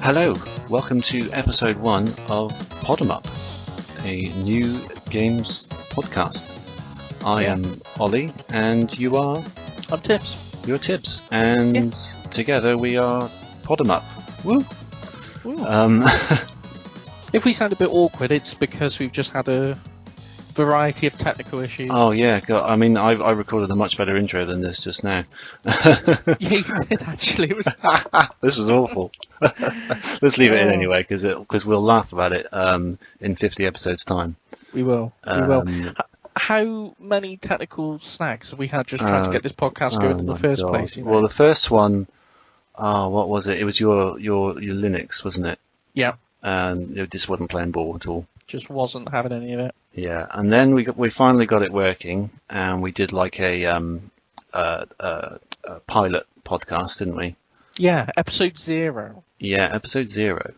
Hello, welcome to episode 1 of Pod 'em Up, a new games podcast. I am Ollie, and you are? I'm Tibbs. You're Tibbs, and together we are Pod 'em Up. Woo! Woo. If we sound a bit awkward, it's because we've just had a variety of technical issues. Oh yeah, God, I mean, I recorded a much better intro than this just now. Yeah, you did actually. It was... This was awful. Let's leave it in anyway, because we'll laugh about it in 50 episodes' time. We will. We will. How many technical snags have we had just trying to get this podcast going in the first place? You know? Well, the first one, what was it? It was your Linux, wasn't it? Yeah. And it just wasn't playing ball at all. Just wasn't having any of it. Yeah, and then we finally got it working, and we did like a pilot podcast, didn't we? Yeah, episode 0. Yeah, episode 0,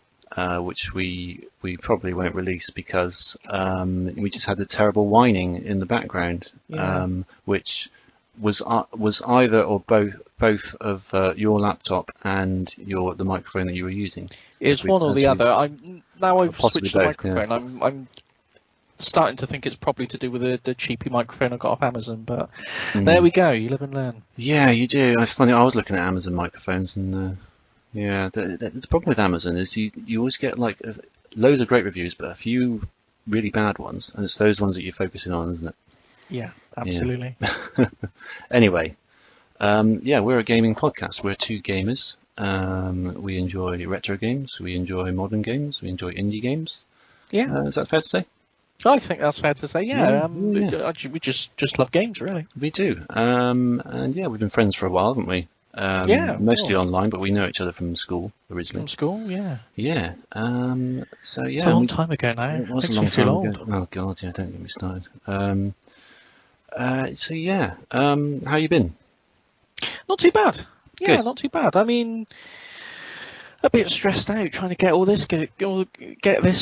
which we probably won't release because we just had a terrible whining in the background, which was either or both of your laptop and the microphone that you were using. It was one or the other. I've switched the microphone. Yeah. I'm starting to think it's probably to do with the cheapy microphone I got off Amazon, but there we go. You live and learn. Yeah, you do. It's funny. I was looking at Amazon microphones, and the problem with Amazon is you always get like loads of great reviews, but a few really bad ones, and it's those ones that you're focusing on, isn't it? Yeah, absolutely. Yeah. Anyway, we're a gaming podcast. We're two gamers. We enjoy retro games. We enjoy modern games. We enjoy indie games. Yeah. Is that fair to say? I think that's fair to say. Yeah. We just love games, really. We do. And we've been friends for a while, haven't we? Mostly online, but we know each other from school originally. From school, yeah. Yeah. It's a long time ago now. It was Makes a long me feel time old. ago. Oh God, yeah. Don't get me started. How you been? Not too bad. Yeah, Good. not too bad. I mean, a bit stressed out trying to get all this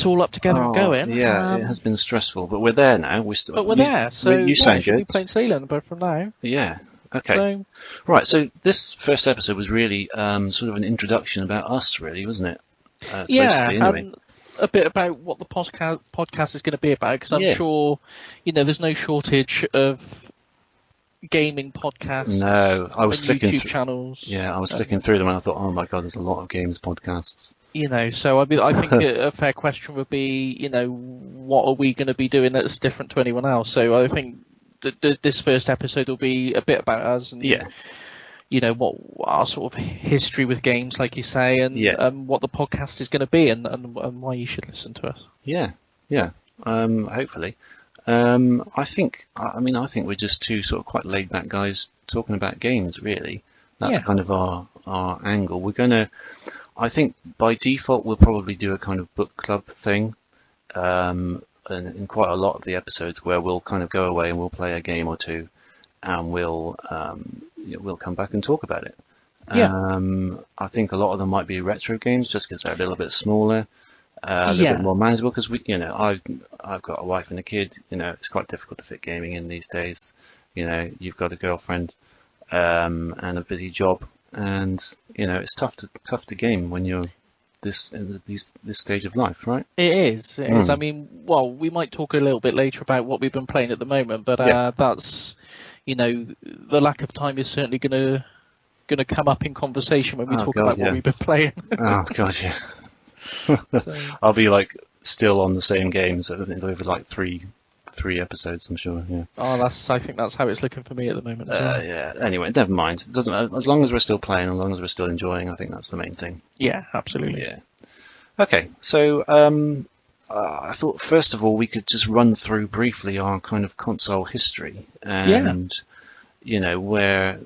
all up together and going. Yeah, it has been stressful, but we're there now. But we're there, so you sound should good. be playing Sealand, but from now. Yeah. Okay. So, Right. So this first episode was really sort of an introduction about us, really, wasn't it? And a bit about what the podcast is going to be about, because I'm sure, there's no shortage of gaming podcasts. No, I was flicking YouTube channels. Yeah, I was flicking through them and I thought, oh my God, there's a lot of games podcasts. So I think a fair question would be, what are we going to be doing that's different to anyone else? So I think this first episode will be a bit about us and what our sort of history with games, like you say, and what the podcast is going to be and why you should listen to us. Yeah. Hopefully. I think we're just two sort of quite laid back guys talking about games, really. That's kind of our angle. I think by default we'll probably do a kind of book club thing, and in quite a lot of the episodes where we'll kind of go away and we'll play a game or two, and we'll come back and talk about it. I think a lot of them might be retro games just because they're a little bit smaller. A little bit more manageable because I've got a wife and a kid. It's quite difficult to fit gaming in these days. You've got a girlfriend and a busy job, and it's tough to game when you're this stage of life, right? It is. I mean, we might talk a little bit later about what we've been playing at the moment, but that's the lack of time is certainly going to come up in conversation when we talk about what we've been playing. Oh God, yeah. I'll be like still on the same games over like three episodes, I'm sure. Yeah. I think that's how it's looking for me at the moment. Yeah. Anyway, never mind. It doesn't matter. As long as we're still playing, as long as we're still enjoying, I think that's the main thing. Yeah, absolutely. Yeah. Okay, so I thought first of all we could just run through briefly our kind of console history and where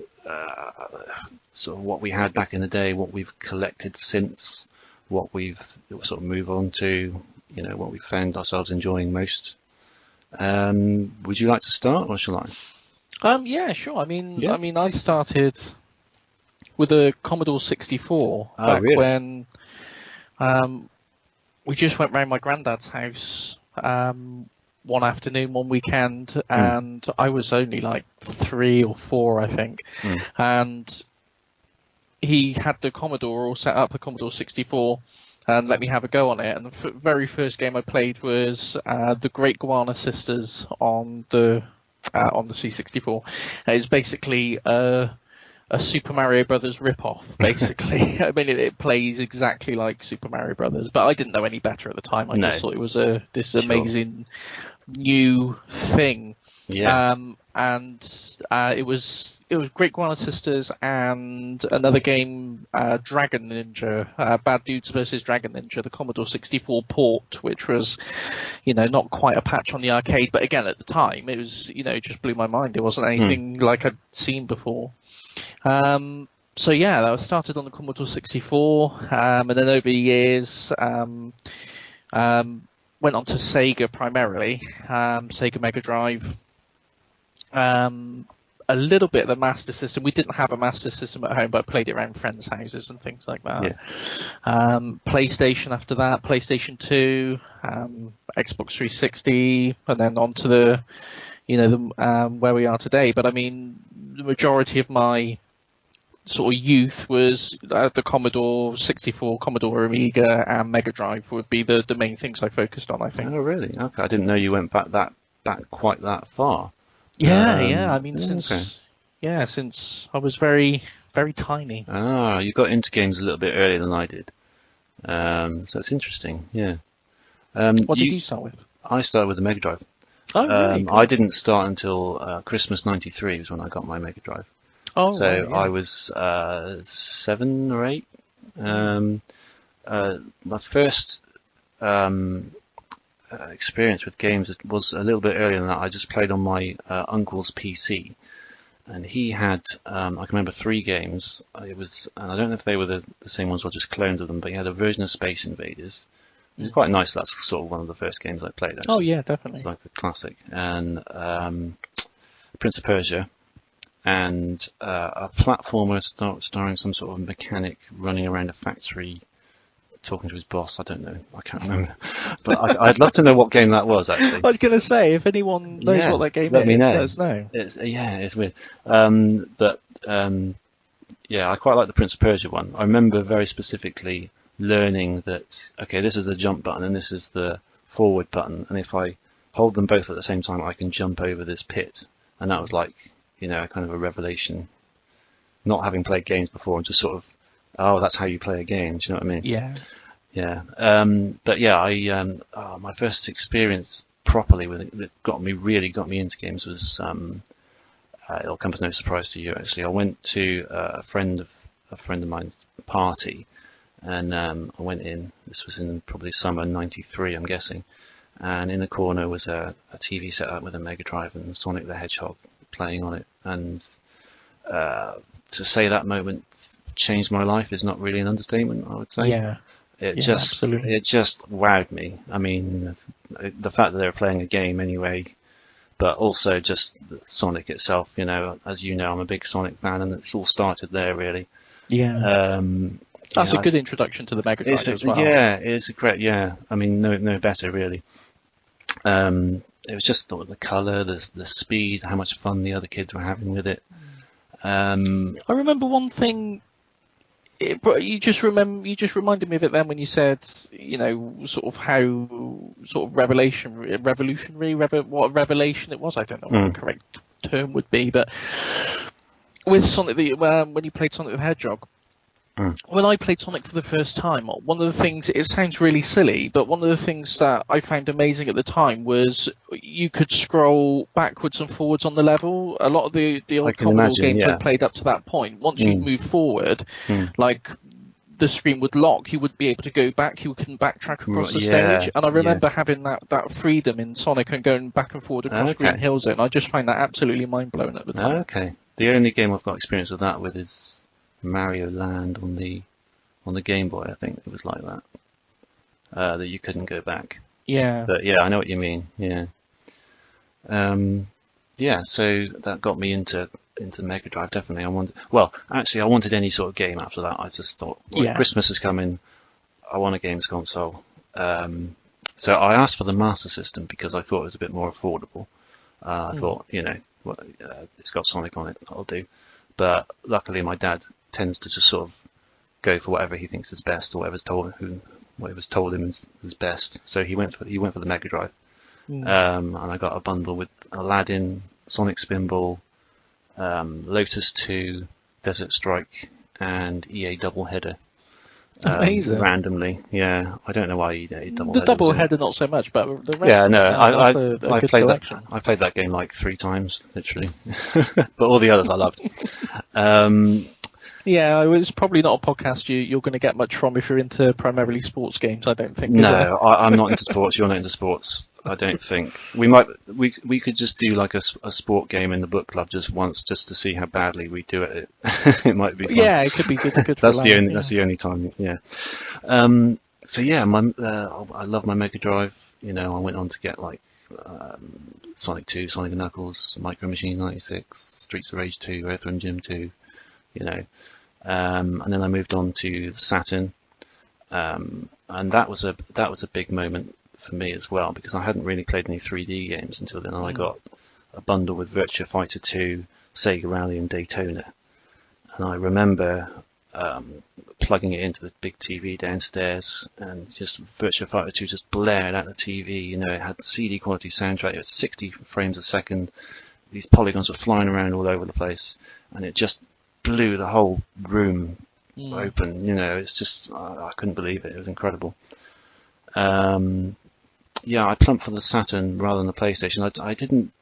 sort of what we had back in the day, what we've collected since, what we've sort of moved on to, what we found ourselves enjoying most. Would you like to start, or shall I? Yeah, sure. I mean, I started with a Commodore 64 back when we just went round my granddad's house one afternoon, one weekend, and I was only like 3 or 4, I think, and he had the Commodore all set up, the Commodore 64, and let me have a go on it. And the very first game I played was the Great Guana Sisters on the C64. It's basically a Super Mario Brothers rip-off, basically. I mean, it plays exactly like Super Mario Brothers, but I didn't know any better at the time. I just thought it was this amazing new thing. Yeah. And it was Great Guana Sisters and another game, Dragon Ninja, Bad Dudes versus Dragon Ninja, the Commodore 64 port, which was, not quite a patch on the arcade, but again, at the time, it was, it just blew my mind. It wasn't anything like I'd seen before. So yeah, that was started on the Commodore 64, and then over the years, went on to Sega primarily, Sega Mega Drive, a little bit of the Master System. We didn't have a Master System at home, but I played it around friends' houses and things like that. Yeah. PlayStation after that, PlayStation 2, Xbox 360, and then on to the, where we are today. But I mean, the majority of my sort of youth was the Commodore 64, Commodore Amiga, and Mega Drive would be the main things I focused on, I think. Oh, really? Okay, I didn't know you went back quite that far. Yeah. I mean, since I was very, very tiny. Ah, you got into games a little bit earlier than I did. So it's interesting. Yeah. What did you start with? I started with the Mega Drive. Oh, really? I didn't start until Christmas '93 was when I got my Mega Drive. Oh, so right, yeah. I was 7 or 8. My first experience with games was a little bit earlier than that. I just played on my uncle's PC, and he had I can remember 3 games. It was, and I don't know if they were the same ones or just clones of them, but he had a version of Space Invaders. It was quite nice. That's sort of one of the first games I played. Actually. Oh yeah, definitely. It's like a classic. And Prince of Persia, and a platformer starring some sort of mechanic running around a factory talking to his boss. I don't know. I can't remember. But I'd love to know what game that was, actually. I was going to say, if anyone knows what that game is, let us know. It's weird. I quite like the Prince of Persia one. I remember very specifically learning that, okay, this is the jump button and this is the forward button. And if I hold them both at the same time, I can jump over this pit. And that was like, kind of a revelation. Not having played games before and just sort of, oh, that's how you play a game. Do you know what I mean? Yeah. Yeah. My first experience properly with it that really got me into games was, it'll come as no surprise to you, actually. I went to a friend of mine's party, and I went in. This was in probably summer '93, I'm guessing. And in the corner was a TV set up with a Mega Drive and Sonic the Hedgehog playing on it. And to say that moment changed my life is not really an understatement, I would say. Yeah. It just wowed me. I mean, the fact that they were playing a game anyway, but also just Sonic itself. As you know, I'm a big Sonic fan, and it's all started there, really. Yeah. That's a good introduction to the Mega Drive as well. Yeah, it's a great. Yeah, I mean, no better, really. It was just the color, the speed, how much fun the other kids were having with it. I remember one thing. You just reminded me of it then when you said, sort of how sort of revolutionary, what a revelation it was. I don't know what the correct term would be, but with Sonic, when you played Sonic the Hedgehog, when I played Sonic for the first time, one of the things, it sounds really silly, but one of the things that I found amazing at the time was you could scroll backwards and forwards on the level. A lot of the old Commodore games I played up to that point, once you move forward, like the screen would lock, you wouldn't be able to go back, you couldn't backtrack across the stage. And I remember having that freedom in Sonic and going back and forward across Green Hill Zone. I just find that absolutely mind-blowing at the time. Okay. The only game I've got experience with that with is Mario Land on the Game Boy. I think it was like that. That you couldn't go back. Yeah. But yeah, I know what you mean. Yeah. So that got me into Mega Drive, definitely. I wanted any sort of game after that. I just thought, Christmas is coming, I want a games console. So I asked for the Master System because I thought it was a bit more affordable. I thought, it's got Sonic on it, that'll do. But luckily my dad tends to just sort of go for whatever he thinks is best or whatever's what it was told him was best. So he went for the Mega Drive, and I got a bundle with Aladdin, Sonic Spinball, Lotus 2, Desert Strike, and EA Doubleheader. Amazing. Randomly, yeah. I don't know why EA Doubleheader. The Doubleheader not so much, but the rest. Yeah, no. That's a good selection. I played that game like 3 times, literally, but all the others I loved. Yeah, it's probably not a podcast you're going to get much from if you're into primarily sports games, I don't think. No, I'm not into sports. You're not into sports. I don't think. We could just do like a sport game in the book club just once, just to see how badly we do it. It might be fun. Yeah, it could be good. That's the only time. Yeah. So yeah, I love my Mega Drive. You know, I went on to get like Sonic 2, Sonic & Knuckles, Micro Machines 96, Streets of Rage 2, Earthworm Jim 2. You know, and then I moved on to the Saturn, and that was a big moment for me as well, because I hadn't really played any 3D games until then. And I got a bundle with Virtua Fighter 2, Sega Rally, and Daytona, and I remember plugging it into the big TV downstairs, and just Virtua Fighter 2 just blared at the TV. You know, it had CD quality soundtrack. It was 60 frames a second. These polygons were flying around all over the place, and it just blew the whole room open. You know, it's just I couldn't believe it. It was incredible. Yeah, I plumped for the Saturn rather than the PlayStation. I didn't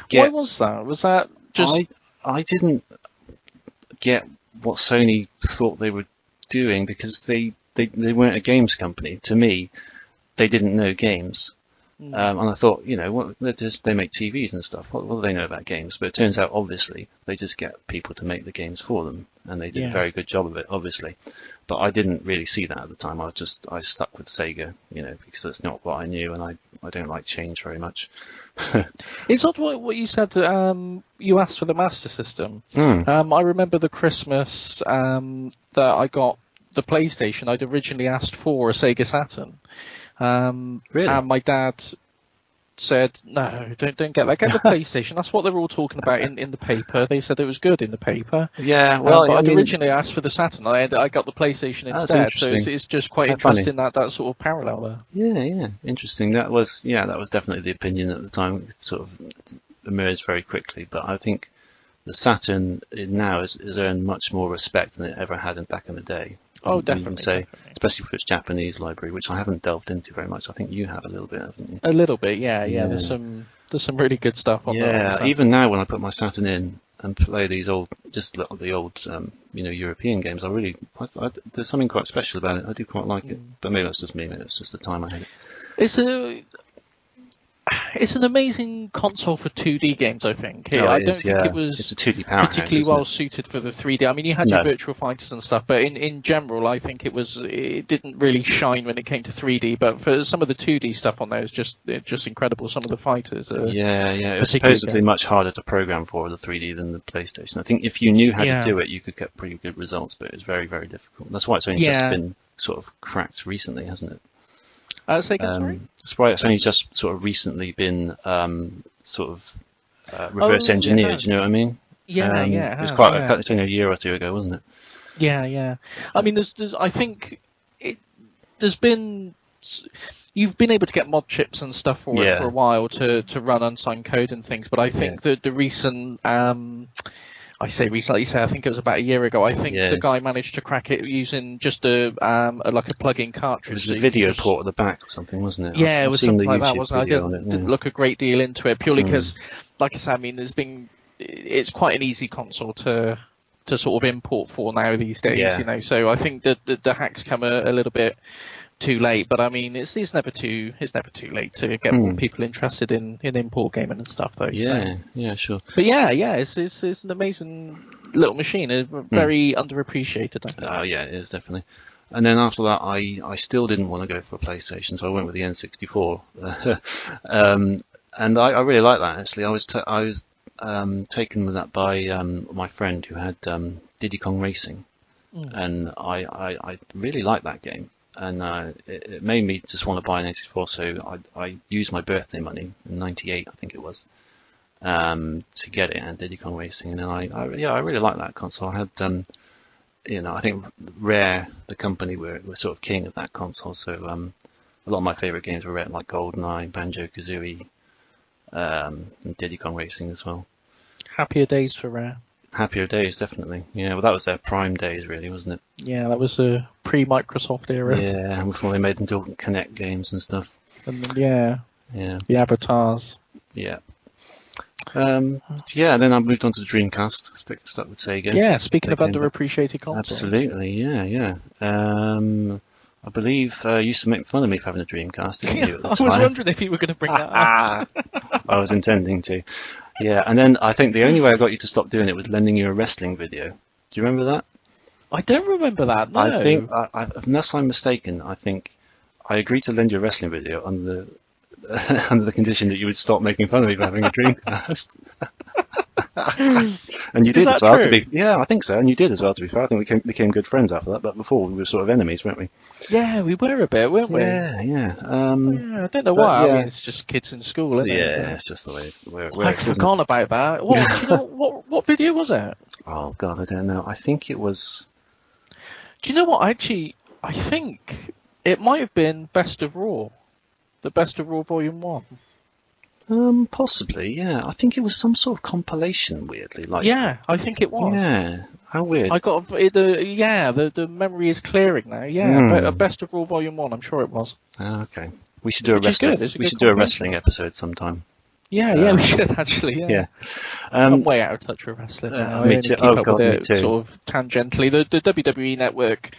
get. Why was that? Was that just? I didn't get what Sony thought they were doing, because they weren't a games company. To me, they didn't know games. And I thought, you know, they make TVs and stuff. What do they know about games? But it turns out, obviously, they just get people to make the games for them, and they did a very good job of it, obviously. But I didn't really see that at the time. I stuck with Sega, you know, because that's not what I knew, and I don't like change very much. It's odd what you said. You asked for the Master System. I remember the Christmas that I got the PlayStation. I'd originally asked for a Sega Saturn. Really? And my dad said, no, don't get that. Get the PlayStation. That's what they were all talking about in the paper. They said it was good in the paper. Yeah, well, but I'd originally asked for the Saturn. I got the PlayStation instead. So it's just quite interesting that sort of parallel there. Yeah, interesting. That was definitely the opinion at the time. It sort of emerged very quickly. But I think the Saturn now has earned much more respect than it ever had back in the day. Oh, definitely. Especially for its Japanese library, which I haven't delved into very much. I think you have a little bit, haven't you? A little bit, yeah. There's some really good stuff on there. Yeah, even now when I put my Saturn in and play these the old European games, there's something quite special about it. I do quite like it, but maybe that's just me. Maybe it's just the time I had it. It's an amazing console for 2D games, I think. I don't think it was particularly well suited for the 3D. I mean, you had your Virtua Fighters and stuff, but in general, I think it didn't really shine when it came to 3D. But for some of the 2D stuff on there, it's just incredible. Some of the fighters. It was supposedly much harder to program for the 3D than the PlayStation. I think if you knew how to do it, you could get pretty good results, but it's very, very difficult. That's why it's only just been sort of cracked recently, hasn't it? Say again, sorry? That's why it's only just sort of recently been reverse engineered. You know what I mean? Yeah, It's only a year or two ago, wasn't it? Yeah. I mean, I think there's been. You've been able to get mod chips and stuff for it for a while to run unsigned code and things, but I think that the recent. I say recently, I think it was about a year ago. I think the guy managed to crack it using just a plug-in cartridge. It was a video port at the back or something, wasn't it? Yeah, it was something like that, wasn't it? I didn't look a great deal into it purely because, like I said, I mean, it's quite an easy console to sort of import for now these days, you know. So I think that the hacks come a little bit too late, but I mean, it's never too late to get more people interested in import gaming and stuff, though. Yeah, sure. But it's an amazing little machine, very underappreciated, I think. Oh yeah, it is definitely. And then after that, I still didn't want to go for a PlayStation, so I went with the N64. And I really like that actually. I was taken with that by my friend who had Diddy Kong Racing, and I really liked that game. And it made me just want to buy an N64, so I used my birthday money in '98, I think it was, to get it and Diddy Kong Racing. And then I really like that console. I had I think Rare, the company, were sort of king of that console. So a lot of my favorite games were Rare, like GoldenEye, Banjo-Kazooie, and Diddy Kong Racing as well. Happier days for Rare. Happier days, definitely. Yeah, well, that was their prime days, really, wasn't it? Yeah, that was a pre-Microsoft era. Yeah, before they made them do Kinect games and stuff. And then, the avatars. Yeah. Yeah, then I moved on to the Dreamcast. Stuck with Sega. Yeah, speaking of underappreciated consoles. Absolutely, yeah. I believe you used to make fun of me for having a Dreamcast, didn't you? I was wondering if you were going to bring that up. I was intending to. Yeah, and then I think the only way I got you to stop doing it was lending you a wrestling video. Do you remember that? I don't remember that, no. I think, unless I'm mistaken, I think I agreed to lend you a wrestling video under the condition that you would stop making fun of me for having a Dreamcast. And you did as well. Yeah, I think so. And you did as well, to be fair. I think we became good friends after that. But before, we were sort of enemies, weren't we? Yeah, we were a bit, weren't we? Yeah. I don't know why. I mean, it's just kids in school, isn't it? Yeah, it's just the way we're I've forgotten about that. Do you know, what video was it? Oh, God, I don't know. I think it was... Do you know what? Actually, I think it might have been Best of Raw. The Best of Raw Volume 1. Possibly, yeah. I think it was some sort of compilation, weirdly. Yeah, I think it was. Yeah, how weird. I got the memory is clearing now. Yeah, Best of Raw Volume 1. I'm sure it was. Okay, we should do a wrestling episode sometime. Yeah, we should actually. Yeah. I'm way out of touch with wrestling now. Me too. Me too. Sort of tangentially. The WWE Network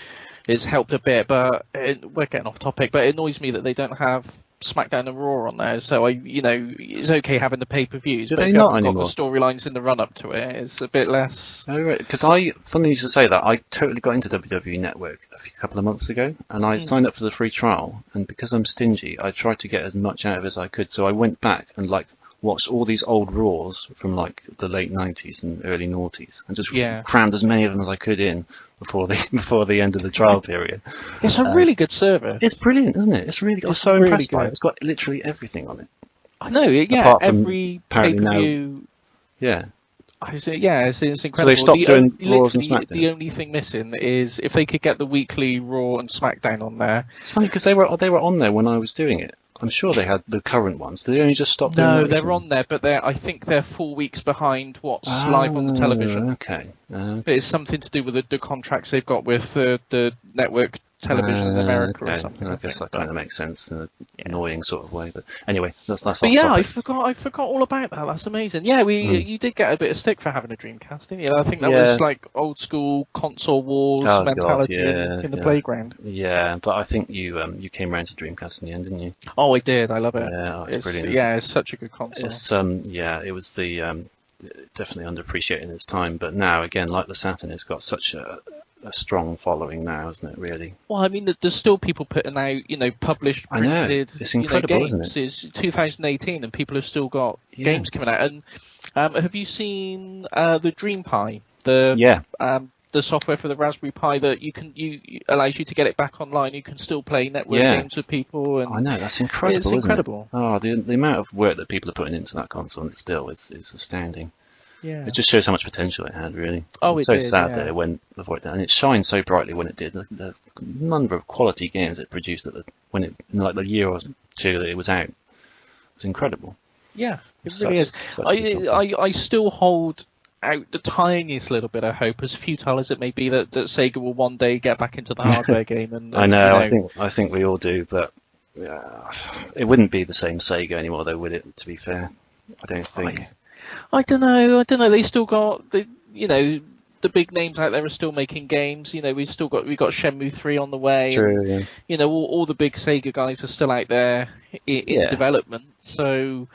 has helped a bit, but we're getting off topic. But it annoys me that they don't have SmackDown and Raw on there, so it's okay having the pay-per-views, but if you haven't got the storylines in the run-up to it, it's a bit less. Oh, right, because funny you should say that, I totally got into WWE Network a couple of months ago, and I signed up for the free trial, and because I'm stingy, I tried to get as much out of it as I could, so I went back and watched all these old Raws from the late 90s and early noughties, and just crammed as many of them as I could in before the end of the trial period. It's a really good service. It's brilliant, isn't it? It's really. I'm so impressed by it. It's got literally everything on it. I know. Yeah, every pay-per-view. Yeah. It's incredible. They stopped doing Raws and SmackDown. The only thing missing is if they could get the weekly Raw and SmackDown on there. It's funny because they were on there when I was doing it. I'm sure they had the current ones. They only just stopped doing No, they're on there, but I think they're 4 weeks behind what's live on the television. Okay. It's something to do with the contracts they've got with the network television in America or something. I guess that kind of makes sense in an annoying sort of way. But anyway, that's But yeah, I forgot all about that. That's amazing. Yeah, you did get a bit of stick for having a Dreamcast, didn't you? I think that was like old school console wars mentality in the playground. Yeah, but I think you came around to Dreamcast in the end, didn't you? Oh, I did. I love it. Yeah, it's brilliant. Yeah, it's such a good console. It's it was the definitely underappreciated in its time, but now again, like the Saturn, it's got such a strong following now, isn't it? Really. Well, I mean, there's still people putting out, published, printed, it's incredible, games. Isn't it? It's 2018, and people have still got games coming out. And have you seen the Dream Pi? The software for the Raspberry Pi that allows you to get it back online. You can still play network games with people. And I know, that's incredible. It's incredible. Oh, the amount of work that people are putting into that console still is astounding. Yeah. It just shows how much potential it had, really. Oh, it's so sad that it went before it did, and it shined so brightly when it did. The number of quality games it produced when it in the year or two that it was out, was incredible. Yeah, it really is. I still hold out the tiniest little bit of hope, as futile as it may be, that Sega will one day get back into the hardware game. And I know. I think we all do, but it wouldn't be the same Sega anymore, though, would it? To be fair, I don't think. I don't know. They still got the big names out there are still making games. We got Shenmue 3 on the way. True, and, all the big Sega guys are still out there in development. So,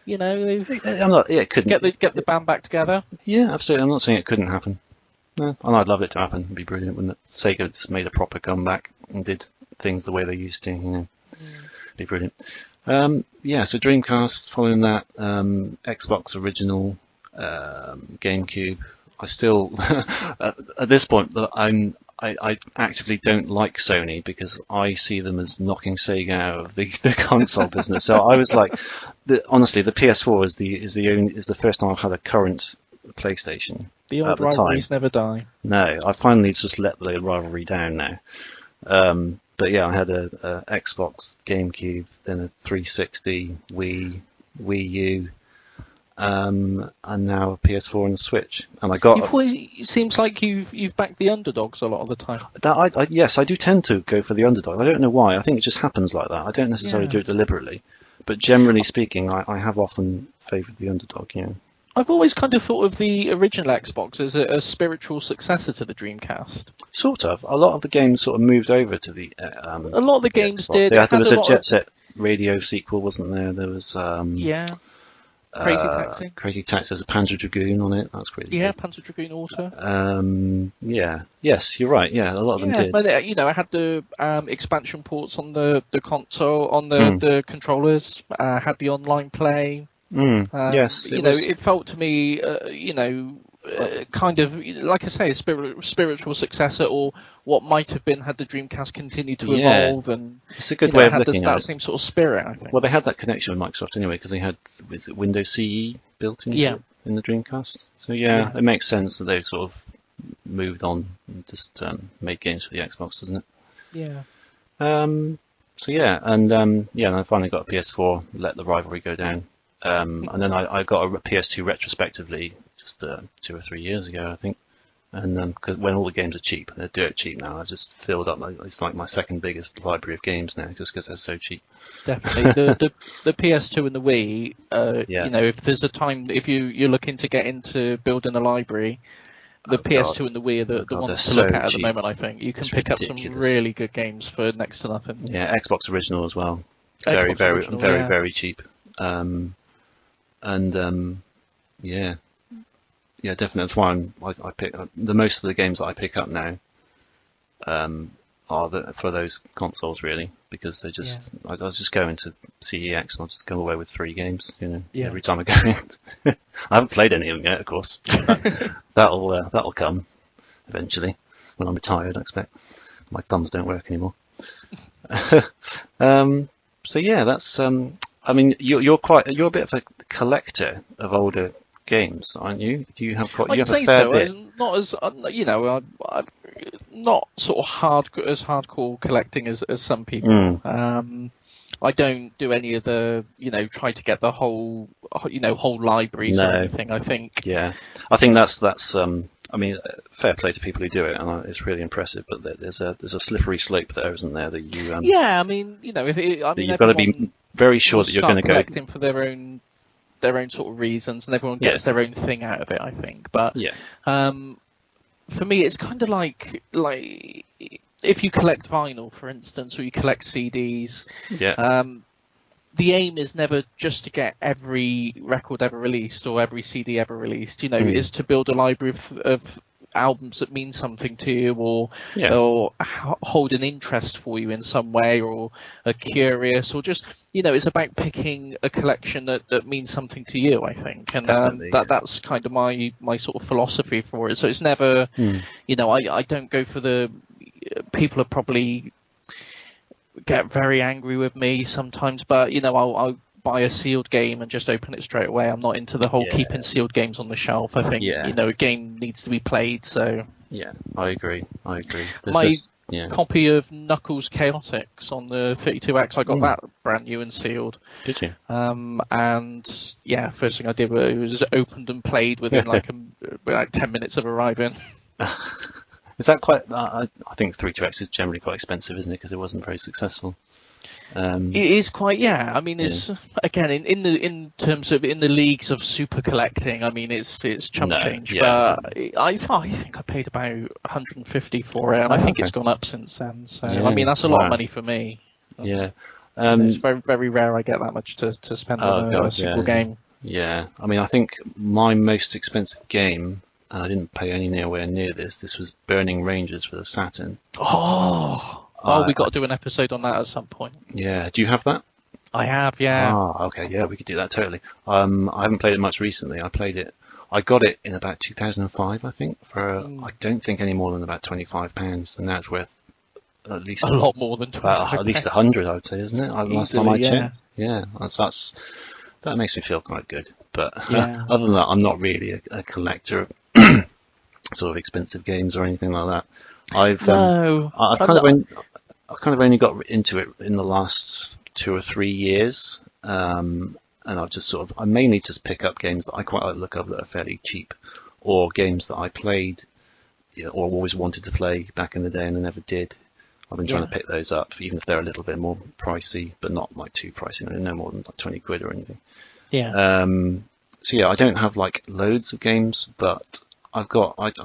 it couldn't get the band back together. Yeah, absolutely. I'm not saying it couldn't happen. No, and I'd love it to happen. It'd be brilliant, wouldn't it? Sega just made a proper comeback and did things the way they used to. It'd be brilliant. So Dreamcast, following that, Xbox original, GameCube. I still, at this point, I actively don't like Sony because I see them as knocking Sega out of the console business. So I was like, honestly, the PS4 is the first time I've had a current PlayStation. The old rivalries never die. No, I finally just let the rivalry down now. But yeah, I had a Xbox, GameCube, then a 360, Wii U, and now a PS4 and a Switch. And I got. It seems like you've backed the underdogs a lot of the time. Yes, I do tend to go for the underdog. I don't know why. I think it just happens like that. I don't necessarily do it deliberately, but generally speaking, I have often favoured the underdog. You know. I've always kind of thought of the original Xbox as a spiritual successor to the Dreamcast. Sort of. A lot of the games sort of moved over to the. A lot of the games did. There was a Jet Set Radio sequel, wasn't there? There was. Crazy Taxi. Crazy Taxi. There's a Panzer Dragoon on it. That's really good. Panzer Dragoon Auto. Yes, you're right. Yeah, a lot of them did. But, I had the expansion ports on the console, on the controllers. Had the online play. Yes. It felt to me, kind of, like I say, a spiritual successor, or what might have been had the Dreamcast continued to evolve, and it's a good way of looking at it. That same sort of spirit, I think. Well, they had that connection with Microsoft anyway, because they had Windows CE built in the Dreamcast. So it makes sense that they've sort of moved on and just made games for the Xbox, doesn't it? Yeah. And I finally got a PS4, let the rivalry go down. And then I got a PS2 retrospectively just 2 or 3 years ago, I think. And because when all the games are cheap, and they do it cheap now, I just filled up. It's like my second biggest library of games now, just because they're so cheap. Definitely, the PS2 and the Wii. If there's a time, if you're looking to get into building a librry, the PS2 and the Wii are the ones to look at the moment. I think you can pick up some really good games for next to nothing. Yeah, Xbox original as well. Very cheap. Definitely. That's why I pick the most of the games that I pick up now are for those consoles, really, because they just I was just going to CEX and I'll just go away with 3 games, every time I go in. I haven't played any of them yet, of course. That'll come eventually when I'm retired, I expect. My thumbs don't work anymore. That's. I mean, you're a bit of a collector of older games, aren't you? Do you have quite? I'd you have say a fair so. bit. Not as I'm not sort of hardcore collecting as some people. I don't do any of the try to get the whole libraries or anything. I think. Yeah, I think that's. I mean, fair play to people who do it, and it's really impressive. But there's a slippery slope there, isn't there? That you. I mean, you've got to be very sure that you're going to go collecting for their own sort of reasons, and everyone gets their own thing out of it, I think. But for me, it's kind of like if you collect vinyl, for instance, or you collect CDs. The aim is never just to get every record ever released or every CD ever released. Is to build a library of albums that mean something to you, or hold an interest for you in some way, or are curious, or just it's about picking a collection that means something to you, I think, and that's kind of my sort of philosophy for it. So it's never I don't go for the people are probably get very angry with me sometimes, but I'll buy a sealed game and just open it straight away. I'm not into the whole keeping sealed games on the shelf. I think a game needs to be played. So I agree. My copy of Knuckles Chaotix on the 32X, I got that brand new and sealed. Did you? And first thing I did was opened and played within like 10 minutes of arriving. Is that quite? I think 32X is generally quite expensive, isn't it? Because it wasn't very successful. It is quite, I mean, it's again in terms of in the leagues of super collecting. I mean, it's chump change, but I think I paid about 150 for it, and I think it's gone up since then. So I mean, that's a lot of money for me. Yeah, it's very very rare I get that much to spend on a single game. Yeah, I mean, I think my most expensive game. And I didn't pay anywhere near this. This was Burning Rangers for the Saturn. We got to do an episode on that at some point. Yeah. Do you have that? I have, yeah. Oh, okay. Yeah, we could do that totally. I haven't played it much recently. I got it in about 2005, I think, for I don't think any more than about £25, and that's worth at least a lot more than £25. At least 100, I would say, isn't it? Last time I checked. Yeah. that makes me feel quite good. But other than that, I'm not really a collector of sort of expensive games or anything like that. I've kind of only got into it in the last 2 or 3 years, and I mainly just pick up games that I quite like the look of that are fairly cheap, or games that I played or always wanted to play back in the day and I never did. I've been trying to pick those up, even if they're a little bit more pricey, but not like too pricey, no more than like 20 quid or anything. So I don't have like loads of games, but I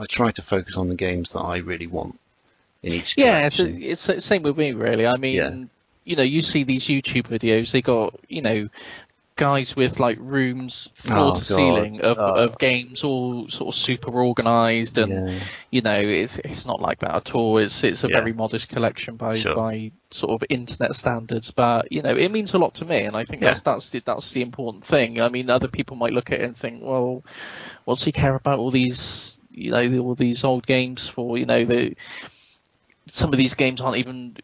try to focus on the games that I really want in each collection. It's the same with me, really. I mean, you see these YouTube videos, they got, guys with like rooms floor to ceiling of games, all sort of super organized, and it's not like that at all. It's a very modest collection by sort of internet standards, but it means a lot to me, and I think that's the important thing. I mean, other people might look at it and think, well, what's he care about all these all these old games for? Some of these games aren't even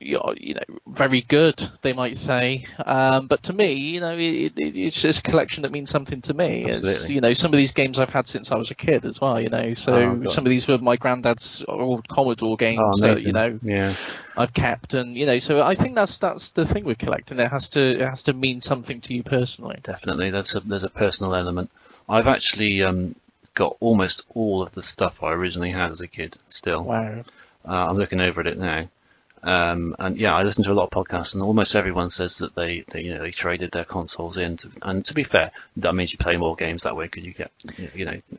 very good, they might say, but to me, it's just a collection that means something to me. Absolutely. It's some of these games I've had since I was a kid as well. So some of these were my granddad's old Commodore games that I've kept, and so I think that's the thing with collecting. It has to mean something to you personally. Definitely, there's a personal element. I've actually got almost all of the stuff I originally had as a kid still. Wow. I'm looking over at it now, and I listen to a lot of podcasts, and almost everyone says that they traded their consoles in. And to be fair, that means you play more games that way because you get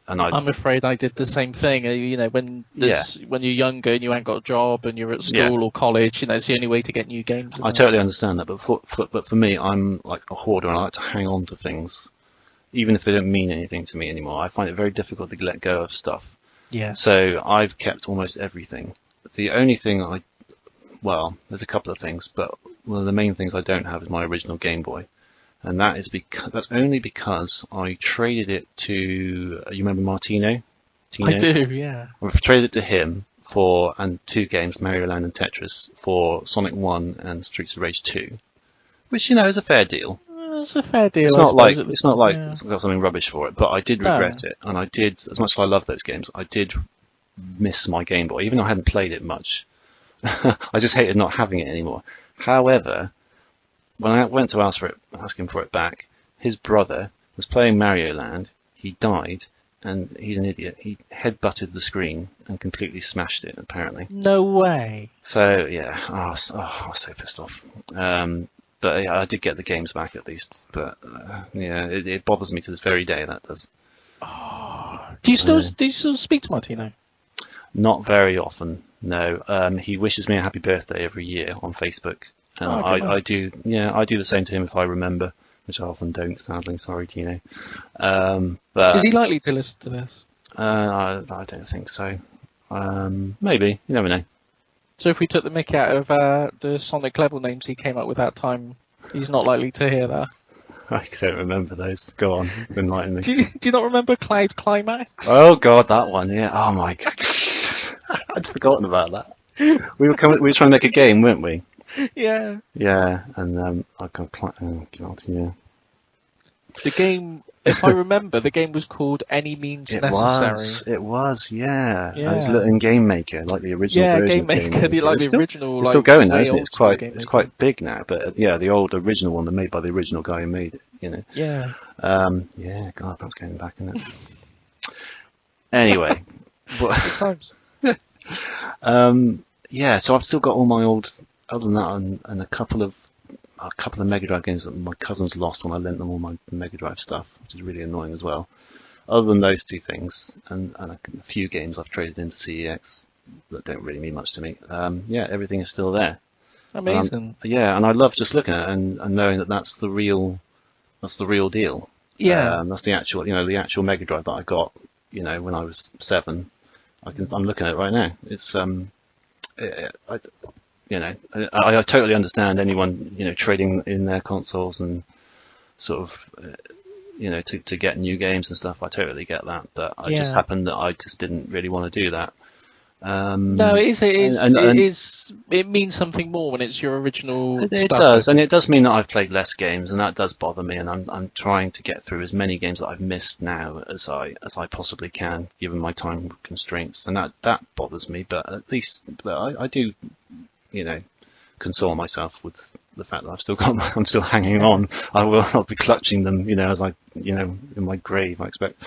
And I'm afraid I did the same thing. When you're younger and you ain't got a job and you're at school or college, it's the only way to get new games. I totally understand that, but for me, I'm like a hoarder, and I like to hang on to things, even if they don't mean anything to me anymore. I find it very difficult to let go of stuff. Yeah. So I've kept almost everything. The only thing there's a couple of things, but one of the main things I don't have is my original Game Boy, and that's only because I traded it to. You remember Martino? I do, yeah. I traded it to him for 2 games, Mario Land and Tetris, for Sonic 1 and Streets of Rage 2, which is a fair deal. It's a fair deal. It's not like it's got something rubbish for it, but I did regret it, and I did, as much as I love those games, I did miss my Game Boy, even though I hadn't played it much. I just hated not having it anymore. However, when I went to ask him for it back, his brother was playing Mario Land. He died, and he's an idiot. He headbutted the screen and completely smashed it, apparently. No way. So I was so pissed off. But I did get the games back at least. But it bothers me to this very day. That does. Do you still speak to Martino? Not very often, no. He wishes me a happy birthday every year on Facebook, and I do. Yeah, I do the same to him if I remember, which I often don't. Sadly, sorry, Tino. But is he likely to listen to this? I don't think so. Maybe, you never know. So if we took the mick out of the Sonic level names he came up with that time, he's not likely to hear that. I don't remember those. Go on, enlighten me. Do you not remember Cloud Climax? Oh God, that one. Yeah. Oh my God. I'd forgotten about that. We were trying to make a game, weren't we? Yeah. Yeah, and I got yeah. The game, if I remember, the game was called Any Means Necessary. It was, yeah. It was in Game Maker, like the original version. Game Maker, the original. It's still going now, isn't it? It's quite big now, but the old original one, made by the original guy who made it. Yeah. Yeah. God, that's going back, isn't it? Anyway. Good times. So I've still got all my old, other than that, and a couple of Mega Drive games that my cousins lost when I lent them all my Mega Drive stuff, which is really annoying as well. Other than those 2 things, and a few games I've traded into CEX that don't really mean much to me. Everything is still there. Amazing. And I love just looking at it and knowing that that's the real deal. Yeah. That's the actual Mega Drive that I got, when I was 7. I'm looking at it right now. It's I totally understand anyone trading in their consoles and sort of to get new games and stuff. I totally get that, but I just happened that I just didn't really want to do that. No, it is. It means something more when it's your original stuff. It does, and it does mean that I've played less games, and that does bother me. And I'm trying to get through as many games that I've missed now as I possibly can, given my time constraints, and that bothers me. But at least I do, console myself with the fact that I'm still hanging on. I'll be clutching them, as in my grave, I expect.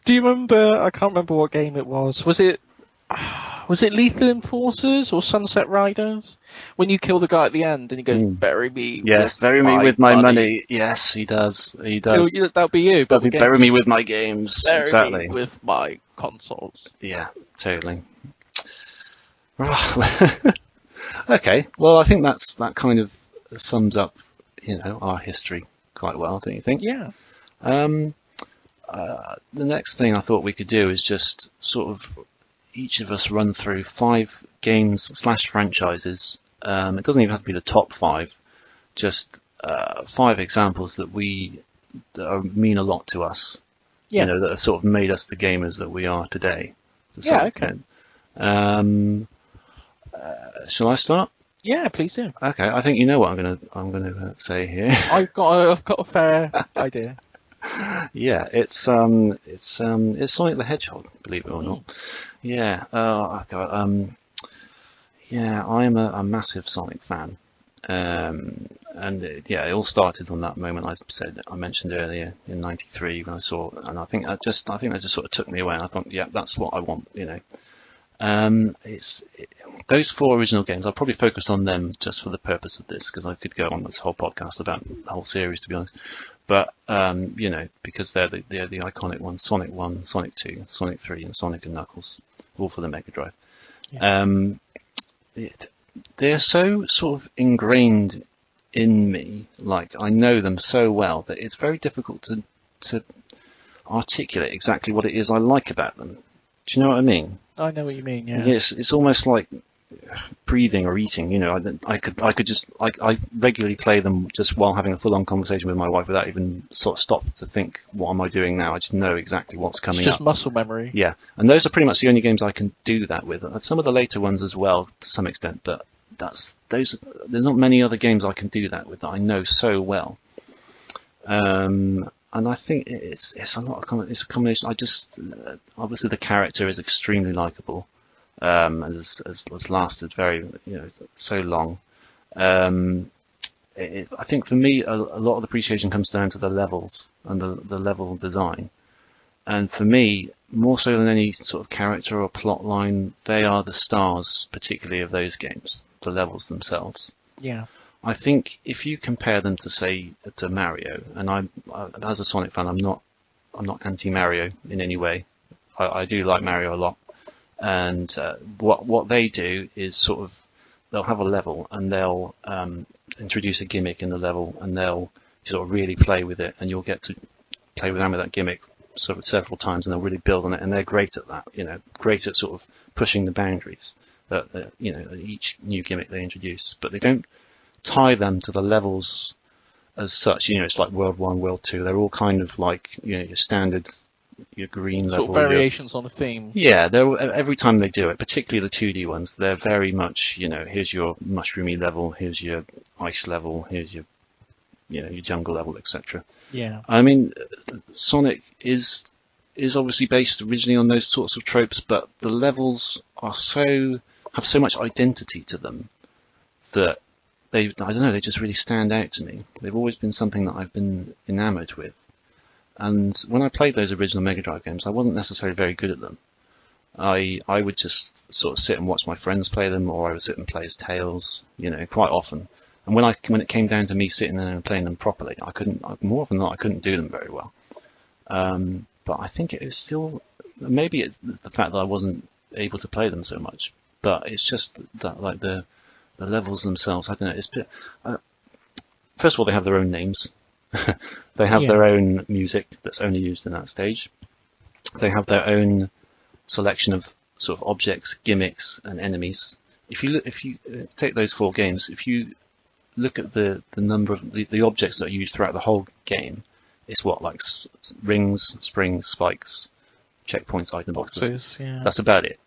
Do you remember? I can't remember what game it was. Was it Lethal Enforcers or Sunset Riders? When you kill the guy at the end and he goes, "Bury me." Yes, bury me with my money. Yes, he does. He does. That'll be you. But bury me with my games. Bury me with my consoles. Yeah, totally. Okay. Well, I think that kind of sums up, our history quite well, don't you think? Yeah. The next thing I thought we could do is just sort of each of us run through 5 games / franchises. It doesn't even have to be the top 5, just 5 examples that mean a lot to us. Yeah. That have sort of made us the gamers that we are today. Yeah. Okay. Shall I start? Yeah, please do. Okay, I think you know what I'm gonna say here. I've got a fair idea. Yeah, it's Sonic the Hedgehog, believe it or not. Yeah. Oh God. Yeah, I'm a massive Sonic fan. It all started on that moment I mentioned earlier in '93 when I saw, and I think that just sort of took me away, and I thought, yeah, that's what I want, those 4 original games. I'll probably focus on them just for the purpose of this, because I could go on this whole podcast about the whole series, to be honest. But because they're the iconic ones: Sonic 1, Sonic 2, Sonic 3, and Sonic and Knuckles, all for the Mega Drive. Yeah. They're so sort of ingrained in me, like I know them so well that it's very difficult to articulate exactly what it is I like about them. Do you know what I mean? I know what you mean. Yeah. Yes, it's almost like breathing or eating. I regularly play them just while having a full-on conversation with my wife without even sort of stop to think, what am I doing now? I just know exactly what's coming up. It's just muscle memory. Yeah, and those are pretty much the only games I can do that with. Some of the later ones as well, to some extent, but there's not many other games I can do that with that I know so well. And I think it's a combination. Obviously the character is extremely likable. Has lasted very so long. I think for me a lot of the appreciation comes down to the levels and the level design. And for me, more so than any sort of character or plot line, they are the stars, particularly of those games, the levels themselves. Yeah. I think if you compare them to Mario, and as a Sonic fan, I'm not anti-Mario in any way. I do like Mario a lot, and what they do is sort of they'll have a level and they'll introduce a gimmick in the level, and they'll sort of really play with it, and you'll get to play around with that gimmick sort of several times, and they'll really build on it, and they're great at that. Great at sort of pushing the boundaries that each new gimmick they introduce, but they don't tie them to the levels as such. It's like World 1, World 2. They're all kind of like your standard, your green level. Sort of variations on a theme. Yeah, every time they do it, particularly the 2D ones, they're very much, here's your mushroomy level, here's your ice level, here's your jungle level, etc. Yeah. I mean, Sonic is obviously based originally on those sorts of tropes, but the levels have so much identity to them that I don't know, they just really stand out to me. They've always been something that I've been enamored with. And when I played those original Mega Drive games, I wasn't necessarily very good at them. I would just sort of sit and watch my friends play them, or I would sit and play as Tails, quite often. And when it came down to me sitting there and playing them properly, more often than not, I couldn't do them very well. But I think it is still, maybe it's the fact that I wasn't able to play them so much, but it's just that, like, the levels themselves, I don't know. It's first of all, they have their own names. They have their own music that's only used in that stage. They have their own selection of sort of objects, gimmicks, and enemies. If you take those 4 games, if you look at the number of the objects that are used throughout the whole game, it's what, like rings, springs, spikes, checkpoints, item boxes. Yeah. That's about it.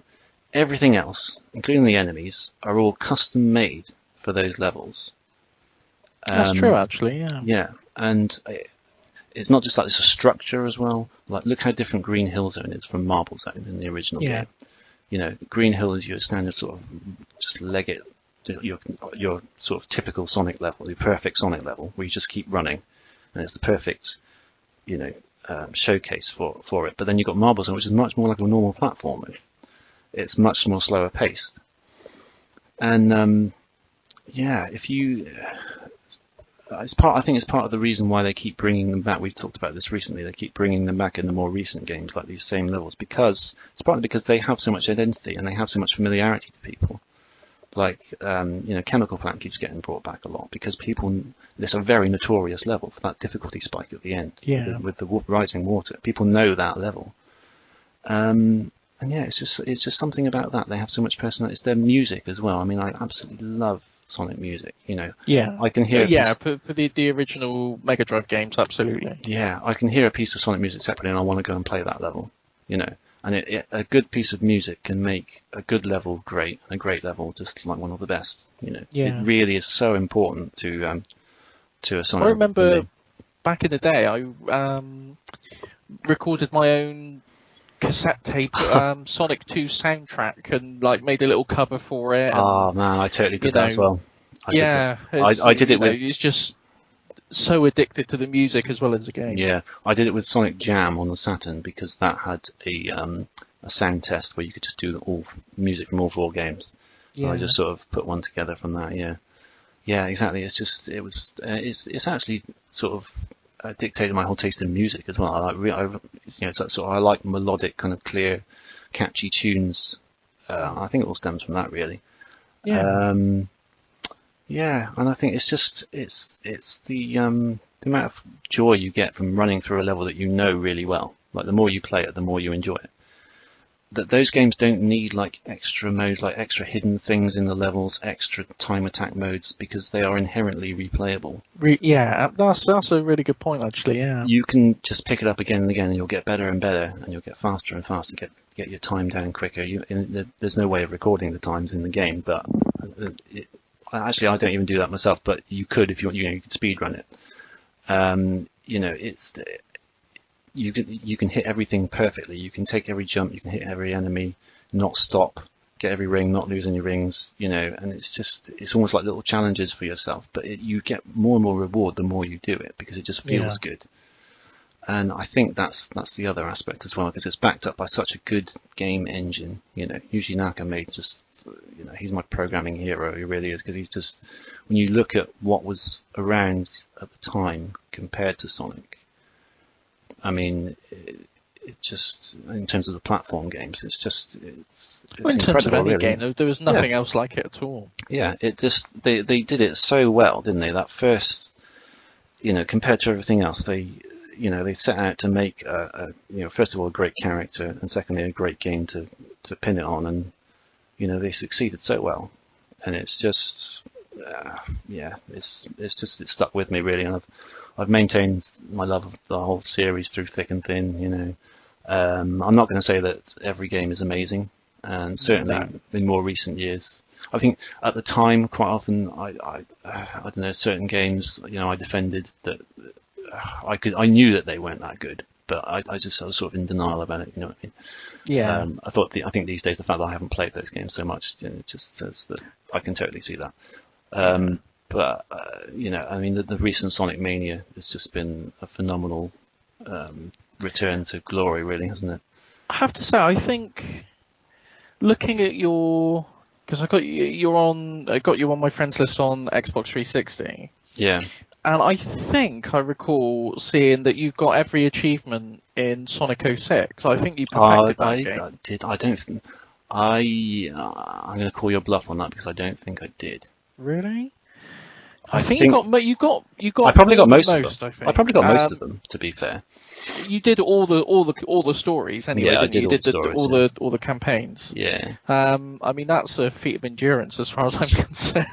Everything else, including the enemies, are all custom made for those levels. That's true, actually. Yeah. Yeah, and it's not just that; it's a structure as well. Like, look how different Green Hill Zone is from Marble Zone in the original game. You know, Green Hill is your standard sort of just leg it, your sort of typical Sonic level, your perfect Sonic level, where you just keep running, and it's the perfect, you know, showcase for it. But then you've got Marble Zone, which is much more like a normal platformer. It's much more slower paced, and yeah, if you. I think it's part of the reason why they keep bringing them back. We've talked about this recently. They keep bringing them back in the more recent games, like these same levels, because it's partly because they have so much identity and they have so much familiarity to people. Like, you know, Chemical Plant keeps getting brought back a lot because people. It's a very notorious level for that difficulty spike at the end. Yeah. With the rising water, people know that level. And yeah, it's just something about that. They have so much personality. It's their music as well. I mean, I absolutely love Sonic music, you know. Yeah, I can hear. Yeah, for the original Mega Drive games, absolutely. Yeah, I can hear a piece of Sonic music separately, and I want to go and play that level, you know. And a good piece of music can make a good level great, and a great level just like one of the best, you know. Yeah. It really is so important to a Sonic. I remember back in the day, I recorded my own cassette tape Sonic 2 soundtrack and like made a little cover for it. Oh man, I totally did that as well. I did it. It's just so addicted to the music as well as the game. Yeah, I did it with Sonic Jam on the Saturn because that had a sound test where you could just do all music from all 4 games. Yeah. So I just sort of put one together from that. Yeah, exactly. It's actually sort of dictated my whole taste in music as well. I like melodic, kind of clear, catchy tunes. I think it all stems from that, really. Yeah. Yeah, and I think it's the amount of joy you get from running through a level that you know really well. Like, the more you play it, the more you enjoy it. That those games don't need like extra modes, like extra hidden things in the levels, extra time attack modes, because they are inherently replayable. Yeah, that's a really good point, actually. Yeah, you can just pick it up again and again, and you'll get better and better, and you'll get faster and faster, get your time down quicker. There's no way of recording the times in the game, but actually I don't even do that myself. But you could if you want. You could speed run it. You can hit everything perfectly. You can take every jump, you can hit every enemy, not stop, get every ring, not lose any rings, and it's almost like little challenges for yourself, but you get more and more reward the more you do it, because it just feels good. And I think that's the other aspect as well, because it's backed up by such a good game engine. Yuji Naka he's my programming hero. He really is, because he's just, when you look at what was around at the time compared to Sonic, I mean, it just, in terms of the platform games, it's in terms of any really. game, there was nothing else like it at all. Yeah, they did it so well, didn't they? That first, compared to everything else, they set out to make first of all a great character, and secondly a great game to pin it on, and they succeeded so well, and it's just it stuck with me really, and I've maintained my love of the whole series through thick and thin. I'm not going to say that every game is amazing, and certainly in more recent years, I think at the time quite often I don't know, certain games I defended that I knew that they weren't that good, but I was sort of in denial about it. You know what I mean? Yeah. I think these days the fact that I haven't played those games so much, it just says that I can totally see that. But I mean, the recent Sonic Mania has just been a phenomenal return to glory, really, hasn't it? I have to say, I think looking at because I got you on my friends list on Xbox 360. Yeah. And I think I recall seeing that you've got every achievement in Sonic 06. I think you perfected that game. I did. I don't. I'm going to call your bluff on that, because I don't think I did. Really? I think you got. I probably got most of them. I think. I probably got most of them, to be fair. You did all the stories anyway, yeah, didn't you? You did all the campaigns. Yeah. I mean, that's a feat of endurance as far as I'm concerned.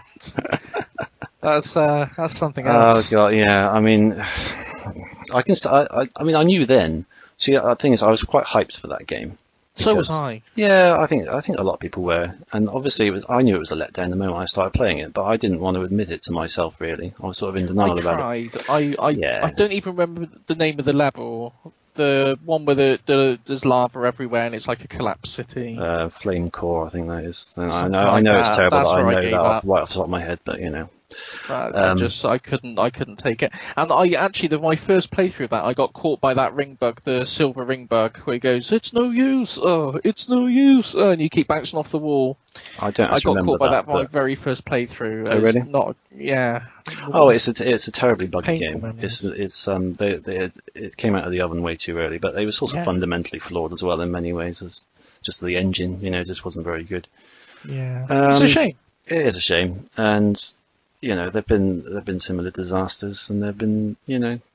That's something else. Oh god, yeah. I mean, I mean, I knew then. See, the thing is, I was quite hyped for that game. So was I. Yeah, I think a lot of people were, and obviously I knew it was a letdown the moment I started playing it, but I didn't want to admit it to myself really. I was sort of in denial about it. I don't even remember the name of the level. The one where there's lava everywhere and it's like a collapsed city. Flame Core, I think that is. I know it's terrible. That's I where know I gave that up. right off the top of my head, but you know. I couldn't take it. And my first playthrough of that, I got caught by that ring bug, the silver ring bug, where he goes, "It's no use, it's no use," and you keep bouncing off the wall. I got caught by that my very first playthrough. Oh, really? Yeah. Oh, it's a terribly buggy game. Memory. It came out of the oven way too early, but it was also fundamentally flawed as well in many ways. As just the engine, just wasn't very good. Yeah, it's a shame. It is a shame, and there've been similar disasters, and there've been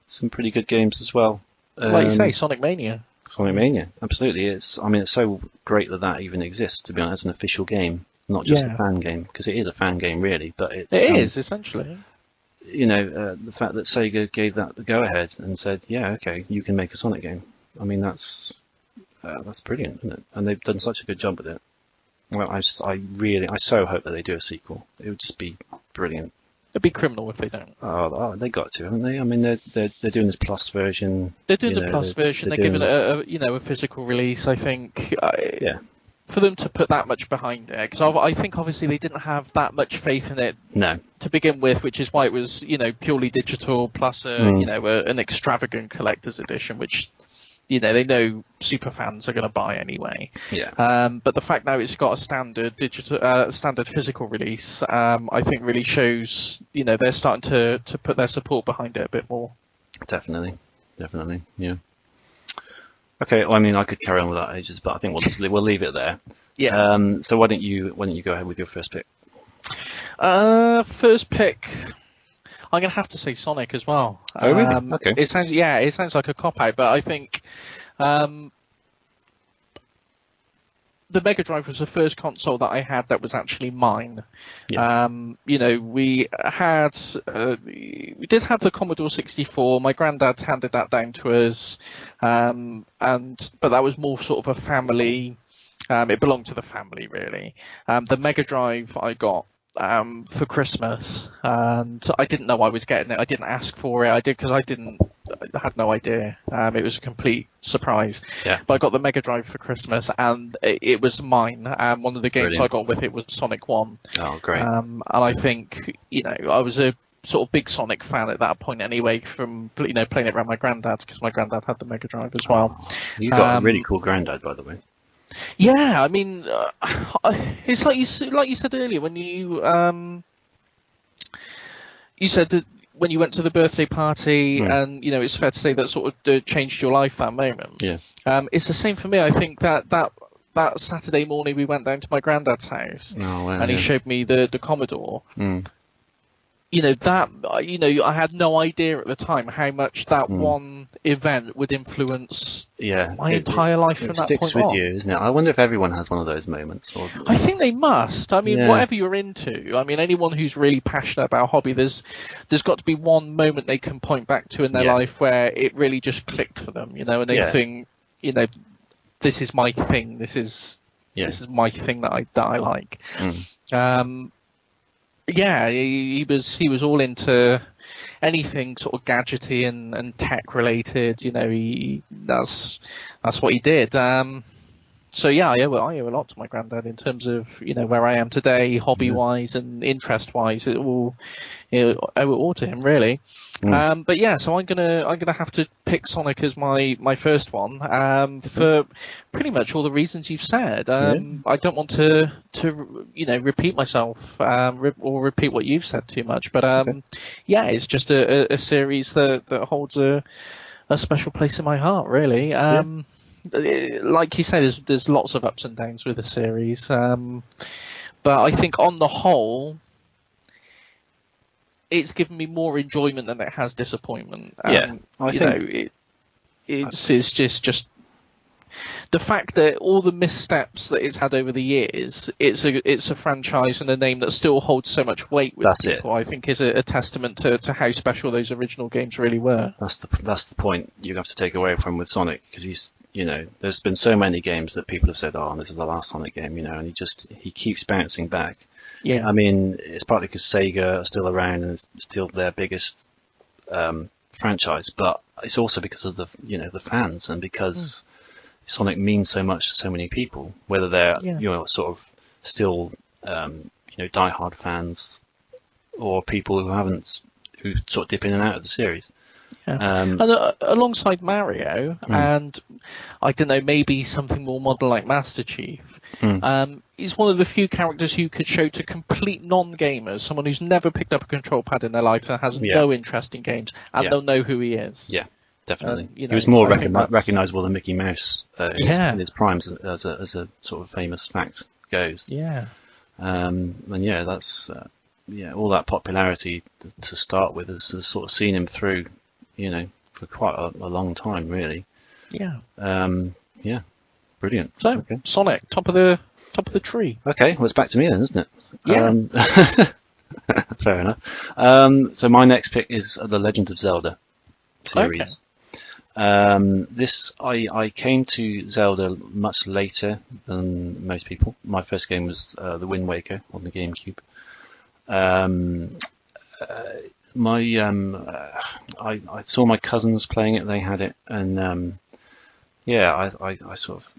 some pretty good games as well. Like you say, Sonic Mania. Sonic Mania, absolutely. It's so great that even exists, to be honest, as an official game, not just a fan game, because it is a fan game really, but it is essentially. The fact that Sega gave that the go-ahead and said, yeah, okay, you can make a Sonic game. I mean, that's brilliant, isn't it? And they've done such a good job with it. Well, I so hope that they do a sequel. It would just be brilliant. It'd be criminal if they don't. Oh, they got to, haven't they? I mean, they're doing this Plus version. They're doing the Plus version. They're giving it a physical release. I think. Yeah. For them to put that much behind it, because I think obviously they didn't have that much faith in it. No. To begin with, which is why it was purely digital plus an extravagant collector's edition, which they know super fans are going to buy anyway. Yeah. But the fact now it's got a standard standard physical release, I think really shows they're starting to put their support behind it a bit more. Definitely, yeah. Okay, well, I mean, I could carry on with that ages, but I think we'll leave it there. Yeah. So why don't you go ahead with your first pick? First pick, I'm gonna have to say Sonic as well. Oh, really? Okay. It sounds like a cop out, but I think the Mega Drive was the first console that I had that was actually mine. Yeah. We did have the Commodore 64. My granddad handed that down to us, but that was more sort of a family. It belonged to the family really. The Mega Drive I got for Christmas, and I didn't know I was getting it. I didn't ask for it. I did because I had no idea. It was a complete surprise. Yeah. But I got the Mega Drive for Christmas, and it was mine. One of the games Brilliant. I got with it was Sonic 1. Oh, great. And I think I was a sort of big Sonic fan at that point anyway, from playing it around my granddad's, because my granddad had the Mega Drive as well. You got a really cool granddad, by the way. Yeah, I mean, it's like you said earlier when you said that when you went to the birthday party, and it's fair to say that sort of changed your life, that moment. Yeah. It's the same for me. I think that Saturday morning we went down to my granddad's house, and he showed me the Commodore. Mm. I had no idea at the time how much that one event would influence my entire life from that point on. It sticks with you, isn't it? I wonder if everyone has one of those moments. I think they must. I mean, whatever you're into, I mean, anyone who's really passionate about a hobby, there's got to be one moment they can point back to in their life where it really just clicked for them, and they think, this is my thing. This is my thing that I like. Mm. He was all into anything sort of gadgety and tech related. That's what he did. So I owe a lot to my granddad in terms of where I am today, hobby wise and interest wise. I owe it all to him really. But so I'm gonna have to pick Sonic as my first one for pretty much all the reasons you've said. I don't want to repeat myself or repeat what you've said too much. But it's just a series that holds a special place in my heart really. Like you say, there's lots of ups and downs with the series, but I think on the whole, it's given me more enjoyment than it has disappointment. I think it's just the fact that all the missteps that it's had over the years, it's a franchise and a name that still holds so much weight with people. I think is a testament to how special those original games really were. That's the point you have to take away from with Sonic, because there's been so many games that people have said, oh, this is the last Sonic game, and he keeps bouncing back. Yeah. I mean, it's partly because Sega are still around and it's still their biggest franchise, but it's also because of the fans, and because Sonic means so much to so many people, whether they're sort of still diehard fans or people who sort of dip in and out of the series. Yeah. And alongside Mario, and I don't know, maybe something more modern like Master Chief, he's one of the few characters you could show to complete non-gamers, someone who's never picked up a control pad in their life and has no interest in games, and they'll know who he is. Yeah, definitely. He was more recognisable than Mickey Mouse in his primes, as a sort of famous fact goes. Yeah. And that's all that popularity to start with has sort of seen him through, for quite a long time, really. Yeah. Brilliant. So, Sonic, top of the tree. Okay, well, it's back to me then, isn't it? Yeah. Fair enough. So my next pick is the Legend of Zelda series. Okay. I came to Zelda much later than most people. My first game was the Wind Waker on the GameCube. I saw my cousins playing it. They had it, and I sort of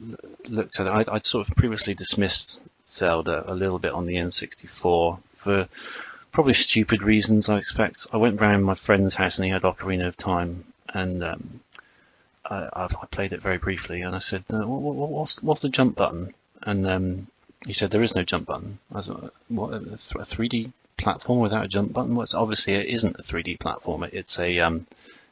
looked at it. I'd sort of previously dismissed Zelda a little bit on the N64 for probably stupid reasons, I expect. I went round my friend's house and he had Ocarina of Time, and I played it very briefly, and I said, what's the jump button? And he said, there is no jump button. I was like, what, a 3D platform without a jump button? Well, obviously it isn't a 3D platform. It's an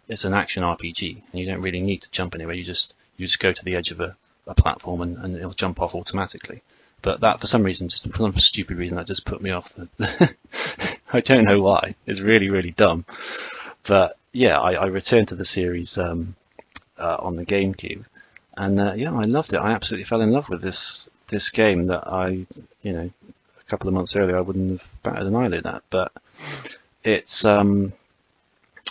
action RPG, and you don't really need to jump anywhere. You just go to the edge of a platform and it'll jump off automatically. But that, for some reason, just for some stupid reason, that just put me off. I don't know why. It's really, really dumb. But yeah, I returned to the series on the GameCube, and I loved it. I absolutely fell in love with this game that a couple of months earlier I wouldn't have batted an eyelid at. But it's an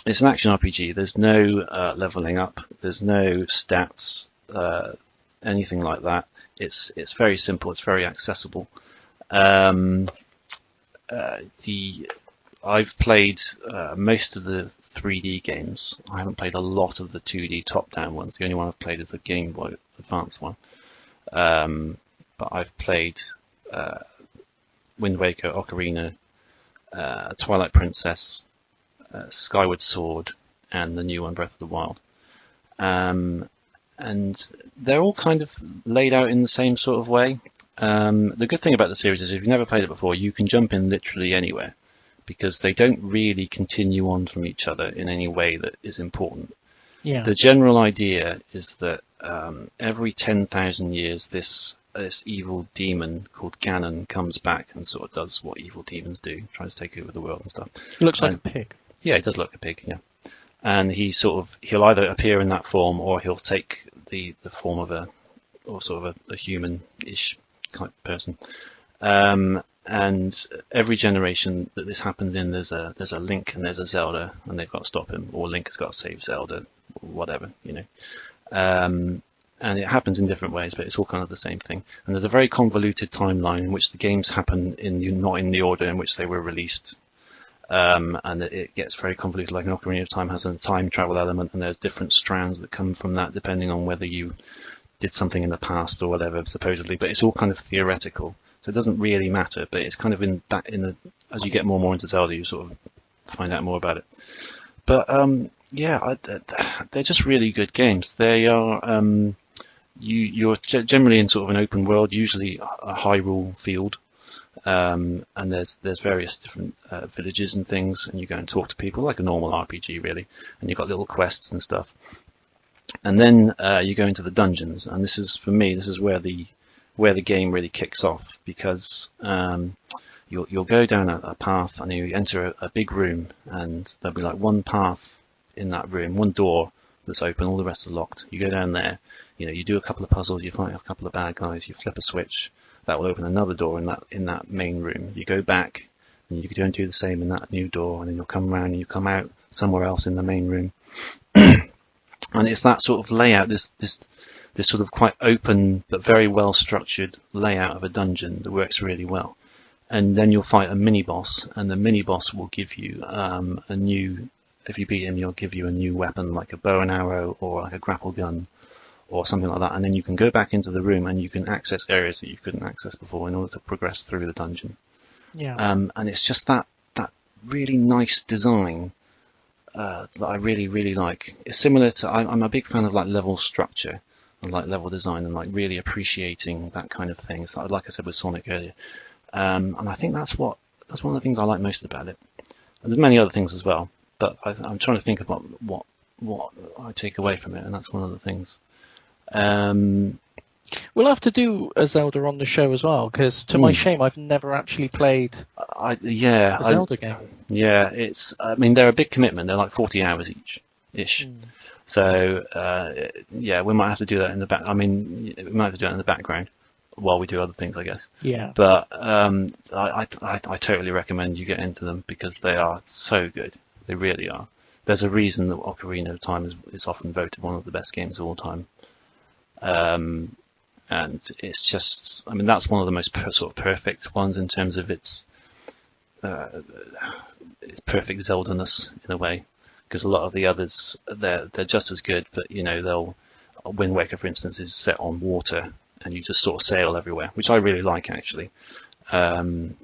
action RPG. There's no leveling up. There's no stats, anything like that. It's very simple. It's very accessible. I've played most of the 3D games. I haven't played a lot of the 2D top-down ones. The only one I've played is the Game Boy Advance one. But I've played Wind Waker, Ocarina, Twilight Princess, Skyward Sword, and the new one, Breath of the Wild. And they're all kind of laid out in the same sort of way. The good thing about the series is if you've never played it before, you can jump in literally anywhere, because they don't really continue on from each other in any way that is important. Yeah. The general idea is that every 10,000 years, this evil demon called Ganon comes back and sort of does what evil demons do, tries to take over the world and stuff. It looks like a pig. Yeah, it does look like a pig, yeah. And he'll either appear in that form, or he'll take the form of a human-ish type person. And every generation that this happens in, there's a Link and there's a Zelda, and they've got to stop him, or Link has got to save Zelda, or whatever, And it happens in different ways, but it's all kind of the same thing. And there's a very convoluted timeline in which the games happen not in the order in which they were released. And it gets very convoluted, like an Ocarina of Time has a time travel element, and there's different strands that come from that depending on whether you did something in the past or whatever, supposedly. But it's all kind of theoretical, so it doesn't really matter. But it's kind of as you get more and more into Zelda, you sort of find out more about it. But they're just really good games. They are. You're generally in sort of an open world, usually a Hyrule field. And there's various different villages and things, and you go and talk to people like a normal RPG really, and you've got little quests and stuff. And then you go into the dungeons, and this is where the game really kicks off, because you'll go down a path and you enter a big room, and there'll be like one path in that room, one door that's open. All the rest are locked. You go down there. You do a couple of puzzles. You fight a couple of bad guys. You flip a switch. That will open another door in that main room. You go back, and you can go and do the same in that new door, and then you'll come around and you come out somewhere else in the main room. And it's that sort of layout, this sort of quite open but very well structured layout of a dungeon that works really well. And then you'll fight a mini boss, and the mini boss will give you a new. If you beat him, he'll give you a new weapon, like a bow and arrow or like a grapple gun or something like that. And then you can go back into the room and you can access areas that you couldn't access before in order to progress through the dungeon. Yeah. And it's just that really nice design that I really, really like. It's similar to, I'm a big fan of like level structure and like level design and like really appreciating that kind of thing. So like I said with Sonic earlier. And I think that's one of the things I like most about it. There's many other things as well, but I'm trying to think about what I take away from it, and that's one of the things. We'll have to do a Zelda on the show as well, because to my shame, I've never actually played a Zelda game. Yeah, they're a big commitment. They're like 40 hours ish. So we might have to do that in the back. We might have to do it in the background while we do other things, I guess. Yeah. But I totally recommend you get into them because they are so good. They really are. There's a reason that Ocarina of Time is often voted one of the best games of all time. And it's just, that's one of the most sort of perfect ones in terms of its perfect Zelda-ness in a way, because a lot of the others, they're just as good, but Wind Waker, for instance, is set on water and you just sort of sail everywhere, which I really like actually. And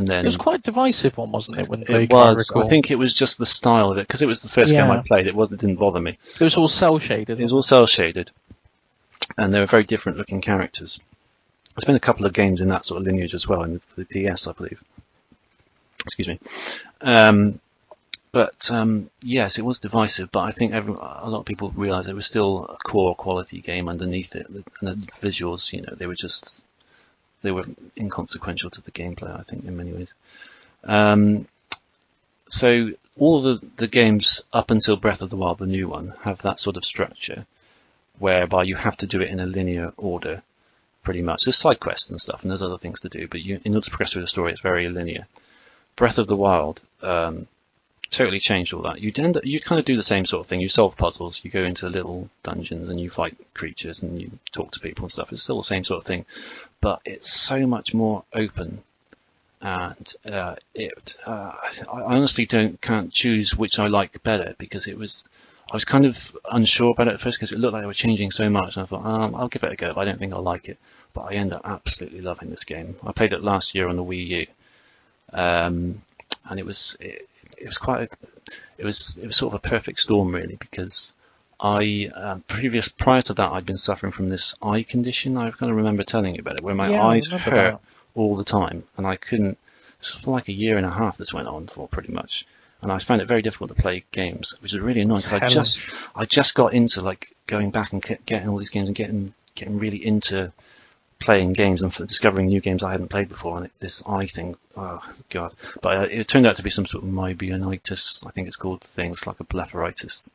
then it was quite a divisive one, wasn't it? It was. I think it was just the style of it, because it was the first game I played. It didn't bother me. It was all cell shaded. It was all cell shaded. And they were very different looking characters. There's been a couple of games in that sort of lineage as well, in the DS, I believe. Excuse me. Yes, it was divisive, but I think a lot of people realised it was still a core quality game underneath it. And the visuals, they were inconsequential to the gameplay, I think, in many ways. So all of the games up until Breath of the Wild, the new one, have that sort of structure, whereby you have to do it in a linear order, pretty much. There's side quests and stuff, and there's other things to do, but in order to progress through the story, it's very linear. Breath of the Wild totally changed all that. You kind of do the same sort of thing. You solve puzzles, you go into little dungeons, and you fight creatures, and you talk to people and stuff. It's still the same sort of thing, but it's so much more open. And I honestly can't choose which I like better, because I was kind of unsure about it at first because it looked like they were changing so much, and I thought, I'll give it a go, but I don't think I'll like it. But I end up absolutely loving this game. I played it last year on the Wii U, and it was sort of a perfect storm, really, because prior to that I'd been suffering from this eye condition. I kind of remember telling you about it, where my eyes hurt all the time, and I couldn't. For like a year and a half this went on for, pretty much. And I found it very difficult to play games, which is really annoying. I just got into like going back and getting all these games and getting really into playing games and discovering new games I hadn't played before. And this eye thing, oh god! But it turned out to be some sort of myobeionitis, I think it's called, thing. It's like a blepharitis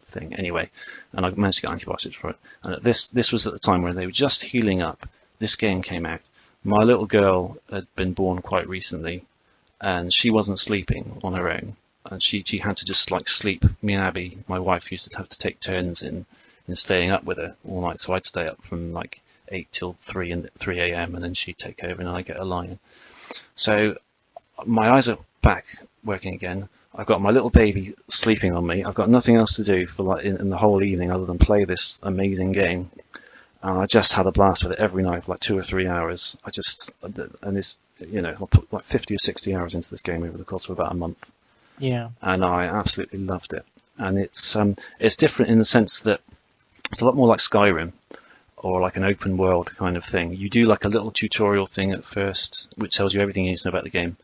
thing. Anyway, and I managed to get antibiotics for it. And this was at the time where they were just healing up. This game came out. My little girl had been born quite recently, and she wasn't sleeping on her own, and she had to just like sleep. Me and Abby, my wife, used to have to take turns in staying up with her all night, so I'd stay up from like 8 till 3 a.m. and then she'd take over and I'd get a lie-in. So my eyes are back working again. I've got my little baby sleeping on me. I've got nothing else to do for like in the whole evening other than play this amazing game. And I just had a blast with it every night for like 2 or 3 hours. I put like 50 or 60 hours into this game over the course of about a month. Yeah. And I absolutely loved it. And it's different in the sense that it's a lot more like Skyrim, or like an open world kind of thing. You do like a little tutorial thing at first, which tells you everything you need to know about the game.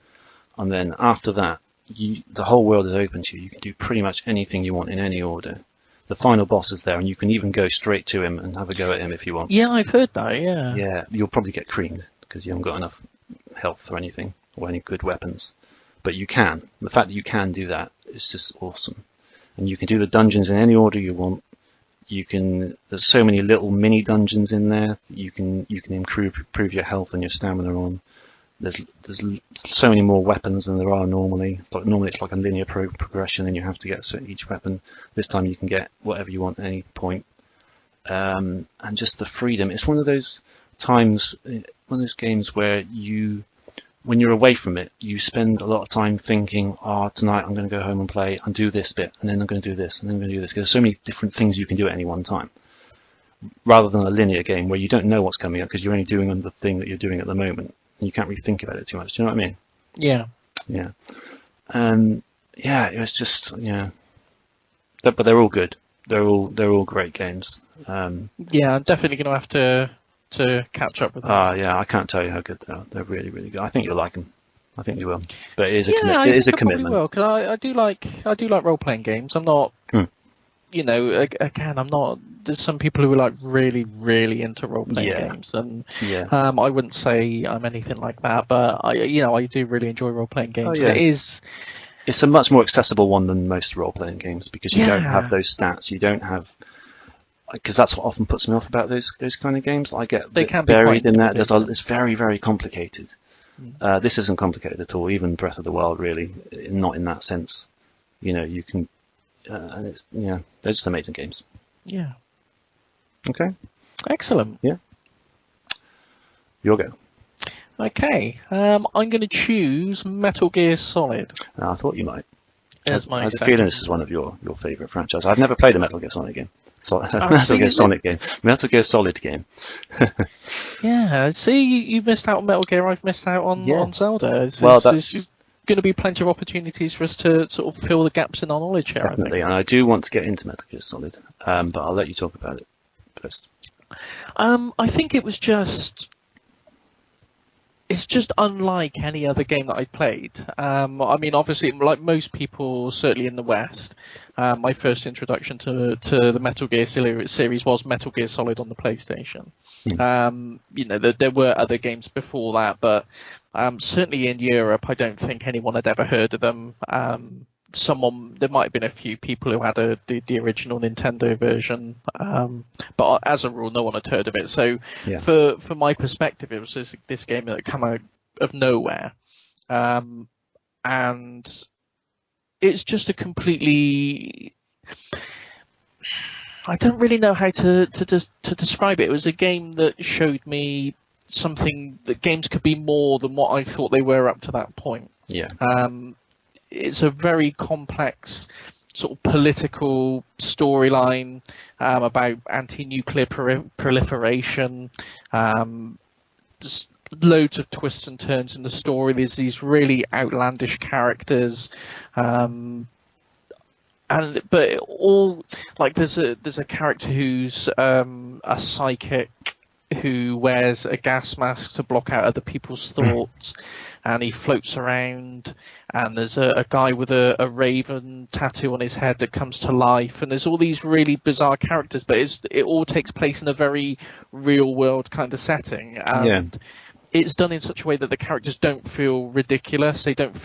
And then after that, the whole world is open to you. You can do pretty much anything you want in any order. The final boss is there, and you can even go straight to him and have a go at him if you want. Yeah, I've heard that, yeah. Yeah, you'll probably get creamed because you haven't got enough health or anything, or any good weapons. But you can. The fact that you can do that is just awesome. And you can do the dungeons in any order you want. There's so many little mini dungeons in there. You can improve your health and your stamina on. There's so many more weapons than there are normally. Normally it's like a linear progression, and you have to get each weapon. This time you can get whatever you want at any point. And just the freedom. It's one of those times, one of those games where when you're away from it, you spend a lot of time thinking, tonight I'm going to go home and play and do this bit, and then I'm going to do this, and then I'm going to do this. There's so many different things you can do at any one time, rather than a linear game where you don't know what's coming up because you're only doing the thing that you're doing at the moment. And you can't really think about it too much. Do you know what I mean? Yeah. Yeah. It was just, but they're all good. They're all great games. I'm definitely going to have to catch up with them. I can't tell you how good they are. They're really, really good. I think you'll like them. I think you will. But it is a commitment. Will, because I do like role playing games. I'm not. Again, I'm not. There's some people who are like really, really into role playing games, and I wouldn't say I'm anything like that. But I do really enjoy role playing games. Oh, yeah. It's a much more accessible one than most role playing games because you don't have those stats. You don't have, because that's what often puts me off about those kind of games. I get buried in that. It's very, very complicated. This isn't complicated at all. Even Breath of the Wild, really, not in that sense. You can. And they're just amazing games. Yeah. Okay. Excellent. Yeah. Your go. Okay. I'm going to choose Metal Gear Solid. I thought you might. As my I have a feeling this is one of your favourite franchises. I've never played a Metal Gear Solid game. Metal Gear Solid game. Yeah. See, you missed out on Metal Gear. I've missed out on Zelda. It's going to be plenty of opportunities for us to sort of fill the gaps in our knowledge here. Definitely, and I do want to get into Metal Gear Solid, but I'll let you talk about it first. I think it's just unlike any other game that I played. I mean, obviously, like most people, certainly in the West, my first introduction to the Metal Gear series was Metal Gear Solid on the PlayStation. There were other games before that, but certainly in Europe, I don't think anyone had ever heard of them. There might have been a few people who had the original Nintendo version, but as a rule, no one had heard of it. So, for my perspective, it was this game that came out of nowhere, and it's just a completely. I don't really know how to describe it. It was a game that showed me something that games could be more than what I thought they were up to that point. Yeah. It's a very complex sort of political storyline about anti-nuclear proliferation. Just loads of twists and turns in the story. There's these really outlandish characters. But all like there's a character who's a psychic who wears a gas mask to block out other people's thoughts, and he floats around. And there's a guy with a raven tattoo on his head that comes to life. And there's all these really bizarre characters, but it all takes place in a very real world kind of setting. And it's done in such a way that the characters don't feel ridiculous. You don't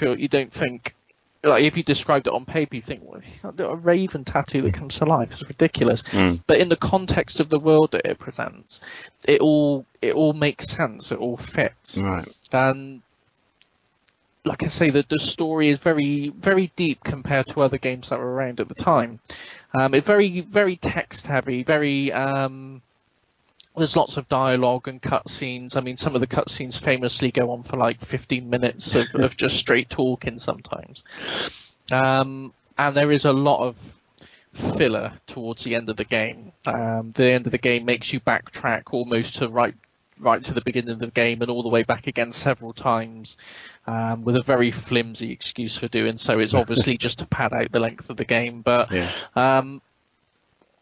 think. Like if you described it on paper, you think, well, he's got a raven tattoo that comes to life. It's ridiculous. But in the context of the world that it presents, it all makes sense. It all fits. Right. And like I say, the story is very, very deep compared to other games that were around at the time. It's very, very text heavy. Very. There's lots of dialogue and cutscenes. I mean, some of the cutscenes famously go on for like 15 minutes of just straight talking sometimes. And there is a lot of filler towards the end of the game. The end of the game makes you backtrack almost to right to the beginning of the game and all the way back again several times, with a very flimsy excuse for doing so. It's obviously just to pad out the length of the game. But on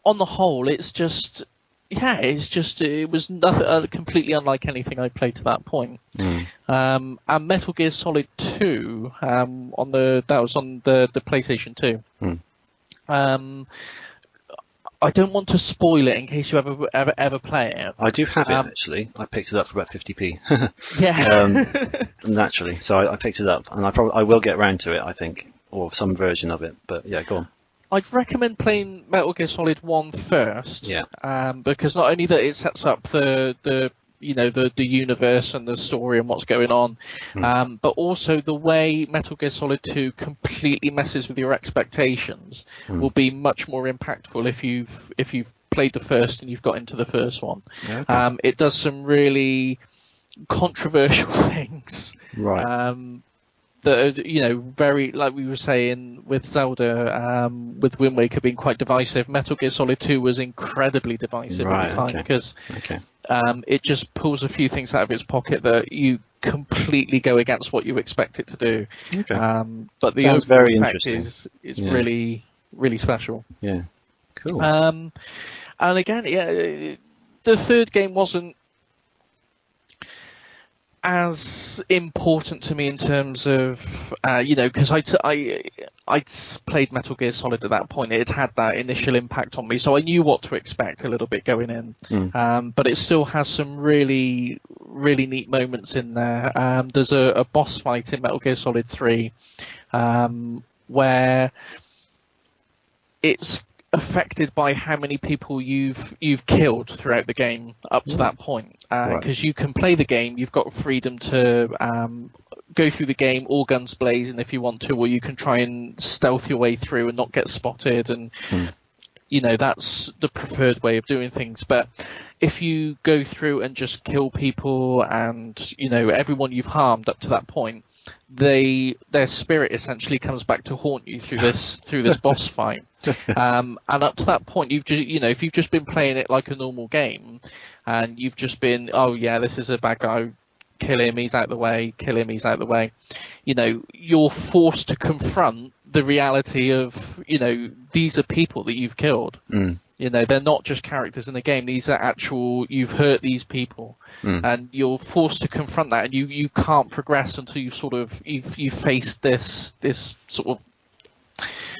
the whole, it's just... Yeah, it was nothing completely unlike anything I played to that point. And Metal Gear Solid 2 that was on the PlayStation 2. I don't want to spoil it in case you ever play it. I do have it actually. I picked it up for about 50p. Yeah. Naturally, so I picked it up, and I will get round to it, I think, or some version of it. But yeah, go on. I'd recommend playing Metal Gear Solid 1 first. Yeah. Because not only that it sets up the universe and the story and what's going on, but also the way Metal Gear Solid 2 completely messes with your expectations will be much more impactful if you've played the first and you've got into the first one. Okay. It does some really controversial things. Right. That are, very, like we were saying with Zelda, with Wind Waker being quite divisive. Metal Gear Solid 2 was incredibly divisive at the time because it just pulls a few things out of its pocket that you completely go against what you expect it to do. Okay. But the overall effect is really, really special. Yeah. Cool. And again, the third game wasn't as important to me in terms of, because I'd played Metal Gear Solid at that point. It had that initial impact on me, so I knew what to expect a little bit going in. But it still has some really, really neat moments in there. There's a boss fight in Metal Gear Solid 3 where it's affected by how many people you've killed throughout the game up to that point, because you can play the game, you've got freedom to go through the game all guns blazing if you want to, or you can try and stealth your way through and not get spotted, and that's the preferred way of doing things. But if you go through and just kill people and everyone you've harmed up to that point, their spirit essentially comes back to haunt you through this boss fight. And up to that point, you've just if you've just been playing it like a normal game, and you've just been, oh yeah, this is a bad guy, kill him, he's out the way, kill him, he's out the way. You're forced to confront the reality of these are people that you've killed. They're not just characters in the game. These are actual, you've hurt these people. And you're forced to confront that, and you can't progress until you've faced this sort of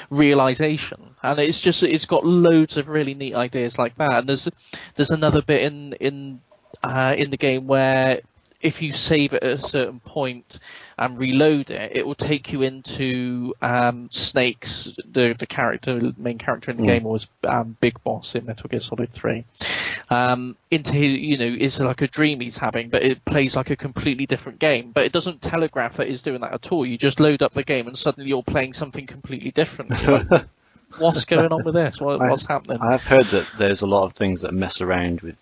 realization. And it's got loads of really neat ideas like that. And there's another bit in the game where if you save it at a certain point and reload it, it will take you into Snake's, the main character in the game, was Big Boss in Metal Gear Solid 3. Into his, it's like a dream he's having, but it plays like a completely different game. But it doesn't telegraph that he's doing that at all. You just load up the game and suddenly you're playing something completely different. You're like, what's going on with this? What's happening? I've heard that there's a lot of things that mess around with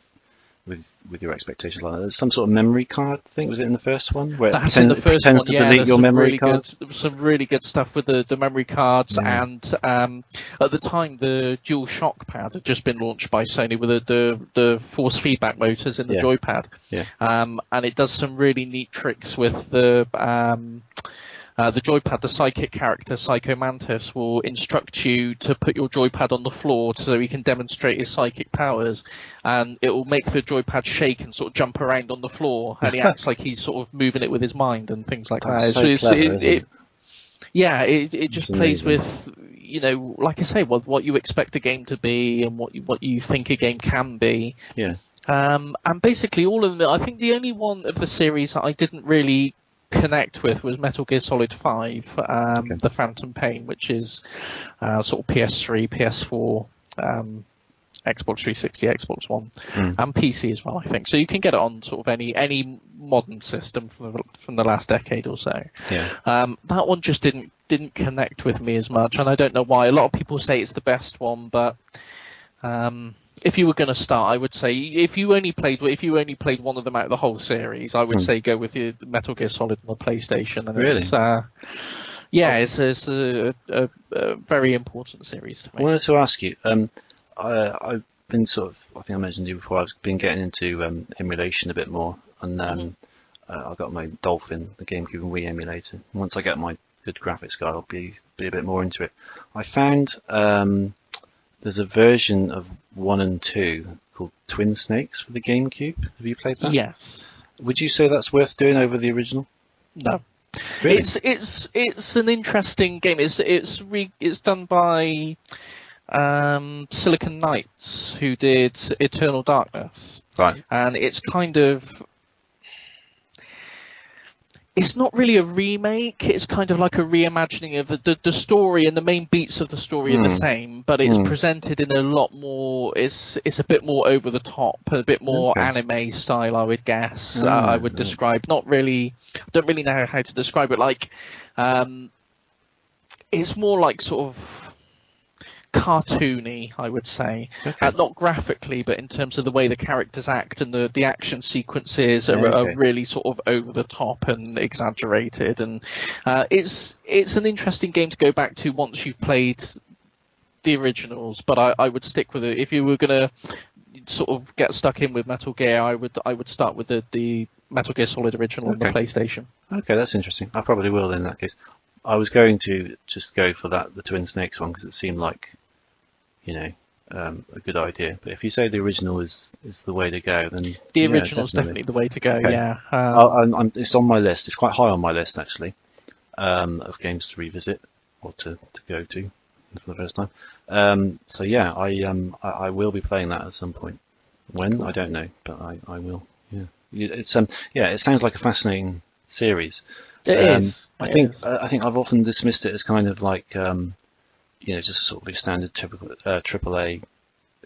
your expectations. Like there's some sort of memory card thing. Was it in the first one? That's in the first one. Yeah, there's some really good stuff with the memory cards. And at the time, the Dual Shock pad had just been launched by Sony with the force feedback motors in the joypad. And it does some really neat tricks with the joypad. The psychic character, Psycho Mantis, will instruct you to put your joypad on the floor so he can demonstrate his psychic powers, and it will make the joypad shake and sort of jump around on the floor, and he acts like he's sort of moving it with his mind and things like that. So clever, it just plays with, like I say, what you expect a game to be and what you think a game can be. Yeah. And basically all of them. I think the only one of the series that I didn't really connect with was Metal Gear Solid 5, The Phantom Pain, which is sort of PS3, PS4, Xbox 360, Xbox One, and PC as well, I think. So you can get it on sort of any modern system from the last decade or so. Yeah. That one just didn't connect with me as much, and I don't know why. A lot of people say it's the best one, but if you were going to start, I would say if you only played one of them out of the whole series, I would say go with the Metal Gear Solid on the PlayStation. And really? It's a very important series to me. I wanted to ask you. I've been I think I mentioned to you before, I've been getting into emulation a bit more, and I got my Dolphin, the GameCube and Wii emulator. Once I get my good graphics card, I'll be a bit more into it. I found there's a version of 1 and 2 called Twin Snakes for the GameCube. Have you played that? Yes. Would you say that's worth doing over the original? No. Really? It's an interesting game. It's done by Silicon Knights, who did Eternal Darkness. Right. And it's kind of It's not really a remake. It's kind of like a reimagining of the story, and the main beats of the story are the same, but it's presented in a lot more. It's a bit more over the top, a bit more anime style, I would guess. I would describe. Not really. I don't really know how to describe it. Like, it's more like sort of cartoony, I would say. Not graphically, but in terms of the way the characters act, and the action sequences are really sort of over the top and exaggerated. And it's an interesting game to go back to once you've played the originals. But I would stick with it. If you were going to sort of get stuck in with Metal Gear, I would start with the Metal Gear Solid original on the PlayStation. Okay, that's interesting. I probably will then in that case. I was going to just go for the Twin Snakes one because it seemed like, a good idea. But if you say the original is the way to go, then the original is definitely the way to go. Okay. Yeah, it's on my list. It's quite high on my list actually, of games to revisit or to go to for the first time. So yeah, I will be playing that at some point. When I don't know, but I will. Yeah, it's it sounds like a fascinating series. It is. I think I've often dismissed it as kind of like just sort of a standard typical AAA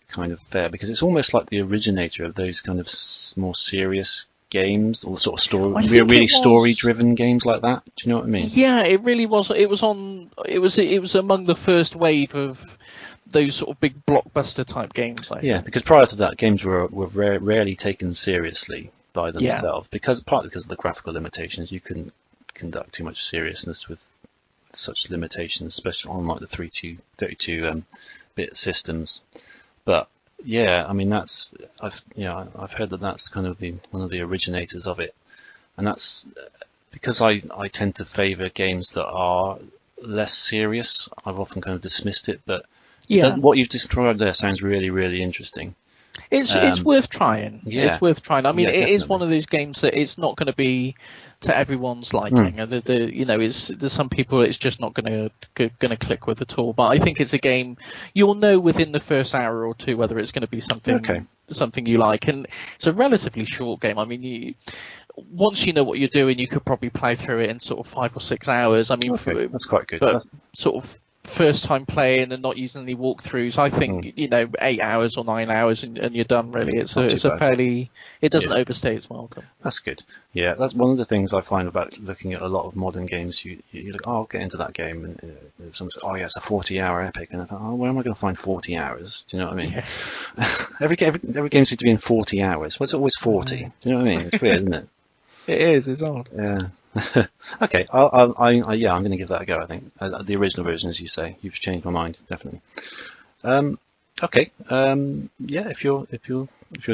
kind of fare, because it's almost like the originator of those kind of more serious games, or sort of really story-driven games like that. Do you know what I mean? Yeah, it really was. It was among the first wave of those sort of big blockbuster type games. Because prior to that, games were rarely taken seriously by themselves, partly because of the graphical limitations. You couldn't conduct too much seriousness with such limitations, especially on like the 32-bit systems. But yeah, I mean I've heard that that's kind of one of the originators of it, and that's because I tend to favour games that are less serious. I've often kind of dismissed it, but what you've described there sounds really, really interesting. It's worth trying. Yeah. It's worth trying. I mean, it definitely. is one of those games that it's not going to be to everyone's liking. And there's some people it's just not going to click with at all. But I think it's a game you'll know within the first hour or two whether it's going to be something you like. And it's a relatively short game. I mean, once you know what you're doing, you could probably play through it in sort of 5 or 6 hours. I mean, that's quite good. But sort of first time playing and not using any walkthroughs, I think 8 hours or 9 hours and you're done. Really, it doesn't overstay its welcome. That's good. Yeah, that's one of the things I find about looking at a lot of modern games. You look, I'll get into that game, and someone says, oh yeah, it's a 40-hour epic, and I thought, oh, where am I going to find 40 hours? Do you know what I mean? Yeah. every game seems to be in 40 hours. What's always 40? Do you know what I mean? It's weird, isn't it? It is. It's odd. Yeah. Okay, I'm going to give that a go. I think the original version, as you say, you've changed my mind definitely. Okay, if you're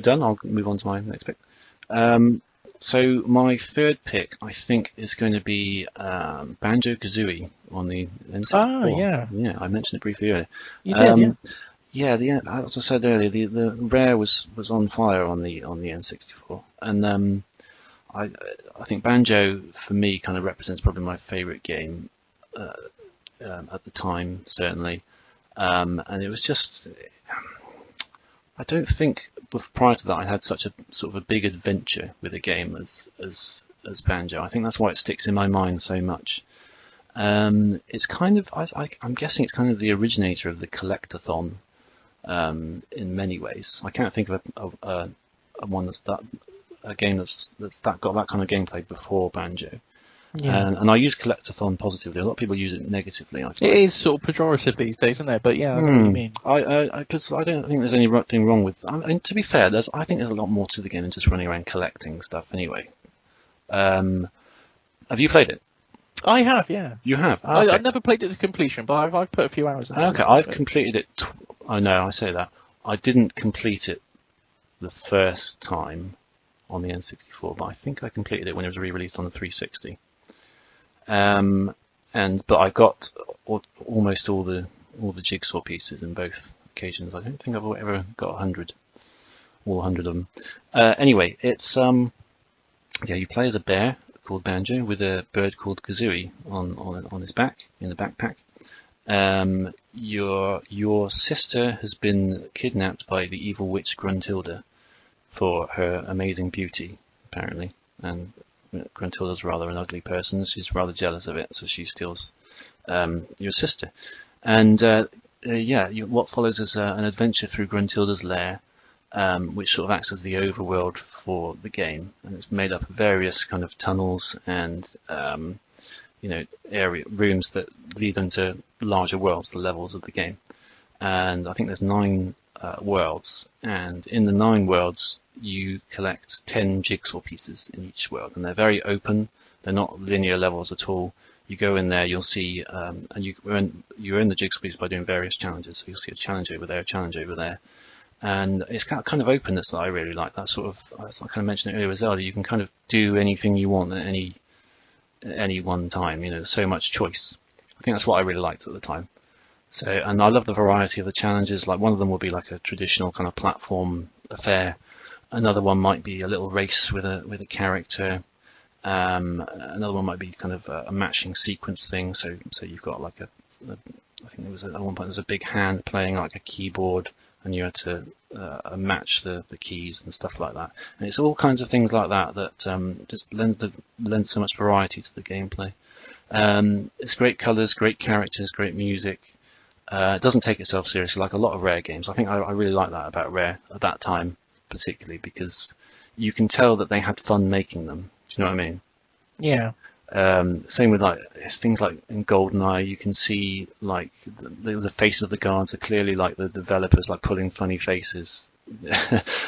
done, I'll move on to my next pick. So my third pick, I think, is going to be Banjo-Kazooie on the N64. Oh yeah, I mentioned it briefly earlier. You did, yeah. As I said earlier, the Rare was on fire on the N64, and I think Banjo, for me, kind of represents probably my favourite game at the time, certainly. And it was just, I don't think prior to that I had such a sort of a big adventure with a game as Banjo. I think that's why it sticks in my mind so much. It's kind of, I'm guessing it's kind of the originator of the collectathon in many ways. I can't think of a one a game that's got that kind of gameplay before Banjo. Yeah. And I use collectathon positively. A lot of people use it negatively. I find. It is sort of pejorative these days, isn't it? But yeah, I know what you mean. Because I don't think there's anything wrong with. I mean, to be fair, I think there's a lot more to the game than just running around collecting stuff. Anyway, have you played it? I have, yeah. You have? Okay. I've never played it to completion, but I've put a few hours into it. Okay, I've completed it. I know, I say that. I didn't complete it the first time on the N64, but I think I completed it when it was re-released on the 360. But I got almost all the jigsaw pieces in both occasions. I don't think I've ever got all 100 of them. Anyway, it's you play as a bear called Banjo with a bird called Kazooie on his back in the backpack. Your sister has been kidnapped by the evil witch Gruntilda for her amazing beauty, apparently, and Gruntilda's rather an ugly person. She's rather jealous of it, so she steals your sister. And what follows is an adventure through Gruntilda's lair, which sort of acts as the overworld for the game, and it's made up of various kind of tunnels and rooms that lead into larger worlds, the levels of the game. And I think there's 9 worlds, and in the 9 worlds you collect 10 jigsaw pieces in each world, and they're very open. They're not linear levels at all. You go in there, you'll see, and you earn the jigsaw piece by doing various challenges. So you'll see a challenge over there, a challenge over there, and it's kind of openness that I really like. That sort of, as I kind of mentioned earlier with Zelda, you can kind of do anything you want at any one time. There's so much choice. I think that's what I really liked at the time. So, and I love the variety of the challenges. Like one of them will be like a traditional kind of platform affair. Another one might be a little race with a character. Another one might be kind of a matching sequence thing. So you've got like I think there was at one point there was a big hand playing like a keyboard, and you had to match the keys and stuff like that. And it's all kinds of things like that just lends so much variety to the gameplay. It's great colours, great characters, great music. It doesn't take itself seriously like a lot of Rare games. I think I really like that about Rare at that time, particularly because you can tell that they had fun making them. Do you know what I mean? Yeah. Same with like things like in GoldenEye, you can see like the faces of the guards are clearly like the developers like pulling funny faces,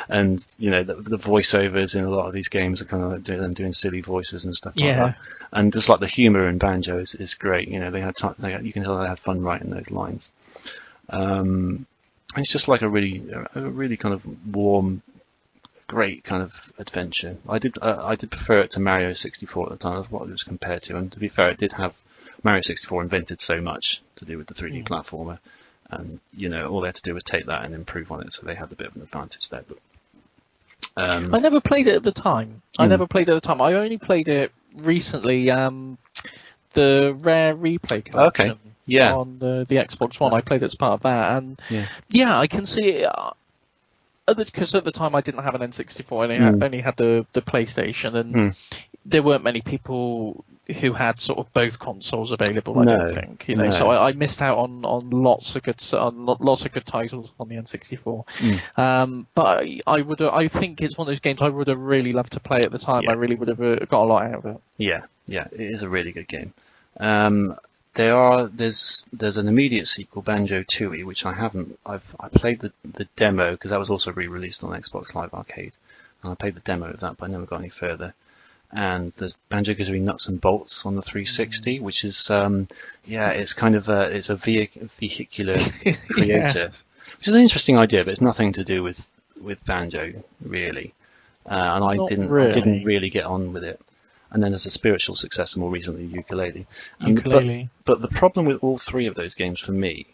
and the voiceovers in a lot of these games are kind of like doing silly voices and stuff like that. And just like the humor in Banjo is great. You can tell they had fun writing those lines. It's just like a really kind of warm, great kind of adventure. I did prefer it to Mario 64 at the time. That's what it was compared to. And to be fair, it did have Mario 64 invented so much to do with the 3D platformer, and all they had to do was take that and improve on it. So they had a bit of an advantage there. But I never played it at the time. I only played it recently. The Rare Replay collection. Okay. Yeah. On the Xbox One, I played it as part of that, and I can see it. Because at the time I didn't have an N64, I only had the PlayStation, and there weren't many people who had sort of both consoles available. I don't think, so I missed out on lots of good titles on the N64. But I think it's one of those games I would have really loved to play at the time. I really would have got a lot out of it. Yeah, it is a really good game. There's an immediate sequel, Banjo Tooie, which I haven't. I played the demo because that was also re-released on Xbox Live Arcade, and I played the demo of that, but I never got any further. And there's Banjo-Kazooie Nuts and Bolts on the 360, which is it's kind of it's a vehicular creator, which is an interesting idea, but it's nothing to do with Banjo really, and I didn't really get on with it. And then there's a spiritual successor more recently, Yooka-Laylee. But the problem with all 3 of those games for me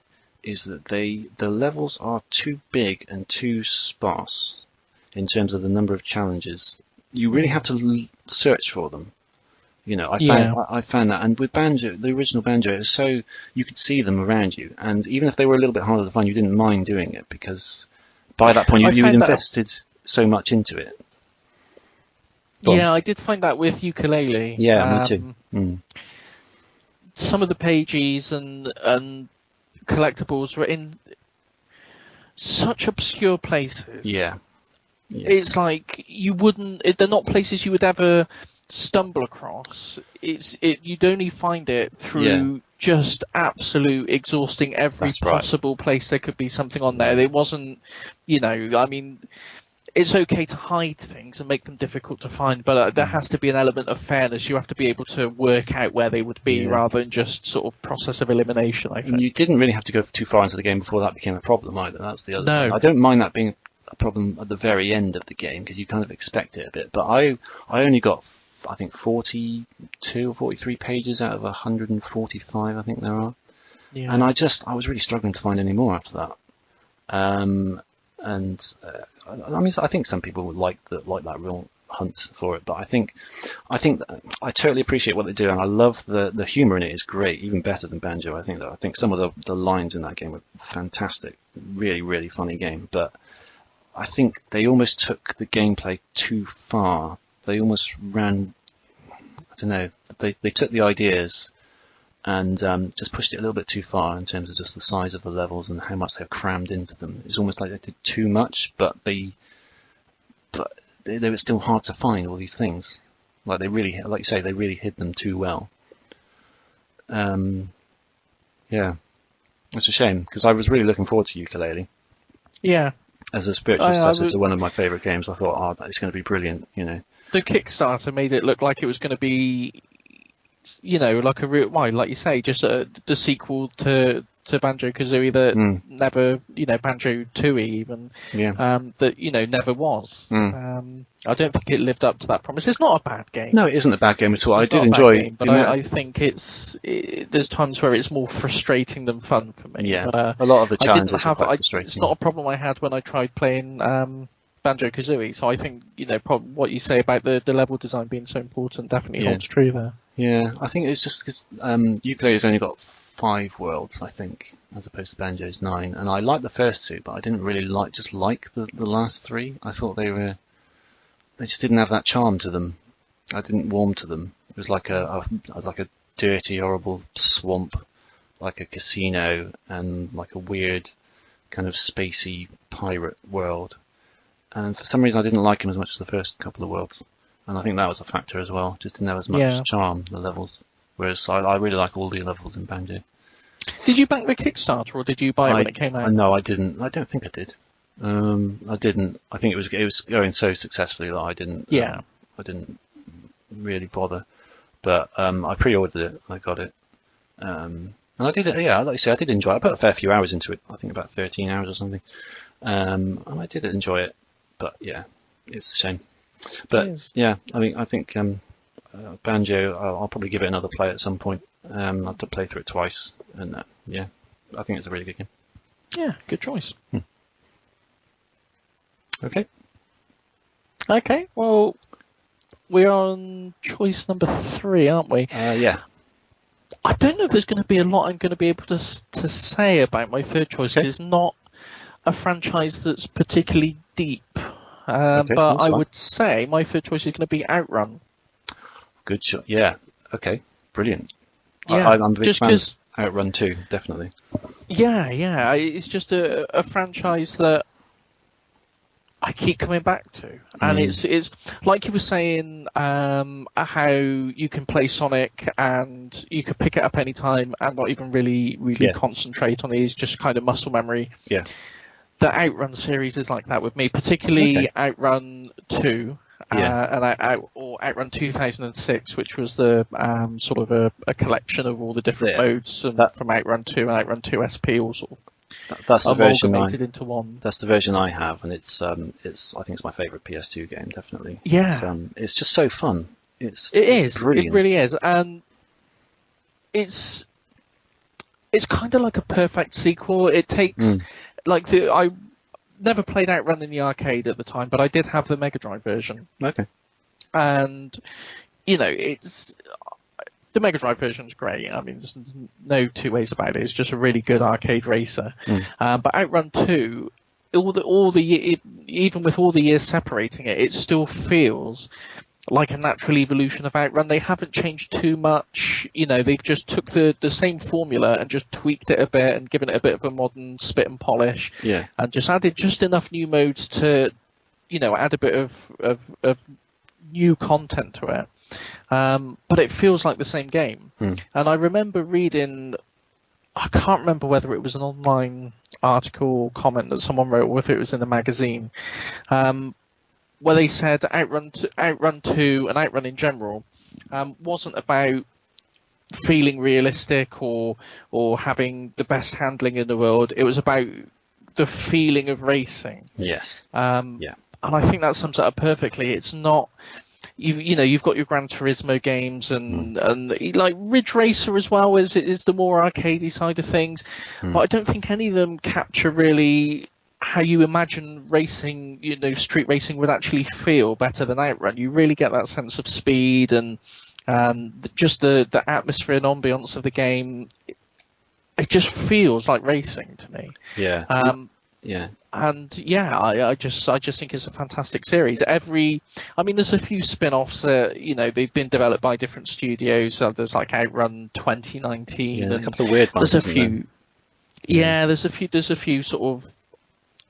is that the levels are too big and too sparse in terms of the number of challenges. You really have to search for them. I found that. And with Banjo, the original Banjo, it was so you could see them around you. And even if they were a little bit harder to find, you didn't mind doing it because by that point you'd invested so much into it. Yeah, I did find that with Yooka-Laylee. Yeah, me too. Some of the pages and collectibles were in such obscure places. Yeah. It's like they're not places you would ever stumble across. You'd only find it through just absolute exhausting every possible place there could be something on there. It wasn't, it's okay to hide things and make them difficult to find, but there has to be an element of fairness. You have to be able to work out where they would be rather than just sort of process of elimination, I think. And you didn't really have to go too far into the game before that became a problem either. That's the other thing. No. I don't mind that being a problem at the very end of the game because you kind of expect it a bit. But I only got, I think, 42 or 43 pages out of 145, I think there are. Yeah. And I was really struggling to find any more after that. I think some people would like that real hunt for it, but I think I totally appreciate what they do, and I love the humor in it is great, even better than Banjo. I think some of the lines in that game were fantastic, really, really funny game, but I think they almost took the gameplay too far. They almost ran don't know, they took the ideas and just pushed it a little bit too far in terms of just the size of the levels and how much they've crammed into them. It's almost like they did too much, but they were still hard to find, all these things. Like they really, like you say, they really hid them too well. Yeah, it's a shame because I was really looking forward to Yooka-Laylee. Yeah. As a spiritual successor to one of my favourite games, I thought, it's going to be brilliant, you know. The Kickstarter made it look like it was going to be, you know, like a real, like you say, just the sequel to Banjo-Kazooie that never, you know, Banjo-Tooie even, that, you know, never was. I don't think it lived up to that promise. It's not a bad game. No, it isn't a bad game at all. I did enjoy it. But I think there's times where it's more frustrating than fun for me. Yeah, but, a lot of the challenges are quite frustrating. It's not a problem I had when I tried playing Banjo-Kazooie. So I think, you know, what you say about the level design being so important definitely holds true there. Yeah, I think it's just because Yooka-Laylee's only got 5 worlds, I think, as opposed to Banjo's 9. And I liked the first 2, but I didn't really like the last 3. I thought they just didn't have that charm to them. I didn't warm to them. It was like a dirty, horrible swamp, like a casino, and like a weird kind of spacey pirate world. And for some reason, I didn't like him as much as the first couple of worlds. And I think that was a factor as well. Just didn't have as much charm, the levels. Whereas I really like all the levels in Banjo. Did you back the Kickstarter, or did you buy it when it came out? No, I didn't. I don't think I did. I didn't. I think it was going so successfully that I didn't. I didn't really bother. But I pre-ordered it. I got it. And I did it. Yeah, like I say, I did enjoy it. I put a fair few hours into it. I think about 13 hours or something. And I did enjoy it. But yeah, it's a shame. But yeah, I mean, I think Banjo, I'll probably give it another play at some point. I'll have to play through it twice, and yeah, I think it's a really good game. Yeah, good choice. Okay, well, we're on choice number 3, aren't we? Yeah. I don't know if there's going to be a lot I'm going to be able to say about my third choice, because it's not a franchise that's particularly deep. But I would say my third choice is going to be Outrun. Good shot. Yeah. Okay. Brilliant. Yeah. I'm a big fan of Outrun 2, definitely. Yeah. It's just a franchise that I keep coming back to, and it's like you were saying, how you can play Sonic and you can pick it up anytime and not even really concentrate on it. It's just kind of muscle memory. Yeah. The Outrun series is like that with me, particularly Outrun 2 or Outrun 2006, which was the sort of a collection of all the different modes from Outrun 2 and Outrun 2 SP, all sort of that's the version into one. That's the version I have, and it's I think it's my favourite PS2 game, definitely. Yeah, it's just so fun. It is brilliant. It really is, and it's kind of like a perfect sequel. It takes I never played Outrun in the arcade at the time, but I did have the Mega Drive version. Okay. And you know, the Mega Drive version is great. I mean, there's no two ways about it. It's just a really good arcade racer. But Outrun 2, even with all the years separating it, it still feels like a natural evolution of Outrun. They haven't changed too much. You know, they've just took the same formula and just tweaked it a bit and given it a bit of a modern spit and polish. Yeah. And just added just enough new modes to, you know, add a bit of new content to it. But it feels like the same game. And I remember reading, I can't remember whether it was an online article or comment that someone wrote or if it was in a magazine, where they said Outrun 2 and Outrun in general wasn't about feeling realistic or having the best handling in the world. It was about the feeling of racing. Yes. And I think that sums it up perfectly. It's not... You've got your Gran Turismo games and like Ridge Racer as well is the more arcadey side of things, but I don't think any of them capture really how you imagine racing, you know, street racing would actually feel better than Outrun. You really get that sense of speed and just the atmosphere and ambience of the game. It just feels like racing to me. Yeah. Yeah. And yeah, I just think it's a fantastic series. There's a few spin-offs that, they've been developed by different studios. There's like Outrun 2019. Yeah, a couple of weird ones. There's a few. Yeah, there's a few sort of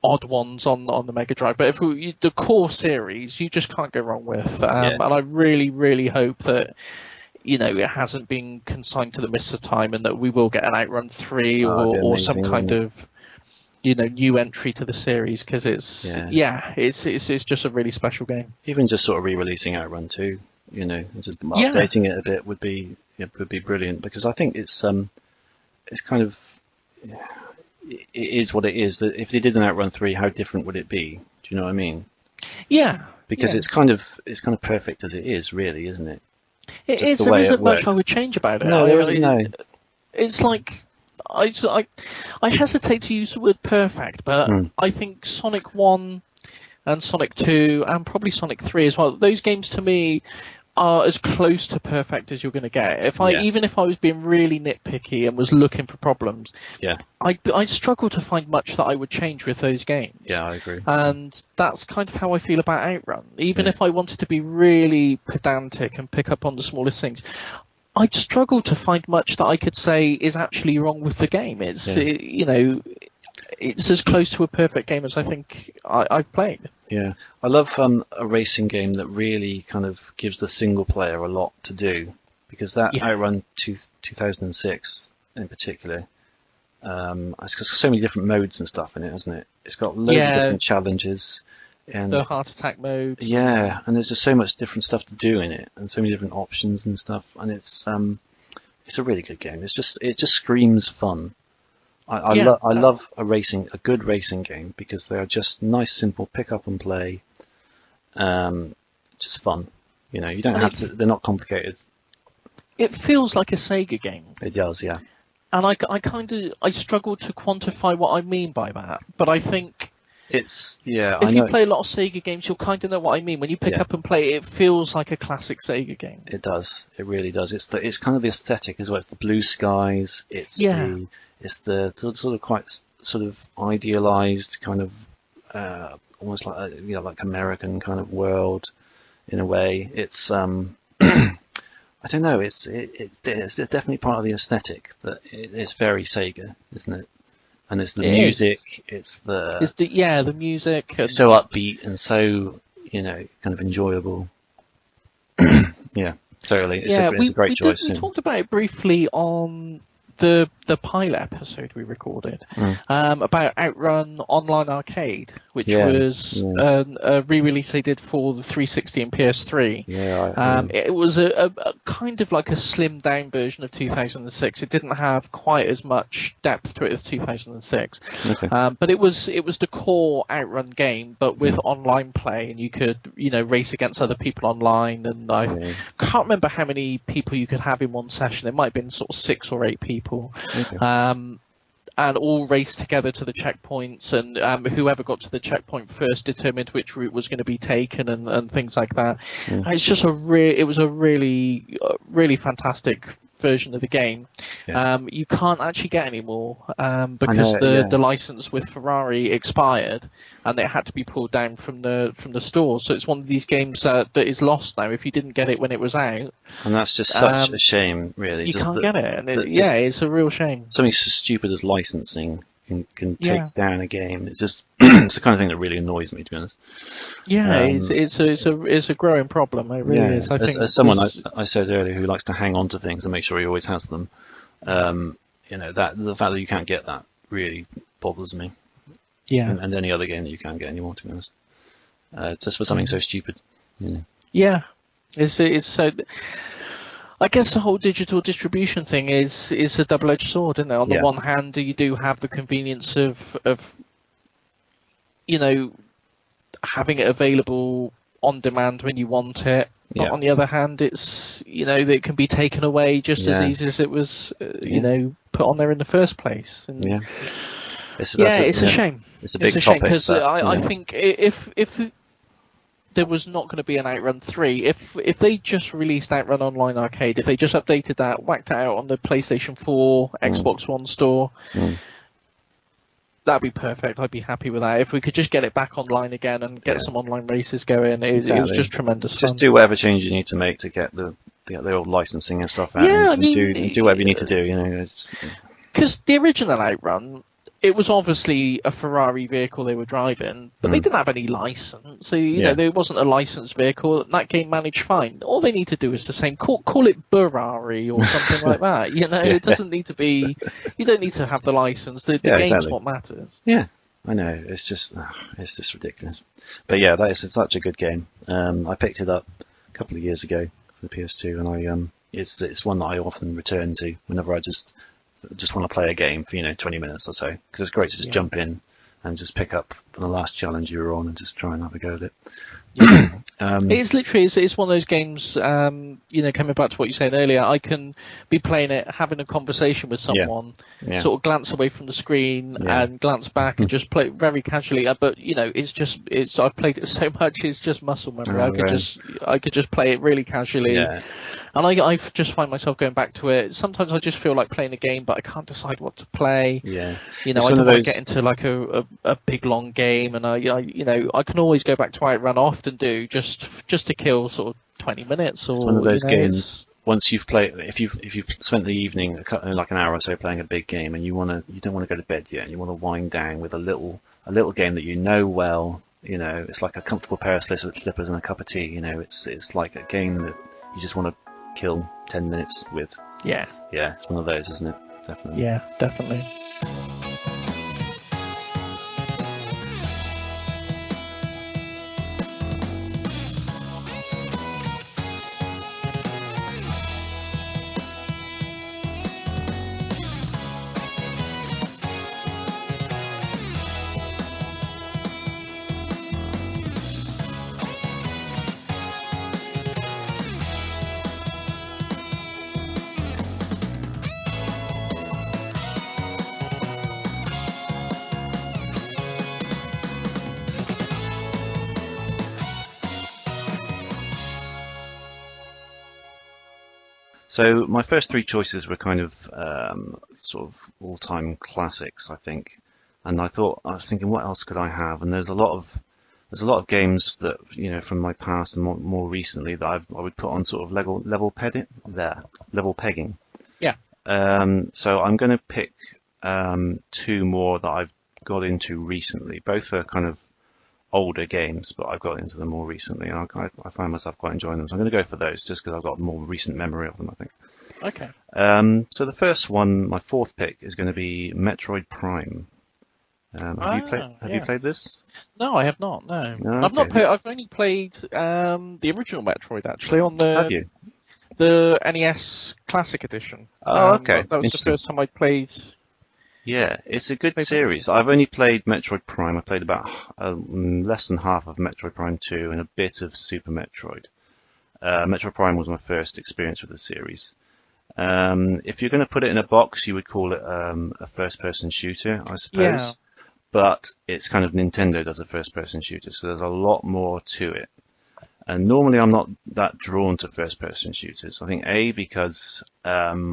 odd ones on the Mega Drive. But the core series, you just can't go wrong with. And I really, really hope that, it hasn't been consigned to the mists of time, and that we will get an Outrun 3 or some kind of new entry to the series, because it's just a really special game. Even just sort of re-releasing Outrun 2, and just updating it a bit would be brilliant, because I think it's kind of, it is what it is. That if they did an Outrun 3, how different would it be? Do you know what I mean? Yeah. Because it's kind of perfect as it is, really, isn't it? It is. There isn't much I would change about it. No. It's like, I hesitate to use the word perfect, but I think Sonic 1 and Sonic 2 and probably Sonic 3 as well, those games to me are as close to perfect as you're going to get. Even if I was being really nitpicky and was looking for problems, I struggle to find much that I would change with those games. Yeah, I agree. And that's kind of how I feel about Outrun. Even if I wanted to be really pedantic and pick up on the smallest things, I'd struggle to find much that I could say is actually wrong with the game. It's as close to a perfect game as I think I've played. Yeah, I love a racing game that really kind of gives the single player a lot to do, because that Outrun 2006 in particular, it's got so many different modes and stuff in it, hasn't it? It's got loads of different challenges. And the heart attack mode. Yeah, and there's just so much different stuff to do in it, and so many different options and stuff, and it's a really good game. It just screams fun. I love a good racing game, because they are just nice, simple, pick up and play, just fun. You don't have to. They're not complicated. It feels like a Sega game. It does, yeah. And I struggle to quantify what I mean by that, but I think. If you play a lot of Sega games, you'll kind of know what I mean. When you pick up and play it feels like a classic Sega game. It does. It really does. It's kind of the aesthetic as well. It's the blue skies. It's the sort of quite sort of idealized kind of almost like like American kind of world in a way. It's I don't know. It's definitely part of the aesthetic that it's very Sega, isn't it? And it's the music, it's the music. So upbeat and so, kind of enjoyable. Yeah, totally. It's a great choice. We talked about it briefly on the pilot episode we recorded about Outrun Online Arcade, which was a re-release they did for the 360 and PS3. It was a kind of like a slimmed down version of 2006. It didn't have quite as much depth to it as 2006, but it was the core Outrun game, but with online play, and you could race against other people online. And I can't remember how many people you could have in one session. It might have been sort of 6 or 8 people. And all raced together to the checkpoints, and whoever got to the checkpoint first determined which route was going to be taken, and things like that. It's just it was a really, really fantastic version of the game. You can't actually get any more because the license with Ferrari expired, and it had to be pulled down from the store. So it's one of these games that is lost now if you didn't get it when it was out. And that's just such a shame, really. You can't get it, and it's a real shame. Something so stupid as licensing can take down a game. It's just it's the kind of thing that really annoys me, to be honest. It's a growing problem. It really is. I think as someone I said earlier who likes to hang on to things and make sure he always has them, that the fact that you can't get that really bothers me. And any other game that you can't get anymore, to be honest. Just for something so stupid. Yeah, it's so. I guess the whole digital distribution thing is a double-edged sword, isn't it? On the one hand, you do have the convenience of having it available on demand when you want it. But on the other hand, it's that it can be taken away just as easy as it was put on there in the first place. And it's a shame. It's a big shame because I think if there was not going to be an Outrun 3, if they just released Outrun Online Arcade, if they just updated that, whacked it out on the PlayStation 4, Xbox One store, That'd be perfect. I'd be happy with that. If we could just get it back online again and get some online races going, it was just tremendous fun. Just do whatever change you need to make to get the old licensing and stuff out. Yeah, and do whatever you need to do. You know, because the original Outrun, it was obviously a Ferrari vehicle they were driving, but they didn't have any license. So, you know, there wasn't a licensed vehicle. That game managed fine. All they need to do is the same. Call it Burrari or something like that. You know, it doesn't need to be, you don't need to have the license. The game's what matters. Yeah, I know. It's just ridiculous. But yeah, that is such a good game. I picked it up a couple of years ago for the PS2, and it's one that I often return to whenever I just want to play a game for 20 minutes or so, because it's great to just jump in and just pick up from the last challenge you were on and just try and have a go at it. It's literally it's one of those games. Coming back to what you were saying earlier, I can be playing it, having a conversation with someone, sort of glance away from the screen and glance back and just play very casually. But it's I've played it so much, it's just muscle memory. I could just play it really casually. And I just find myself going back to it. Sometimes I just feel like playing a game, but I can't decide what to play. I don't want to get into like a big long game, and I can always go back to Outrun. I often do just to kill sort of 20 minutes or one of those games. Once you've played, if you've spent the evening like an hour or so playing a big game, and you don't want to go to bed yet, and you want to wind down with a little game that you know well. It's like a comfortable pair of slippers and a cup of tea. It's like a game that you just want to kill 10 minutes with. Yeah, it's one of those, isn't it? Definitely. Yeah, definitely. So my first three choices were kind of sort of all-time classics, I think. And I was thinking, what else could I have? And there's a lot of games that from my past and more recently that I would put on sort of level pegging. Yeah. So I'm going to pick two more that I've got into recently. Both are kind of older games, but I've got into them more recently. I find myself quite enjoying them, so I'm going to go for those just because I've got more recent memory of them, I think. Okay. So the first one, my fourth pick, is going to be Metroid Prime. Have you played this? No, I have not. No, okay. I've not played. I've only played the original Metroid actually on Have you? The NES Classic Edition. Oh, okay. That was the first time I played. Yeah, it's a good series. I've only played Metroid Prime. I played about less than half of Metroid Prime 2 and a bit of Super Metroid. Metroid Prime was my first experience with the series. If you're going to put it in a box, you would call it a first-person shooter, I suppose. Yeah. But it's kind of Nintendo does a first-person shooter, so there's a lot more to it. And normally I'm not that drawn to first-person shooters. I think because I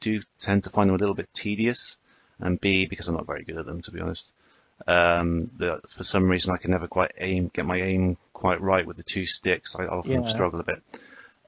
do tend to find them a little bit tedious, and B, because I'm not very good at them, to be honest. For some reason, I can never quite get my aim quite right with the two sticks. I often struggle a bit.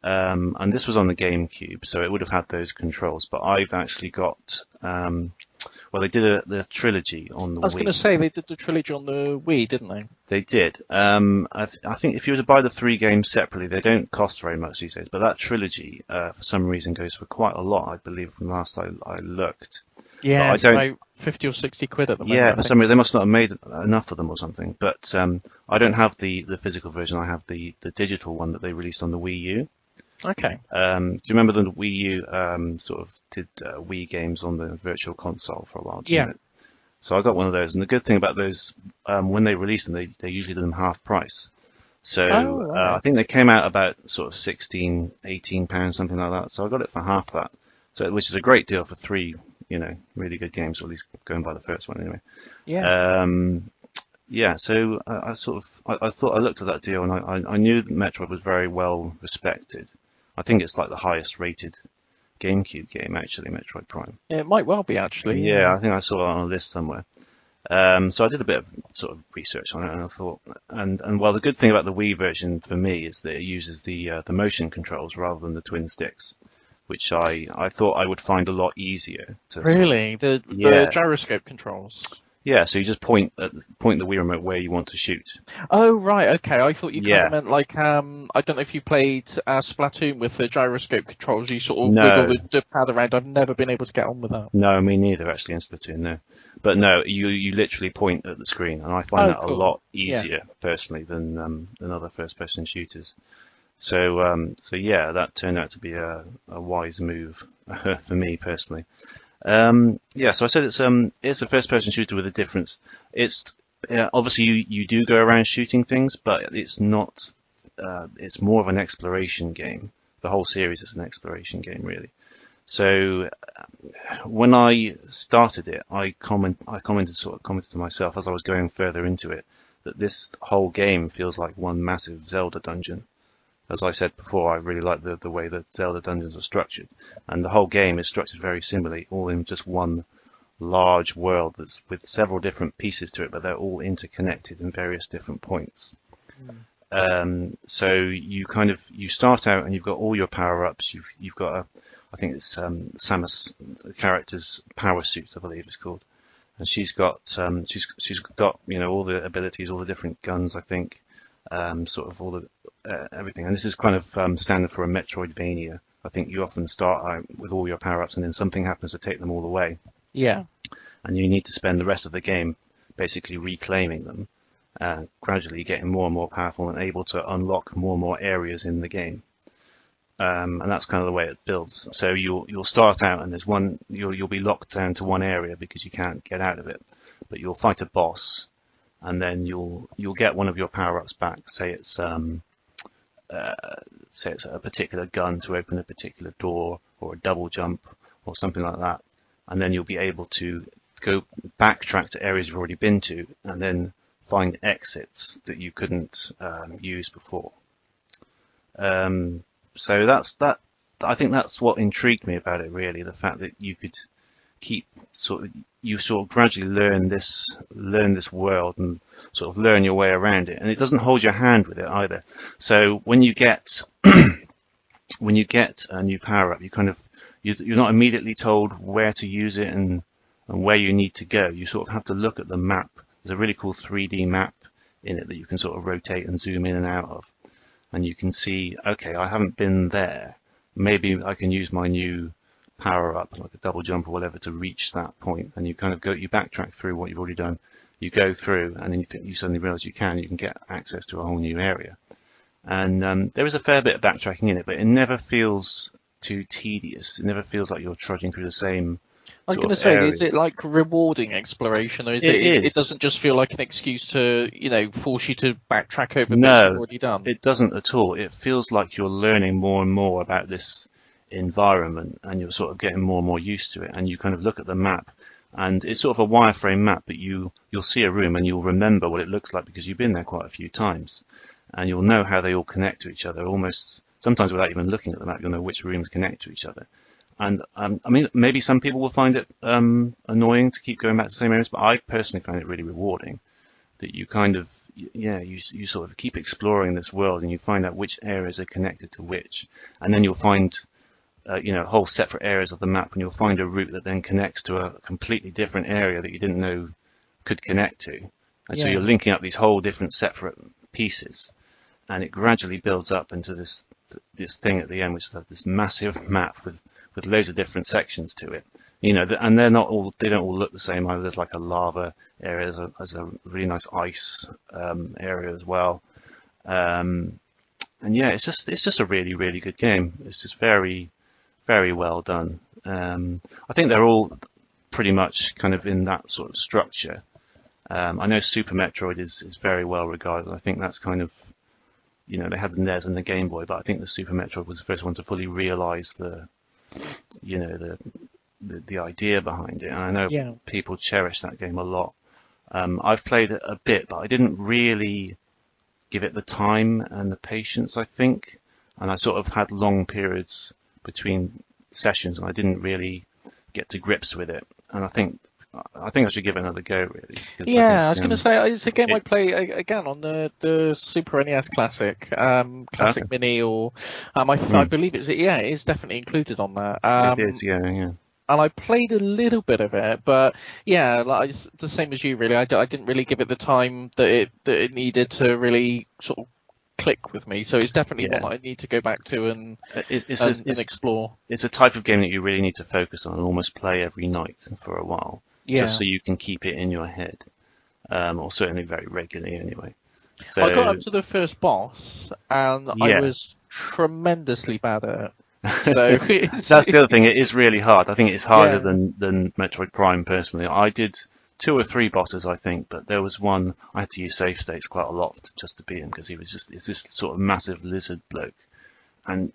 And this was on the GameCube, so it would have had those controls. But I've actually got, they did the trilogy on the Wii. I was going to say, they did the trilogy on the Wii, didn't they? They did. I think if you were to buy the 3 games separately, they don't cost very much these days. But that trilogy, for some reason, goes for quite a lot, I believe, from last I looked. Yeah, it's about 50 or 60 quid at the moment. Yeah, for some reason, they must not have made enough of them or something. But I don't have the physical version. I have the digital one that they released on the Wii U. Okay. Do you remember the Wii U sort of did Wii games on the Virtual Console for a while? Yeah. So I got one of those. And the good thing about those, when they released them, they usually did them half price. So I think they came out about sort of 16, 18 pounds, something like that. So I got it for half that. So which is a great deal for 3, really good games, or at least going by the first one anyway. Yeah. So I thought I looked at that deal, and I knew that Metroid was very well respected. I think it's like the highest rated GameCube game, actually, Metroid Prime. Yeah, it might well be, actually. Yeah, I think I saw it on a list somewhere. So I did a bit of sort of research on it, and I thought, and well, the good thing about the Wii version for me is that it uses the motion controls rather than the twin sticks, which I thought I would find a lot easier to Really? The gyroscope controls? Yeah, so you just point the Wii remote where you want to shoot. Oh, right, okay. I thought you kind of meant like, I don't know if you played Splatoon with the gyroscope controls. You sort of wiggle the pad around. I've never been able to get on with that. No, me neither, actually, in Splatoon, no. But no, you literally point at the screen, and I find that a lot easier, personally, than other first-person shooters. So yeah, that turned out to be a wise move for me, personally. Yeah, so I said it's a first-person shooter with a difference. It's obviously you do go around shooting things, but it's not. It's more of an exploration game. The whole series is an exploration game, really. So when I started it, I commented to myself as I was going further into it that this whole game feels like one massive Zelda dungeon. As I said before, I really like the way that Zelda dungeons are structured, and the whole game is structured very similarly, all in just one large world that's with several different pieces to it, but they're all interconnected in various different points. So you start out and you've got all your power-ups. You've got I think it's Samus, the character's power suit, I believe it's called, and she's got all the abilities, all the different guns, I think. Sort of all the everything, and this is kind of standard for a Metroidvania. I think you often start out with all your power-ups, and then something happens to take them all away. Yeah. And you need to spend the rest of the game basically reclaiming them, gradually getting more and more powerful and able to unlock more and more areas in the game. And that's kind of the way it builds. So you'll start out, and you'll be locked down to one area because you can't get out of it, but you'll fight a boss. And then you'll get one of your power-ups back. Say it's a particular gun to open a particular door, or a double jump, or something like that. And then you'll be able to go backtrack to areas you've already been to, and then find exits that you couldn't use before. So that's that. I think that's what intrigued me about it, really, the fact that you could you gradually learn this world and sort of learn your way around it, and it doesn't hold your hand with it either. So when you get a new power up, you're not immediately told where to use it and where you need to go. You sort of have to look at the map. There's a really cool 3D map in it that you can sort of rotate and zoom in and out of, and you can see, okay, I haven't been there. Maybe I can use my new power up, like a double jump or whatever, to reach that point. And you kind of you backtrack through what you've already done. You go through, and then you suddenly realize you can get access to a whole new area. And there is a fair bit of backtracking in it, but it never feels too tedious. It never feels like you're trudging through the same. I was going to say, area. Is it like rewarding exploration, or is it doesn't just feel like an excuse to, force you to backtrack over bits you've already done? It doesn't at all. It feels like you're learning more and more about this environment, and you're sort of getting more and more used to it. And you kind of look at the map, and it's sort of a wireframe map, but you'll see a room and you'll remember what it looks like because you've been there quite a few times, and you'll know how they all connect to each other, almost sometimes without even looking at the map. You'll know which rooms connect to each other. And I mean, maybe some people will find it annoying to keep going back to the same areas, but I personally find it really rewarding that you kind of, you sort of keep exploring this world, and you find out which areas are connected to which, and then you'll find whole separate areas of the map, and you'll find a route that then connects to a completely different area that you didn't know could connect to. And so you're linking up these whole different separate pieces, and it gradually builds up into this thing at the end, which is like this massive map with loads of different sections to it. And they don't all look the same either. There's like a lava area, there's a really nice ice area as well. And yeah, it's just a really, really good game. It's just very, very well done. I think they're all pretty much kind of in that sort of structure. I know Super Metroid is very well regarded. I think that's kind of, they had the NES and the Game Boy, but I think the Super Metroid was the first one to fully realize the idea behind it. And I know people cherish that game a lot. I've played it a bit, but I didn't really give it the time and the patience, I think. And I sort of had long periods between sessions, and I didn't really get to grips with it. And I think I think I should give it another go, really. Yeah, I was going to say it's a game I play again on the Super NES Classic, Classic Mini, or I believe it is definitely included on that. It is, yeah. And I played a little bit of it, but yeah, like it's the same as you, really. I didn't really give it the time that it needed to really sort of click with me. So it's definitely one that I need to go back to and explore. It's a type of game that you really need to focus on and almost play every night for a while, just so you can keep it in your head, or certainly very regularly anyway. So I got up to the first boss, and I was tremendously bad at it. So that's the other thing. It is really hard. I think it's harder than Metroid Prime personally. I did 2 or 3 bosses, I think, but there was one I had to use save states quite a lot just to beat him, because it's this sort of massive lizard bloke, and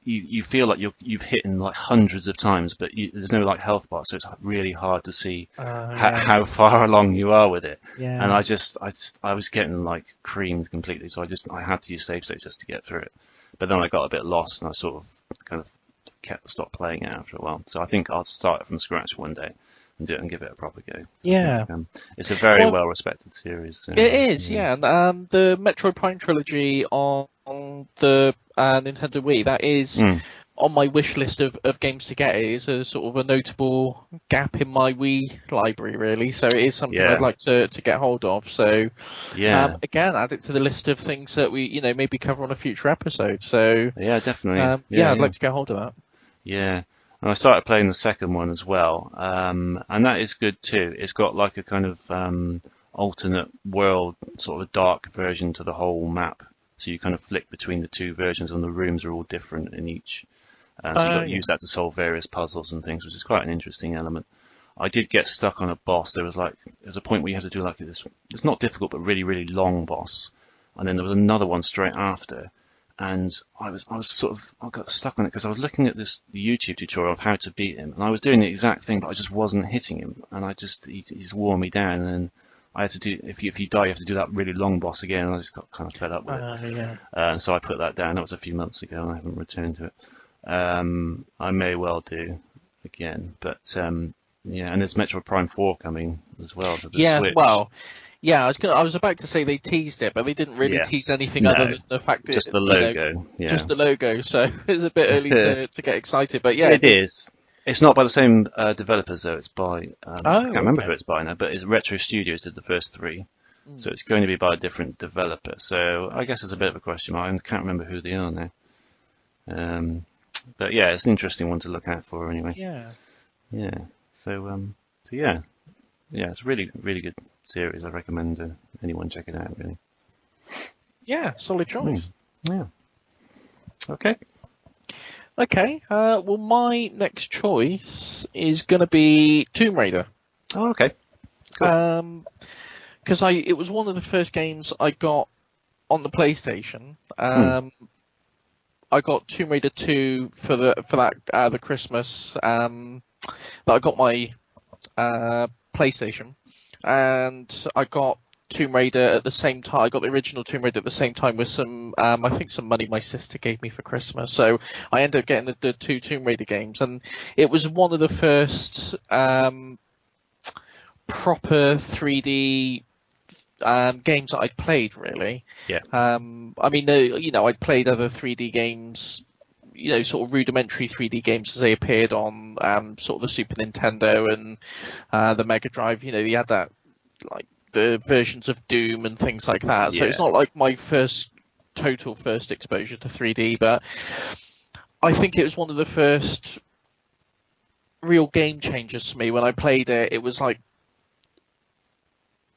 you feel like you've hit him like hundreds of times, but there's no like health bar, so it's really hard to see how far along you are with it. Yeah. And I was getting like creamed completely, so I had to use save states just to get through it. But then I got a bit lost, and I sort of kind of stopped playing it after a while. So I think I'll start it from scratch one day and do it and give it a proper go. Yeah. It's a very well-respected series. So, it is, yeah. And the Metroid Prime trilogy on the Nintendo Wii, that is on my wish list of games to get. It is a sort of a notable gap in my Wii library, really. So it is something I'd like to get hold of. So again, add it to the list of things that we maybe cover on a future episode. So yeah, definitely. I'd like to get hold of that. Yeah. And I started playing the second one as well, and that is good too. It's got like a kind of alternate world, sort of a dark version to the whole map. So you kind of flick between the 2 versions, and the rooms are all different in each. So you've got to use that to solve various puzzles and things, which is quite an interesting element. I did get stuck on a boss. There was a point where you had to do like this. It's not difficult, but really, really long boss. And then there was another one straight after. And I got stuck on it because I was looking at the YouTube tutorial of how to beat him, and I was doing the exact thing, but I just wasn't hitting him, and he just wore me down. And then I had to do, if you die, you have to do that really long boss again, and I just got kind of fed up with it. And so I put that down. That was a few months ago, and I haven't returned to it. I may well do again, but and there's Metroid Prime 4 coming as well. For the Switch. Well. Yeah, I was about to say they teased it, but they didn't really tease anything other than the fact that just the logo. Just the logo. So it's a bit early to get excited, but yeah, it is. It's not by the same developers though. It's by I can't remember who it's by now, but it's Retro Studios did the first 3, so it's going to be by a different developer. So I guess it's a bit of a question mark. I can't remember who they are now. But yeah, it's an interesting one to look out for anyway. Yeah. So yeah, it's a really, really good series. I recommend anyone check it out, really. Yeah, solid choice. Yeah. Okay. Well, my next choice is going to be Tomb Raider. Oh, okay. Cool. Because it was one of the first games I got on the PlayStation. I got Tomb Raider 2 for the Christmas that I got my PlayStation. And I got Tomb Raider at the same time. I got the original Tomb Raider at the same time with some, I think some money my sister gave me for Christmas. So I ended up getting the 2 Tomb Raider games, and it was one of the first proper 3D games that I'd played, really. Yeah. I mean, I'd played other 3D games, sort of rudimentary 3D games as they appeared on sort of the Super Nintendo and the Mega Drive. You had that, like the versions of Doom and things like that. So it's not like my first exposure to 3D, but I think it was one of the first real game changers for me. When I played it, it was like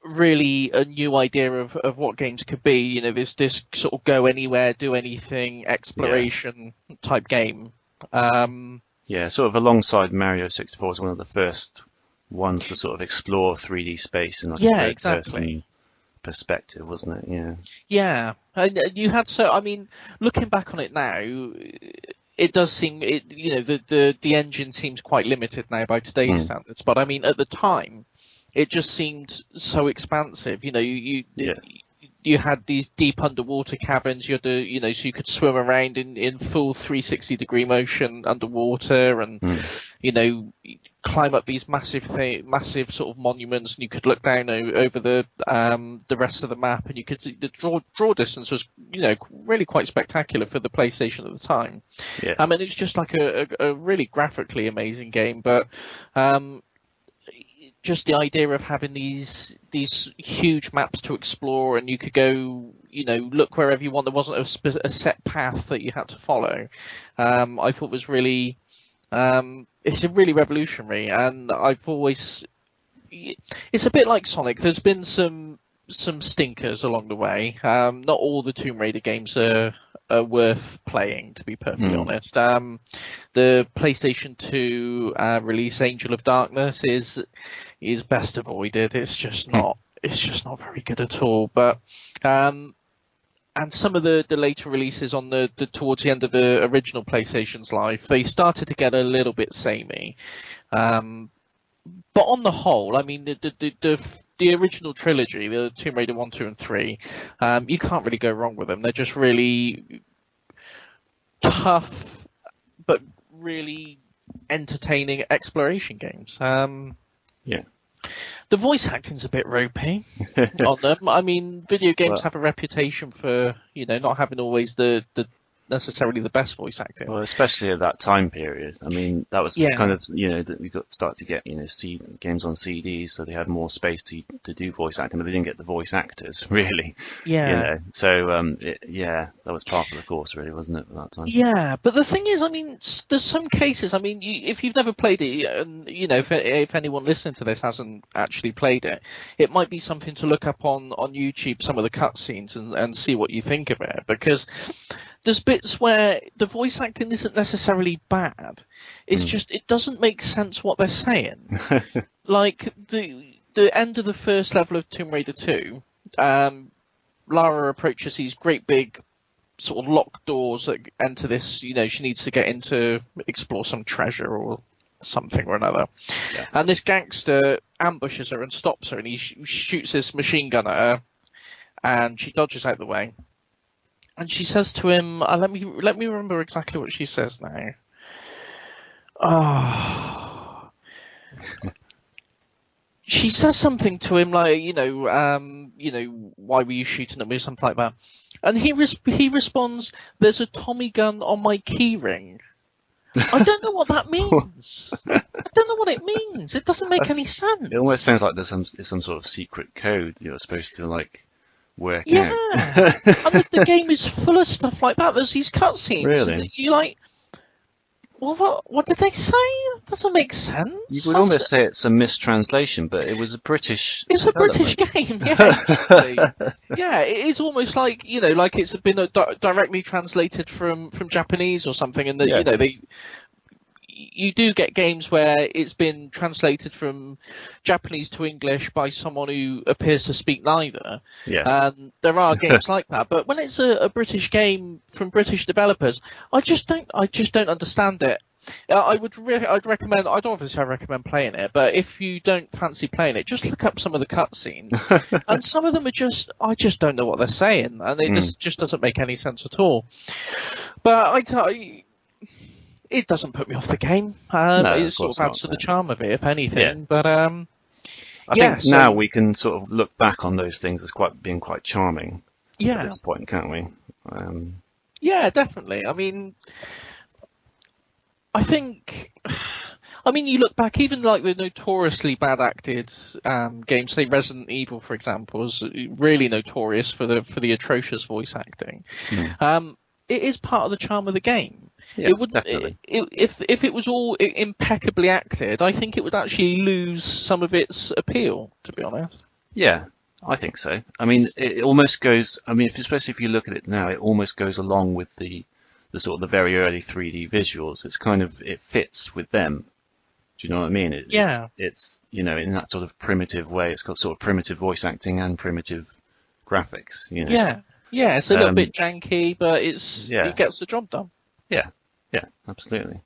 really a new idea of what games could be. This sort of go anywhere, do anything, exploration type game. Sort of alongside Mario 64 is one of the first ones to sort of explore 3D space in like a third-person perspective, wasn't it? Yeah. And you had looking back on it now, it does seem the engine seems quite limited now by today's standards. But I mean, at the time, it just seemed so expansive. You had these deep underwater caverns. You had so you could swim around in full 360 degree motion underwater, and climb up these massive sort of monuments, and you could look down over the rest of the map, and you could see the draw distance was really quite spectacular for the PlayStation at the time. Yeah. I mean, it's just like a really graphically amazing game, but just the idea of having these huge maps to explore, and you could go, look wherever you want. There wasn't a set path that you had to follow. I thought was really, it's really revolutionary, and I've always, it's a bit like Sonic. There's been some stinkers along the way. Not all the Tomb Raider games are worth playing, to be perfectly honest. The PlayStation 2 release, Angel of Darkness, is best avoided. It's just not very good at all. But and some of the later releases on the towards the end of the original PlayStation's life, they started to get a little bit samey. But on the whole, I mean, the original trilogy, the Tomb Raider 1, 2, and 3, you can't really go wrong with them. They're just really tough, but really entertaining exploration games. Yeah. The voice acting's a bit ropey on them. I mean, video games have a reputation for, not having always the necessarily the best voice acting. Well, especially at that time period. I mean, that was kind of, that we started to get, games on CDs, so they had more space to do voice acting, but they didn't get the voice actors, really. Yeah. So, that was part of the course, really, wasn't it, at that time? Yeah, but the thing is, I mean, there's some cases, I mean, if you've never played it, and, if anyone listening to this hasn't actually played it, it might be something to look up on YouTube, some of the cutscenes, and see what you think of it, because there's bits where the voice acting isn't necessarily bad. It's just, it doesn't make sense what they're saying. Like, the end of the first level of Tomb Raider 2, Lara approaches these great big sort of locked doors that enter this, she needs to get in to explore some treasure or something or another. Yeah. And this gangster ambushes her and stops her, and he shoots this machine gun at her, and she dodges out the way. And she says to him, let me remember exactly what she says now. Oh. She says something to him like, why were you shooting at me, or something like that. And he responds, "There's a Tommy gun on my keyring." I don't know what that means. I don't know what it means. It doesn't make any sense. It almost sounds like there's some sort of secret code you're supposed to work out. Yeah. And the game is full of stuff like that. There's these cutscenes. Really? And you're like, well, what did they say? That doesn't make sense. You would almost say it's a mistranslation, but it was a British. It's a British game, yeah, exactly. Yeah, it is almost like like it's been directly translated from Japanese or something, and you do get games where it's been translated from Japanese to English by someone who appears to speak neither. Yes. And there are games like that. But when it's a British game from British developers, I just don't understand it. I'd recommend. I don't obviously recommend playing it, but if you don't fancy playing it, just look up some of the cutscenes, and some of them are I just don't know what they're saying, and it just doesn't make any sense at all. But it doesn't put me off the game. It sort of adds to the charm of it, if anything. Yeah. But I think now we can sort of look back on those things as being quite charming. Yeah. At this point, can't we? Yeah, definitely. I mean, I think. I mean, you look back, even like the notoriously bad acted games, say Resident Evil, for example, is really notorious for the atrocious voice acting. It is part of the charm of the game. Yeah, it wouldn't. If it was all impeccably acted, I think it would actually lose some of its appeal, to be honest. Yeah, I think so. I mean, it almost goes. I mean, especially if you look at it now, it almost goes along with the sort of the very early 3D visuals. It's kind of, it fits with them. Do you know what I mean? It's in that sort of primitive way. It's got sort of primitive voice acting and primitive graphics. Yeah, it's a little bit janky, but it gets the job done. Yeah, absolutely.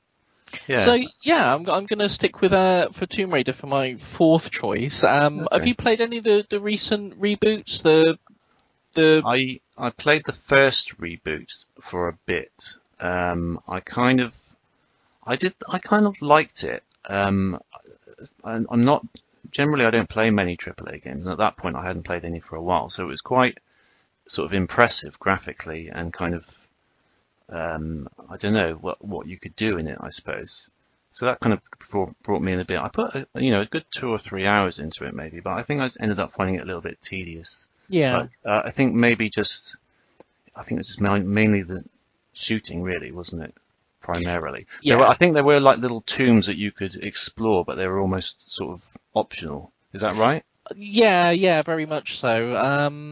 Yeah. So I'm going to stick with for Tomb Raider for my fourth choice. Okay. Have you played any of the recent reboots? I played the first reboot for a bit. I I kind of liked it. I'm not generally I don't play many AAA games, and at that point I hadn't played any for a while, so it was quite sort of impressive graphically and kind of I don't know what you could do in it, I suppose. So that kind of brought me in a bit. I put a good 2 or 3 hours into it maybe, but I think I ended up finding it a little bit tedious. Yeah. But I think maybe I think it's just mainly the shooting, really, wasn't it? Primarily. Yeah. I think there were like little tombs that you could explore, but they were almost sort of optional. Is that right? Yeah, very much so.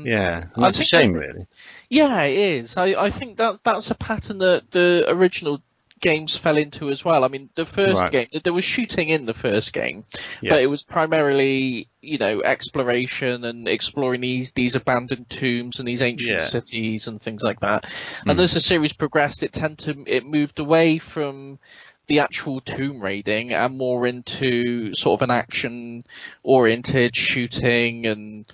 Yeah, and that's a shame, really. Yeah, it is. I think that's a pattern that the original games fell into as well. I mean, the first game, there was shooting in the first game, but it was primarily, exploration and exploring these abandoned tombs and these ancient cities and things like that. And as the series progressed, it moved away from the actual tomb raiding and more into sort of an action oriented shooting and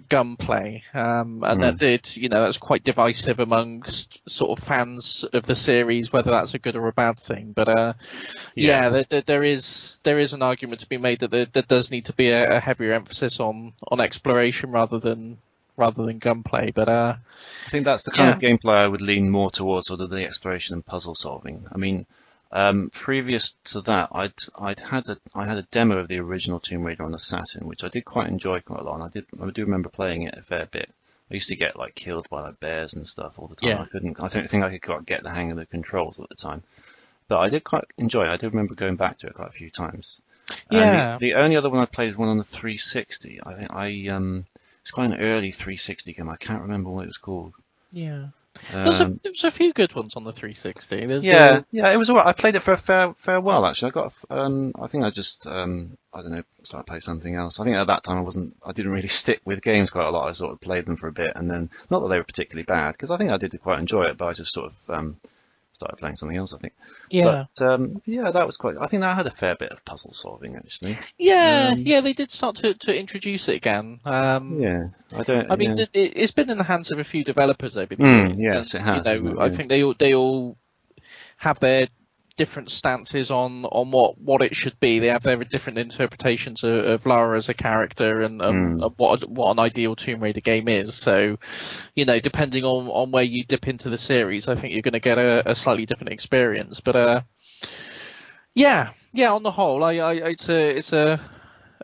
gunplay, and that's quite divisive amongst sort of fans of the series, whether that's a good or a bad thing. But there is an argument to be made that there does need to be a heavier emphasis on exploration rather than gunplay. But I think that's the kind of gameplay I would lean more towards, sort of the exploration and puzzle solving. I mean, previous to that, I had a demo of the original Tomb Raider on the Saturn, which I did quite enjoy quite a lot. And I do remember playing it a fair bit. I used to get like killed by like bears and stuff all the time. Yeah. I don't think I could quite get the hang of the controls at the time, but I did quite enjoy it. I do remember going back to it quite a few times. Yeah. The only other one I played is one on the 360. I think it's quite an early 360 game. I can't remember what it was called. Yeah. There was a few good ones on the 360. It was alright. I played it for a fair while actually. I think I just I don't know, started playing something else. I think at that time I didn't really stick with games quite a lot. I sort of played them for a bit, and then not that they were particularly bad, because I think I did quite enjoy it, but I just sort of started playing something else, I think. Yeah. But that was quite. I think that had a fair bit of puzzle solving actually. Yeah, they did start to introduce it again. I mean, it's been in the hands of a few developers over the years. Yes, it has. I think they all have their different stances on what it should be. They have their different interpretations of Lara as a character and what an ideal Tomb Raider game is. So, depending on where you dip into the series, I think you're going to get a slightly different experience. But on the whole, it's a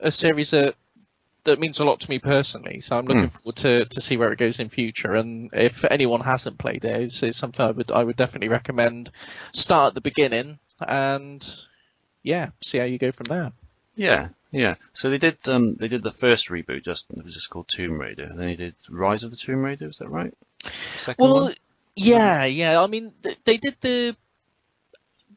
series that means a lot to me personally. So I'm looking forward to see where it goes in future. And if anyone hasn't played it, it's something I would definitely recommend. Start at the beginning and see how you go from there. Yeah. So they did the first reboot. It was just called Tomb Raider. And then they did Rise of the Tomb Raider. Is that right? Second one? Yeah. I mean, they did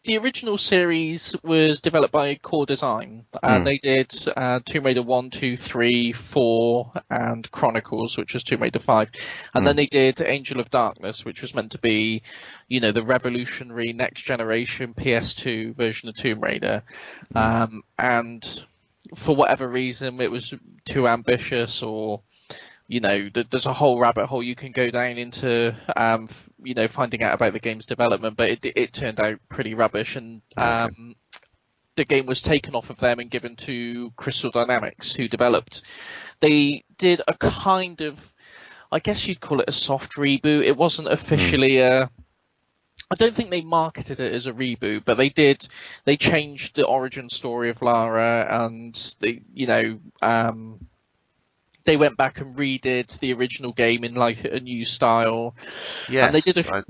the original series was developed by Core Design, and they did Tomb Raider 1, 2, 3, 4, and Chronicles, which was Tomb Raider 5. And then they did Angel of Darkness, which was meant to be, the revolutionary next generation PS2 version of Tomb Raider. And for whatever reason, it was too ambitious, or there's a whole rabbit hole you can go down into, finding out about the game's development, but it turned out pretty rubbish, and the game was taken off of them and given to Crystal Dynamics, who developed. They did a kind of, I guess you'd call it a soft reboot. It wasn't officially I don't think they marketed it as a reboot, but they changed the origin story of Lara, and they went back and redid the original game in like a new style. Yes, and they did I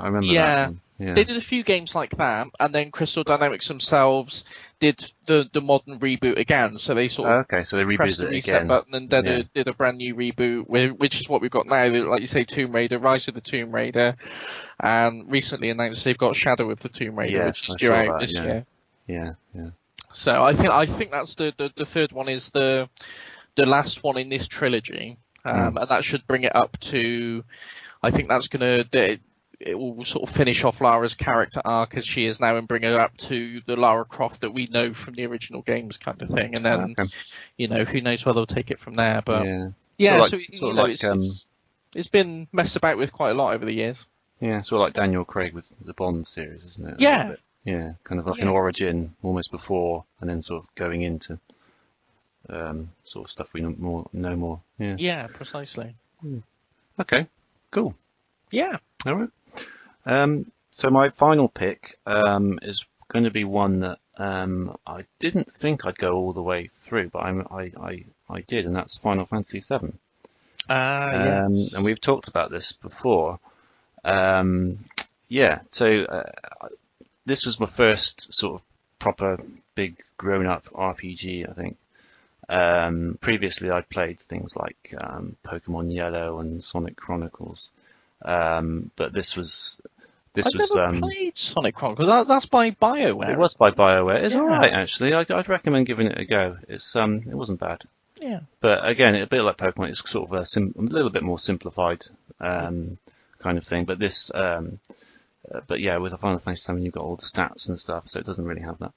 remember that one. Yeah. They did a few games like that, and then Crystal Dynamics themselves did the modern reboot again. So they sort of so they pressed the reset button and did a brand new reboot, which is what we've got now. Like you say, Tomb Raider, Rise of the Tomb Raider, and recently announced they've got Shadow of the Tomb Raider, which is due out this year. Yeah. So I think that's the third one is the last one in this trilogy, and that should bring it up to. I think that's it will sort of finish off Lara's character arc as she is now, and bring her up to the Lara Croft that we know from the original games, kind of thing. And then, who knows where they'll take it from there. But it's been messed about with quite a lot over the years. Yeah, sort of like Daniel Craig with the Bond series, isn't it? Yeah, Yeah, kind of like an origin almost before, and then sort of going into sort of stuff we know more. Yeah. Yeah, precisely. Okay, cool. Yeah. All right. So my final pick is going to be one that I didn't think I'd go all the way through, but I did, and that's Final Fantasy VII. Yes. And we've talked about this before. Yeah, so this was my first sort of proper big grown-up RPG, I think. Previously, I'd played things like Pokemon Yellow and Sonic Chronicles, but this was I've never played Sonic Chronicles. That's by BioWare. It was by BioWare. It's all right, actually. I'd recommend giving it a go. It wasn't bad. Yeah. But again, a bit like Pokemon, it's sort of a little bit more simplified kind of thing. But this, but yeah, with the Final Fantasy VII, you've got all the stats and stuff, so it doesn't really have that.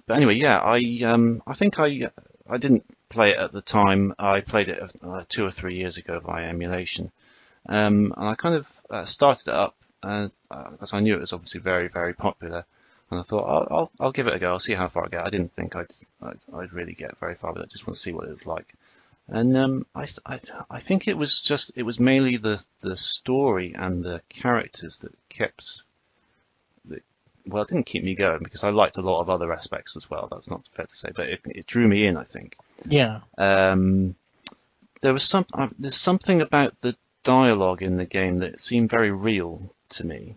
But anyway, yeah, I think I didn't play it at the time. I played it 2 or 3 years ago via emulation, and I kind of started it up, because I knew it was obviously very, very popular. And I thought I'll give it a go. I'll see how far I get. I didn't think I'd really get very far with it. I just want to see what it was like. And I think it was mainly the story and the characters that well, it didn't keep me going because I liked a lot of other aspects as well. That's not fair to say, but it drew me in, I think. Yeah. There's something about the dialogue in the game that seemed very real to me.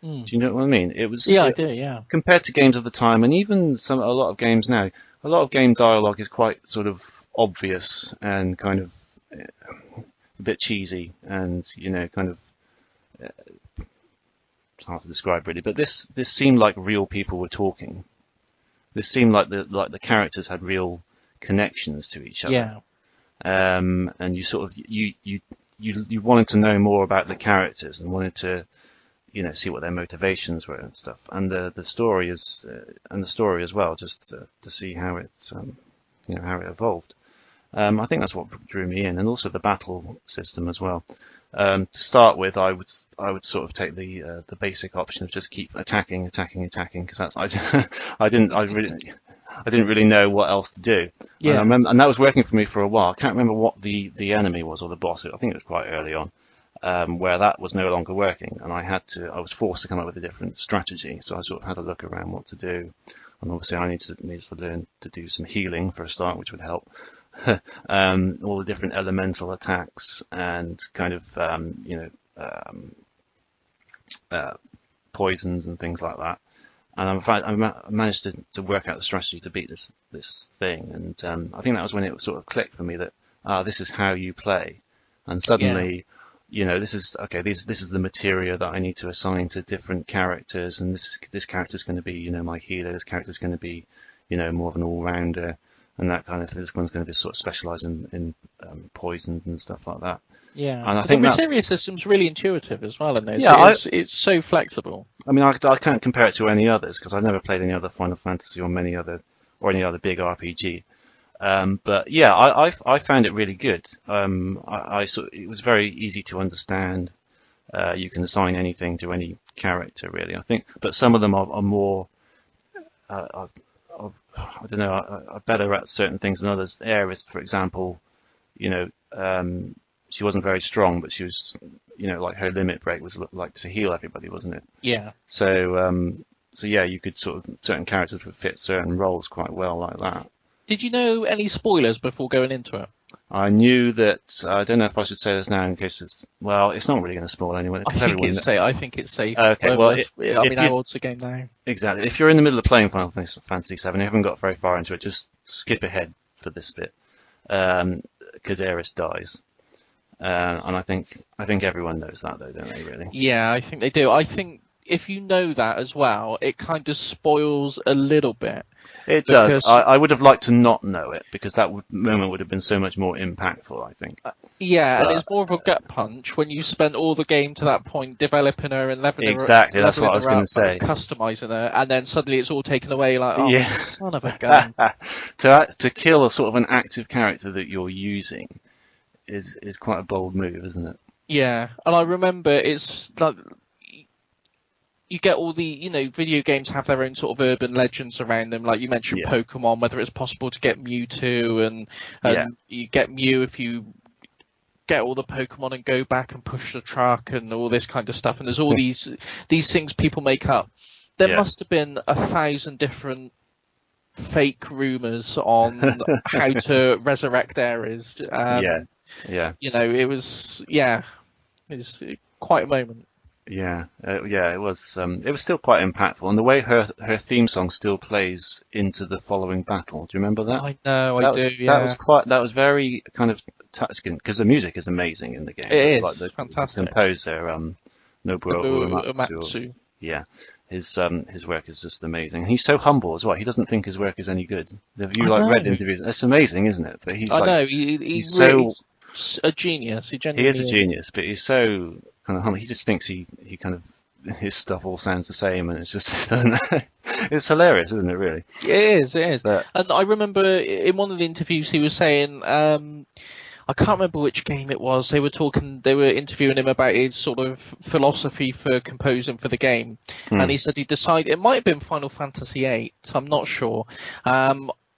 Do you know what I mean? It was. Yeah, I do. Yeah. Compared to games of the time, and even a lot of games now, a lot of game dialogue is quite sort of obvious and kind of a bit cheesy, and kind of it's hard to describe really. But this seemed like real people were talking. This seemed like the characters had real connections to each other. Yeah. And you sort of you wanted to know more about the characters and wanted to see what their motivations were and stuff, and the story is and the story as well, just to see how it how it evolved. I think that's what drew me in, and also the battle system as well. To start with, I would sort of take the basic option of just keep attacking, because that's I didn't really know what else to do. Yeah. And that was working for me for a while. I can't remember what the enemy was or the boss. I think it was quite early on. Where that was no longer working, and I was forced to come up with a different strategy. So I sort of had to look around what to do, and obviously I needed to learn to do some healing for a start, which would help. All the different elemental attacks and kind of poisons and things like that. And in fact, I managed to work out the strategy to beat this thing, and I think that was when it sort of clicked for me that this is how you play, and suddenly. Yeah. This is okay. This is the materia that I need to assign to different characters, and this character is going to be, my healer. This character is going to be, more of an all-rounder, and that kind of thing. This one's going to be sort of specialised in poisons and stuff like that. Yeah, and I think the materia system's really intuitive as well in this. Yeah, it's so flexible. I mean, I can't compare it to any others because I've never played any other Final Fantasy or any other big RPG. But yeah, I found it really good. It was very easy to understand. You can assign anything to any character, really. I think, but some of them are more. I don't know. Are better at certain things than others. Aerith, for example, she wasn't very strong, but she was, like her limit break was like to heal everybody, wasn't it? Yeah. So yeah, you could certain characters would fit certain roles quite well like that. Did you know any spoilers before going into it? I knew that. I don't know if I should say this now in case it's not really going to spoil anyone. I think it's safe. Okay, well, how old's the game now? Exactly. If you're in the middle of playing Final Fantasy VII, you haven't got very far into it, just skip ahead for this bit, because Aerith dies, and I think everyone knows that though, don't they? Really? Yeah, I think they do. I think if you know that as well, it kind of spoils a little bit. It does. I would have liked to not know it because that moment would have been so much more impactful, I think. And it's more of a gut punch when you spent all the game to that point developing her and leveling exactly, her. That's what I was going to say. Customizing her, and then suddenly it's all taken away. Like, son of a gun. To kill a sort of an active character that you're using is quite a bold move, isn't it? Yeah, and I remember it's like. you get all the, video games have their own sort of urban legends around them. Like you mentioned Pokemon, whether it's possible to get Mewtwo and you get Mew if you get all the Pokemon and go back and push the truck and all this kind of stuff. And there's all these things people make up. There must have been 1,000 different fake rumors on how to resurrect areas. It was quite a moment. It was still quite impactful, and the way her theme song still plays into the following battle. Do you remember that? I know, I do. Yeah, that was very kind of touching because the music is amazing in the game. It is fantastic. The composer, Nobuo Uematsu. Yeah, his work is just amazing. He's so humble as well. He doesn't think his work is any good. Have you read interviews? It's amazing, isn't it? But he's he's really a genius. He is a genius, but he's so kind of humble. He just thinks he kind of his stuff all sounds the same, and it's just it's hilarious, isn't it? Really, it is. But, and I remember in one of the interviews he was saying, I can't remember which game it was. They were interviewing him about his sort of philosophy for composing for the game, and he said he decided it might have been Final Fantasy VIII. I'm not sure.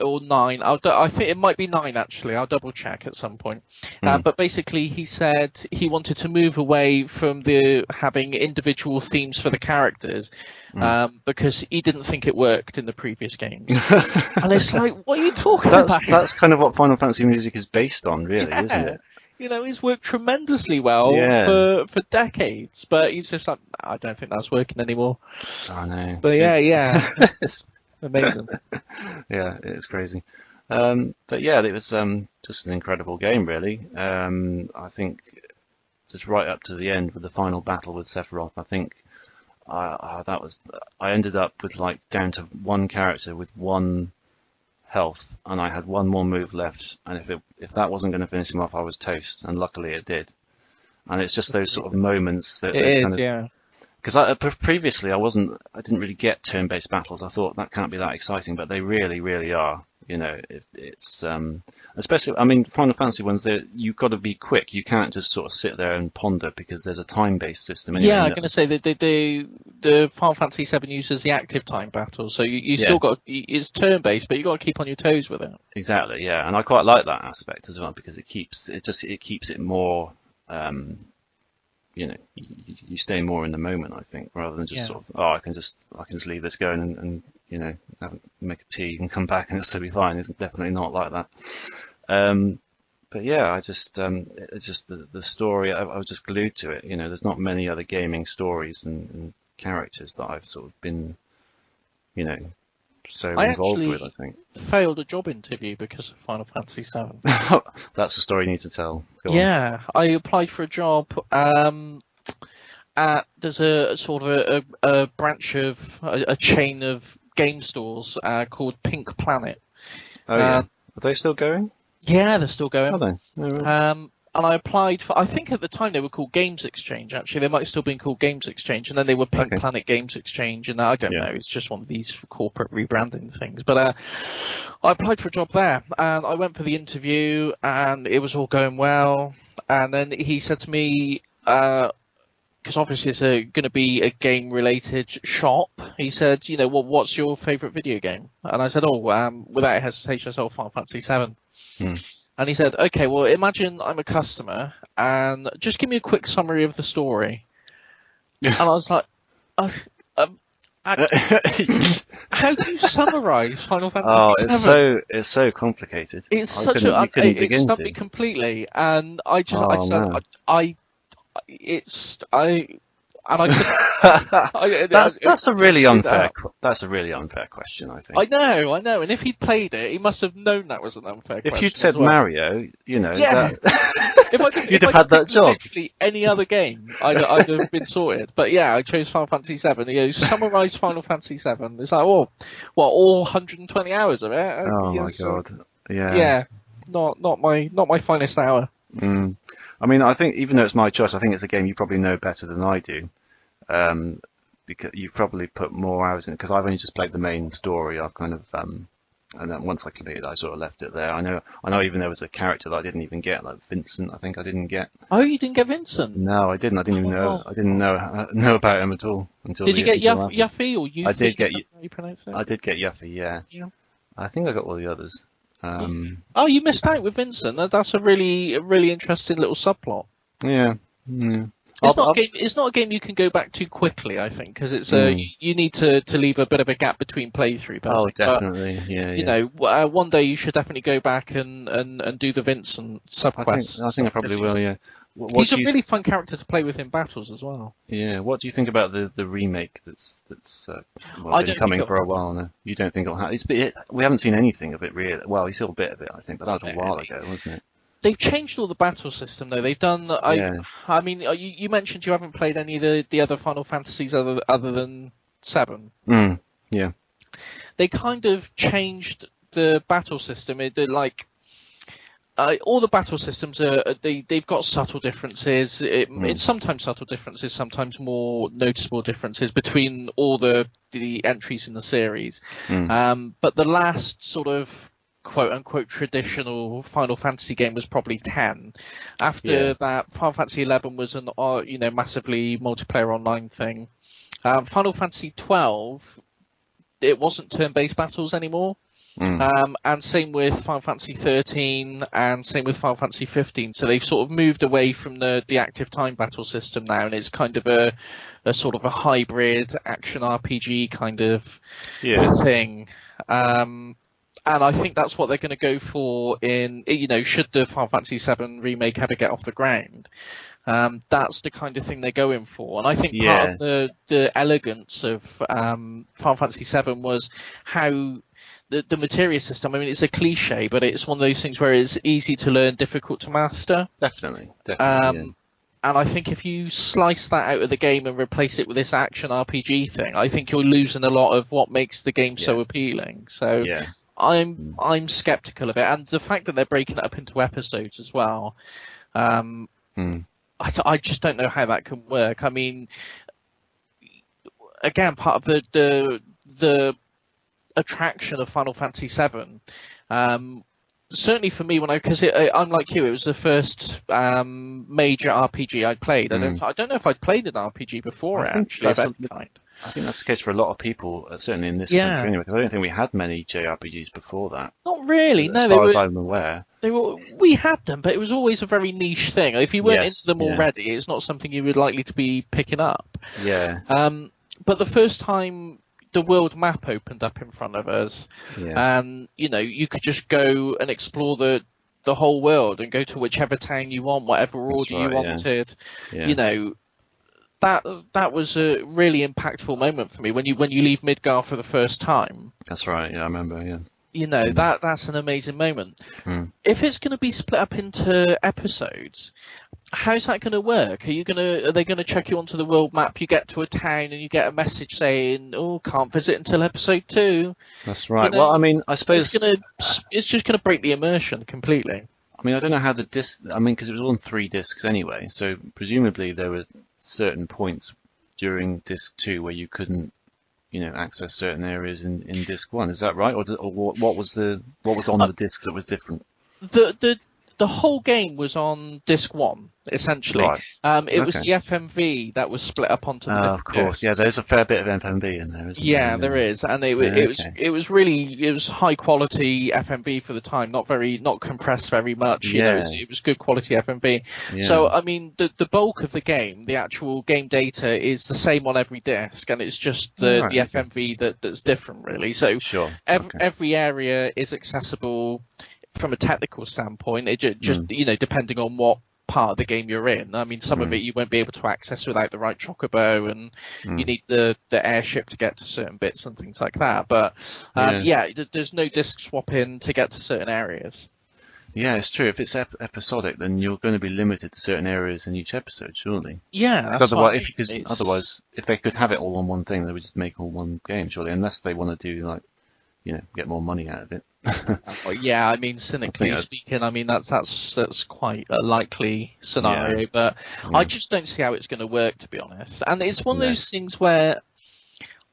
Or 9. I think it might be 9 actually. I'll double check at some point. But basically, he said he wanted to move away from having individual themes for the characters because he didn't think it worked in the previous games. And it's like, what are you talking about? That's kind of what Final Fantasy music is based on, really, isn't it? He's worked tremendously well for decades, but he's just like, I don't think that's working anymore. I know. But amazing. Yeah, it's crazy. But yeah, it was just an incredible game, really. I think just right up to the end with the final battle with Sephiroth, I think I ended up with down to one character with 1 health, and I had 1 more move left, and if that wasn't going to finish him off, I was toast, and luckily it did. And it's just those sort of moments that because previously I didn't really get turn-based battles. I thought that can't be that exciting, but they really, really are. It's especially, I mean, Final Fantasy ones, you've got to be quick. You can't just sort of sit there and ponder because there's a time-based system. Anyway, I'm going to say that the Final Fantasy VII uses the active time battle, so you still got it's turn-based, but you got to keep on your toes with it. Exactly, yeah, and I quite like that aspect as well because it keeps it more. You stay more in the moment, I think, rather than just sort of, I can just leave this going and make a tea and come back and it'll still be fine. It's definitely not like that. But yeah, it's just the story. I was just glued to it. There's not many other gaming stories and characters that I've sort of been, so involved with. I think failed a job interview because of Final Fantasy VII. That's the story you need to tell. Go on. I applied for a job. There's a sort of a branch of a chain of game stores called Pink Planet. Oh yeah, are they still going? Yeah, they're still going. Are they? Oh, really? And I applied for, I think at the time they were called Games Exchange, actually. They might have still been called Games Exchange, and then they were Pink Planet Games Exchange, and I don't know, it's just one of these corporate rebranding things. But I applied for a job there, and I went for the interview, and it was all going well. And then he said to me, because obviously it's going to be a game-related shop, he said, what's your favourite video game? And I said, without hesitation, I said, Final Fantasy VII. And he said, okay, well, imagine I'm a customer and just give me a quick summary of the story. And I was like, how do you summarise Final Fantasy VII? It's so complicated. It stumped me completely. And I couldn't. That's a really unfair. That's a really unfair question, I think. I know. And if he'd played it, he must have known that was an unfair question. If you'd said Mario, you'd have had that job. Literally any other game, I'd have been sorted. But yeah, I chose Final Fantasy VII. Summarise Final Fantasy VII. It's like, all 120 hours of it. Oh my god. Yeah. Yeah. Not my finest hour. I mean, I think even though it's my choice, I think it's a game you probably know better than I do, because you've probably put more hours in it. Because I've only just played the main story. I've kind of And then once I completed, I sort of left it there. I know. Even there was a character that I didn't even get, like Vincent. I think I didn't get. Oh, you didn't get Vincent? No, I didn't. I didn't even know. I didn't know about him at all until. Did you get Yuffie or Yuffie? I did get. How you pronounce it? I did get Yuffie. Yeah. Yeah. I think I got all the others. Oh, you missed out with Vincent. That's a really interesting little subplot. Yeah. It's not a game you can go back to quickly, I think, because it's you need to leave a bit of a gap between playthrough. Oh, definitely. But, yeah. You know, one day you should definitely go back and do the Vincent subquests. I think I probably will. Yeah. He's a really fun character to play with in battles as well. Yeah. What do you think about the remake that's been coming for a while now? You don't think it'll happen? We haven't seen anything of it really. Well, we saw a bit of it, I think, but that was a while ago, wasn't it? They've changed all the battle system though. They've done. I mean, you mentioned you haven't played any of the other Final Fantasies other than 7. Yeah. They kind of changed the battle system. All the battle systems they've got subtle differences. It's sometimes subtle differences, sometimes more noticeable differences between all the entries in the series. But the last sort of quote-unquote traditional Final Fantasy game was probably 10. After that, Final Fantasy 11 was an massively multiplayer online thing. Final Fantasy 12, it wasn't turn-based battles anymore. And same with Final Fantasy 13 and same with Final Fantasy 15. So they've sort of moved away from the active time battle system now, and it's kind of a sort of a hybrid action RPG kind of thing. And I think that's what they're going to go for in, should the Final Fantasy VII remake ever get off the ground. That's the kind of thing they're going for. And I think part of the elegance of Final Fantasy VII was how the materia system, I mean, it's a cliche, but it's one of those things where it's easy to learn, difficult to master. Definitely. And I think if you slice that out of the game and replace it with this action RPG thing, I think you're losing a lot of what makes the game so appealing. So I'm skeptical of it, and the fact that they're breaking it up into episodes as well. I just don't know how that can work. I mean, again, part of the attraction of Final Fantasy VII. Certainly for me, because I'm like you, it was the first major RPG I played. I don't know if I'd played an RPG before actually. I think that's the case for a lot of people, certainly in this country anyway, because I don't think we had many JRPGs before that. Not really, no. As far as I'm aware. We had them, but it was always a very niche thing. If you weren't into them already, it's not something you were likely to be picking up. Yeah. But the first time the world map opened up in front of us, and you could just go and explore the whole world and go to whichever town you want, whatever order you wanted. That was a really impactful moment for me when you leave Midgar for the first time. That's right. Yeah, I remember. That's an amazing moment. If it's going to be split up into episodes, how's that going to work? Are they going to check you onto the world map? You get to a town and you get a message saying, "Oh, can't visit until episode 2." That's right. Well, I mean, I suppose it's just going to break the immersion completely. I mean, I don't know how the disc. I mean, because it was on 3 discs anyway, so presumably there were certain points during disc 2 where you couldn't, access certain areas in disc 1. Is that right, or what was on the discs that was different? The whole game was on disc 1, essentially. Right. It was the FMV that was split up onto the different of course, discs. Yeah, there's a fair bit of FMV in there, isn't there? There is, and it was high quality FMV for the time, not compressed very much. It was good quality FMV. Yeah. So I mean, the bulk of the game, the actual game data, is the same on every disc, and it's just the FMV that's different, really. So every area is accessible from a technical standpoint. It just depending on what part of the game you're in. I mean, some of it you won't be able to access without the right chocobo, and you need the airship to get to certain bits and things like that. But there's no disc swap-in to get to certain areas. Yeah, it's true. If it's episodic, then you're going to be limited to certain areas in each episode, surely. Yeah, that's otherwise, if they could have it all on one thing, they would just make all one game, surely, unless they want to do get more money out of it. I mean, cynically speaking, I mean that's quite a likely scenario, but I just don't see how it's going to work, to be honest. And it's one of those things where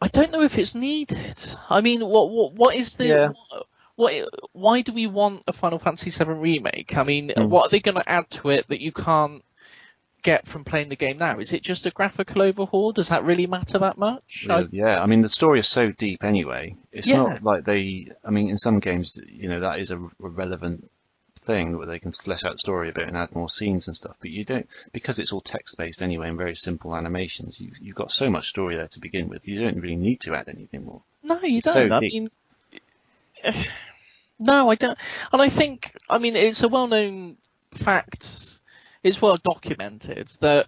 I don't know if it's needed. I mean, what is the why do we want a Final Fantasy VII remake? I mean, what are they going to add to it that you can't get from playing the game now? Is it just a graphical overhaul? Does that really matter that much? Yeah, I mean, the story is so deep anyway. It's not like in some games, that is a relevant thing where they can flesh out the story a bit and add more scenes and stuff, but you don't, because it's all text based anyway and very simple animations. You've got so much story there to begin with. You don't really need to add anything more. No, you don't. So I mean, no, I don't. And I think, it's a well-known fact. It's well documented that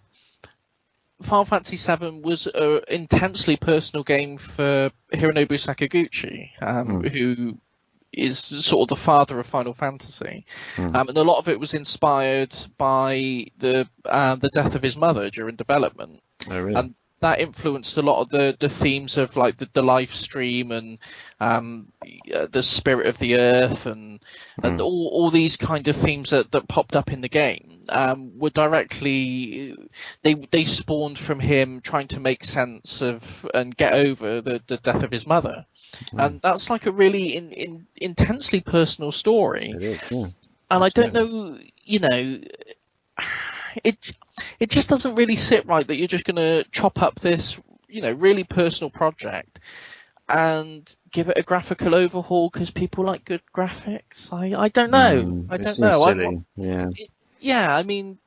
Final Fantasy VII was an intensely personal game for Hironobu Sakaguchi, who is sort of the father of Final Fantasy, and a lot of it was inspired by the death of his mother during development. Oh, really? And that influenced a lot of the themes of like the life stream and the spirit of the earth and all these kind of themes that popped up in the game were directly they spawned from him trying to make sense of and get over the death of his mother. And that's like a really intensely personal story. It is, yeah. And I don't know, it just doesn't really sit right that you're just going to chop up this, really personal project and give it a graphical overhaul because people like good graphics. I don't know. I don't know. Silly. Yeah. I mean,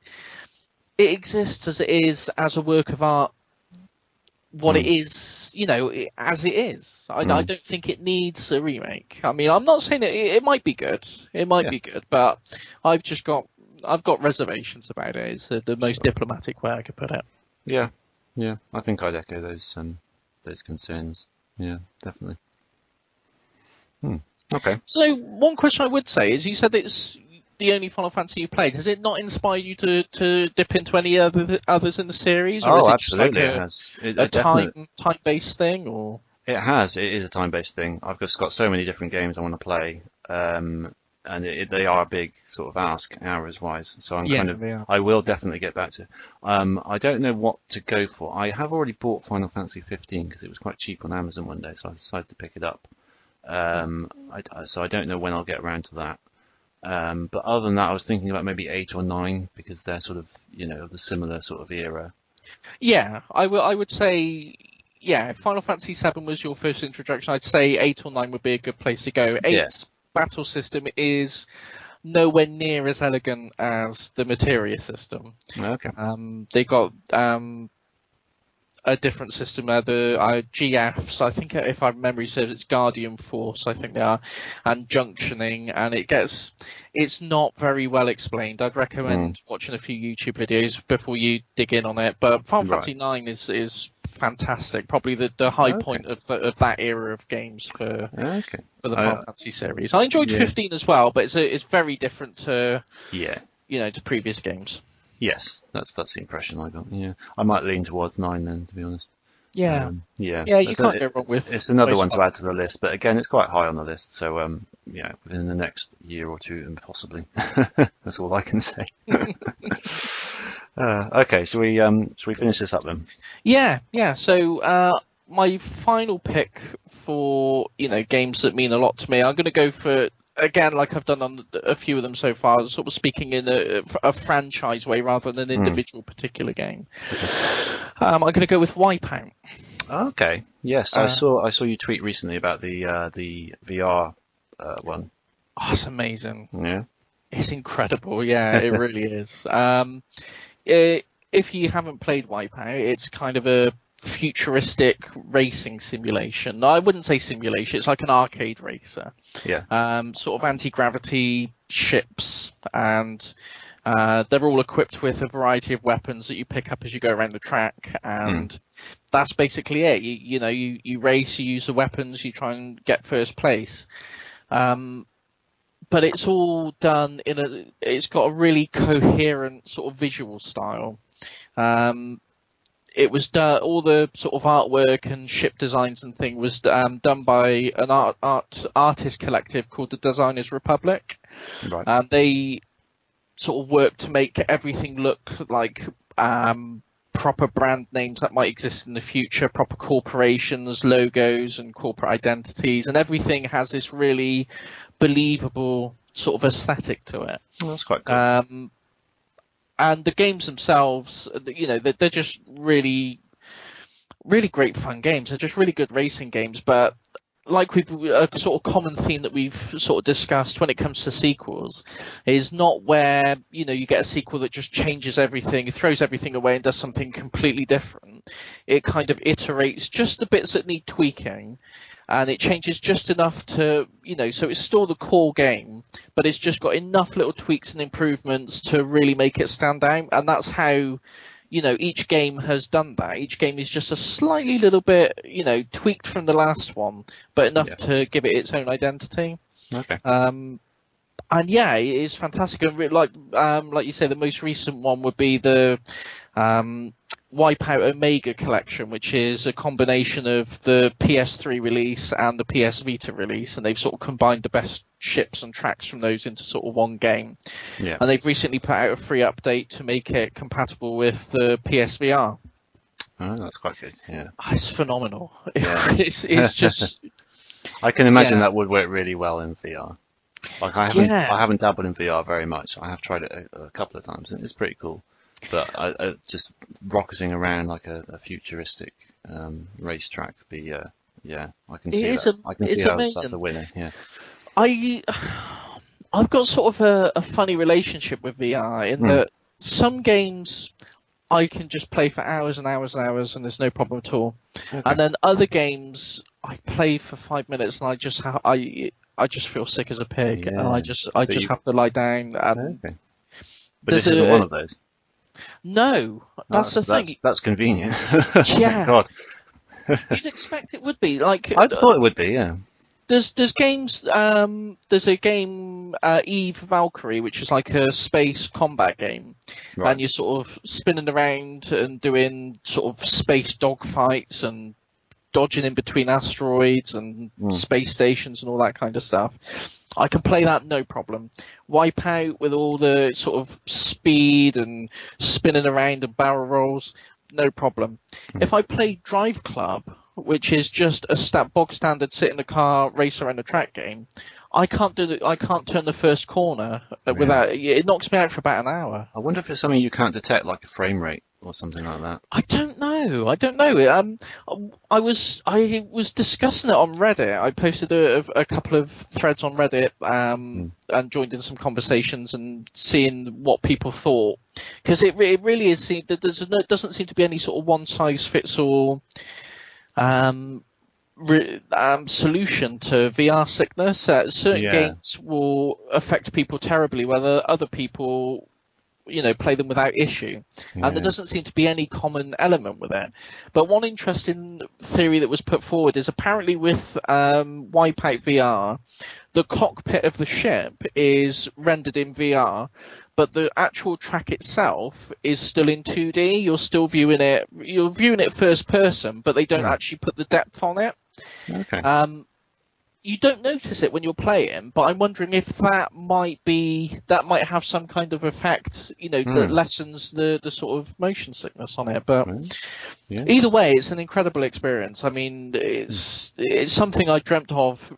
it exists as it is as a work of art. What it is, as it is. I don't think it needs a remake. I mean, I'm not saying it might be good. It might be good, but I've got reservations about it. It's the most diplomatic way I could put it. Yeah. I think I'd echo those concerns. Yeah, definitely. Okay. So one question I would say is, you said it's the only Final Fantasy you played. Has it not inspired you to dip into any others in the series, or is it absolutely, just like a time-based thing? Or it has. It is a time-based thing. I've just got so many different games I want to play, and they are a big sort of ask hours-wise. So I will definitely get back to. I don't know what to go for. I have already bought Final Fantasy 15 because it was quite cheap on Amazon one day, so I decided to pick it up. So I don't know when I'll get around to that. But other than that, I was thinking about maybe 8 or 9 because they're sort of, the similar sort of era. Yeah, I would say, if Final Fantasy VII was your first introduction, I'd say 8 or 9 would be a good place to go. 8's battle system is nowhere near as elegant as the Materia system. Okay. They got a different system there, the GFs, I think if my memory serves, it's Guardian Force, I think they are, and junctioning, and it's not very well explained. I'd recommend watching a few YouTube videos before you dig in on it, but Final Fantasy 9 is fantastic, probably the high point of that era of games for the Final Fantasy series. I enjoyed 15 as well, but it's very different to to previous games. Yes, that's the impression I got. Yeah, I might lean towards 9 then, to be honest. Yeah, you can't go wrong with. It's another one to add to the list, but again, it's quite high on the list. So, within the next year or two, and possibly, that's all I can say. Okay, should we finish this up then? Yeah. So, my final pick for games that mean a lot to me, I'm going to go for. Again, like I've done on a few of them so far, sort of speaking in a franchise way rather than an individual particular game. I'm going to go with Wipeout. Okay. Yes, I saw you tweet recently about the VR one. Oh, it's amazing. Yeah. It's incredible. Yeah, it really is. If you haven't played Wipeout, it's kind of a futuristic racing simulation. I wouldn't say simulation, it's like an arcade racer. Yeah. Sort of anti-gravity ships, and they're all equipped with a variety of weapons that you pick up as you go around the track, and that's basically it. You race, you use the weapons, you try and get first place. But it's all done it's got a really coherent sort of visual style. It was done, all the sort of artwork and ship designs and thing was done by an artist collective called the Designers Republic. Right. And they sort of worked to make everything look like proper brand names that might exist in the future, proper corporations, logos and corporate identities, and everything has this really believable sort of aesthetic to it. Well, that's quite cool. And the games themselves, they're just really, really great fun games. They're just really good racing games, but like a sort of common theme that we've sort of discussed when it comes to sequels is not where, you get a sequel that just changes everything, throws everything away and does something completely different. It kind of iterates just the bits that need tweaking, and it changes just enough to, so it's still the core game, but it's just got enough little tweaks and improvements to really make it stand out. And that's how, each game has done that. Each game is just a slightly little bit, tweaked from the last one, but enough to give it its own identity. Okay. And yeah, it is fantastic. And like you say, the most recent one would be the Wipeout Omega collection, which is a combination of the PS3 release and the PS Vita release, and they've sort of combined the best ships and tracks from those into sort of one game. Yeah. And they've recently put out a free update to make it compatible with the PSVR. Oh, that's quite good. Yeah. It's phenomenal. Yeah. It's just. I can imagine that would work really well in VR. Like I haven't dabbled in VR very much. I have tried it a couple of times, and it's pretty cool. But I just rocketing around like a futuristic racetrack would be, I can see that. I can see how that's the winner. Yeah. I've got sort of a funny relationship with VR in that some games I can just play for hours and hours and hours and there's no problem at all. Okay. And then other games I play for 5 minutes and I just feel sick as a pig, and I just have to lie down. And okay. But this isn't one of those. No, that's the thing. That's convenient. Yeah. God. You'd expect it would be. Like I thought it would be, yeah. There's games. There's a game, Eve Valkyrie, which is like a space combat game, right. And you're sort of spinning around and doing sort of space dogfights and dodging in between asteroids and space stations and all that kind of stuff. I can play that no problem. Wipeout with all the sort of speed and spinning around and barrel rolls, no problem. If I play Drive Club, which is just a bog standard sit in the car, race around a track game, I can't turn the first corner without it knocks me out for about an hour. I wonder if it's something you can't detect, like a frame rate or something like that. I don't know. I was discussing it on Reddit. I posted a couple of threads on Reddit and joined in some conversations and seeing what people thought, because it really is. There doesn't seem to be any sort of one size fits all solution to VR sickness. Certain games will affect people terribly, whether other people play them without issue, and there doesn't seem to be any common element with it. But one interesting theory that was put forward is apparently with Wipeout VR, the cockpit of the ship is rendered in VR, but the actual track itself is still in 2D. You're still viewing it first person, but they don't actually put the depth on it. Okay. You don't notice it when you're playing, but I'm wondering if that might have some kind of effect, that lessens the sort of motion sickness on it. But either way, it's an incredible experience. I mean, it's something I dreamt of,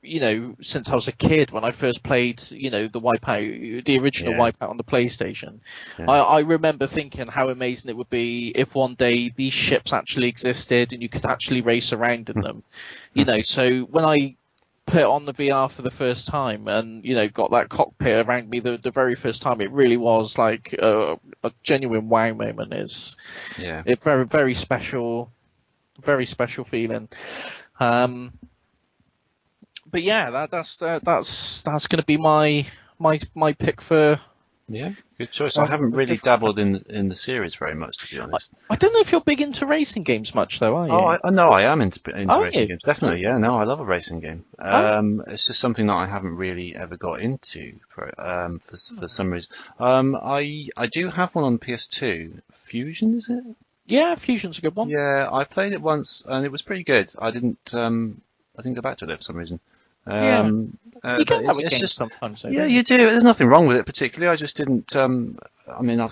since I was a kid when I first played, the Wipeout, the original Wipeout on the PlayStation. Yeah. I remember thinking how amazing it would be if one day these ships actually existed and you could actually race around in them. So when I put it on the VR for the first time and got that cockpit around me the very first time, it really was like a genuine wow moment. It's very, very special feeling. But yeah, that's going to be my pick for. Yeah, good choice. I haven't really dabbled in the series very much, to be honest. I don't know if you're big into racing games much, though, are you? Oh, I am into racing games. Definitely, yeah. No, I love a racing game. It's just something that I haven't really ever got into for some reason. I do have one on PS2. Fusion, is it? Yeah, Fusion's a good one. Yeah, I played it once and it was pretty good. I didn't go back to it for some reason. You get that with games sometimes. Yeah, you do. There's nothing wrong with it particularly. I just didn't. I mean, I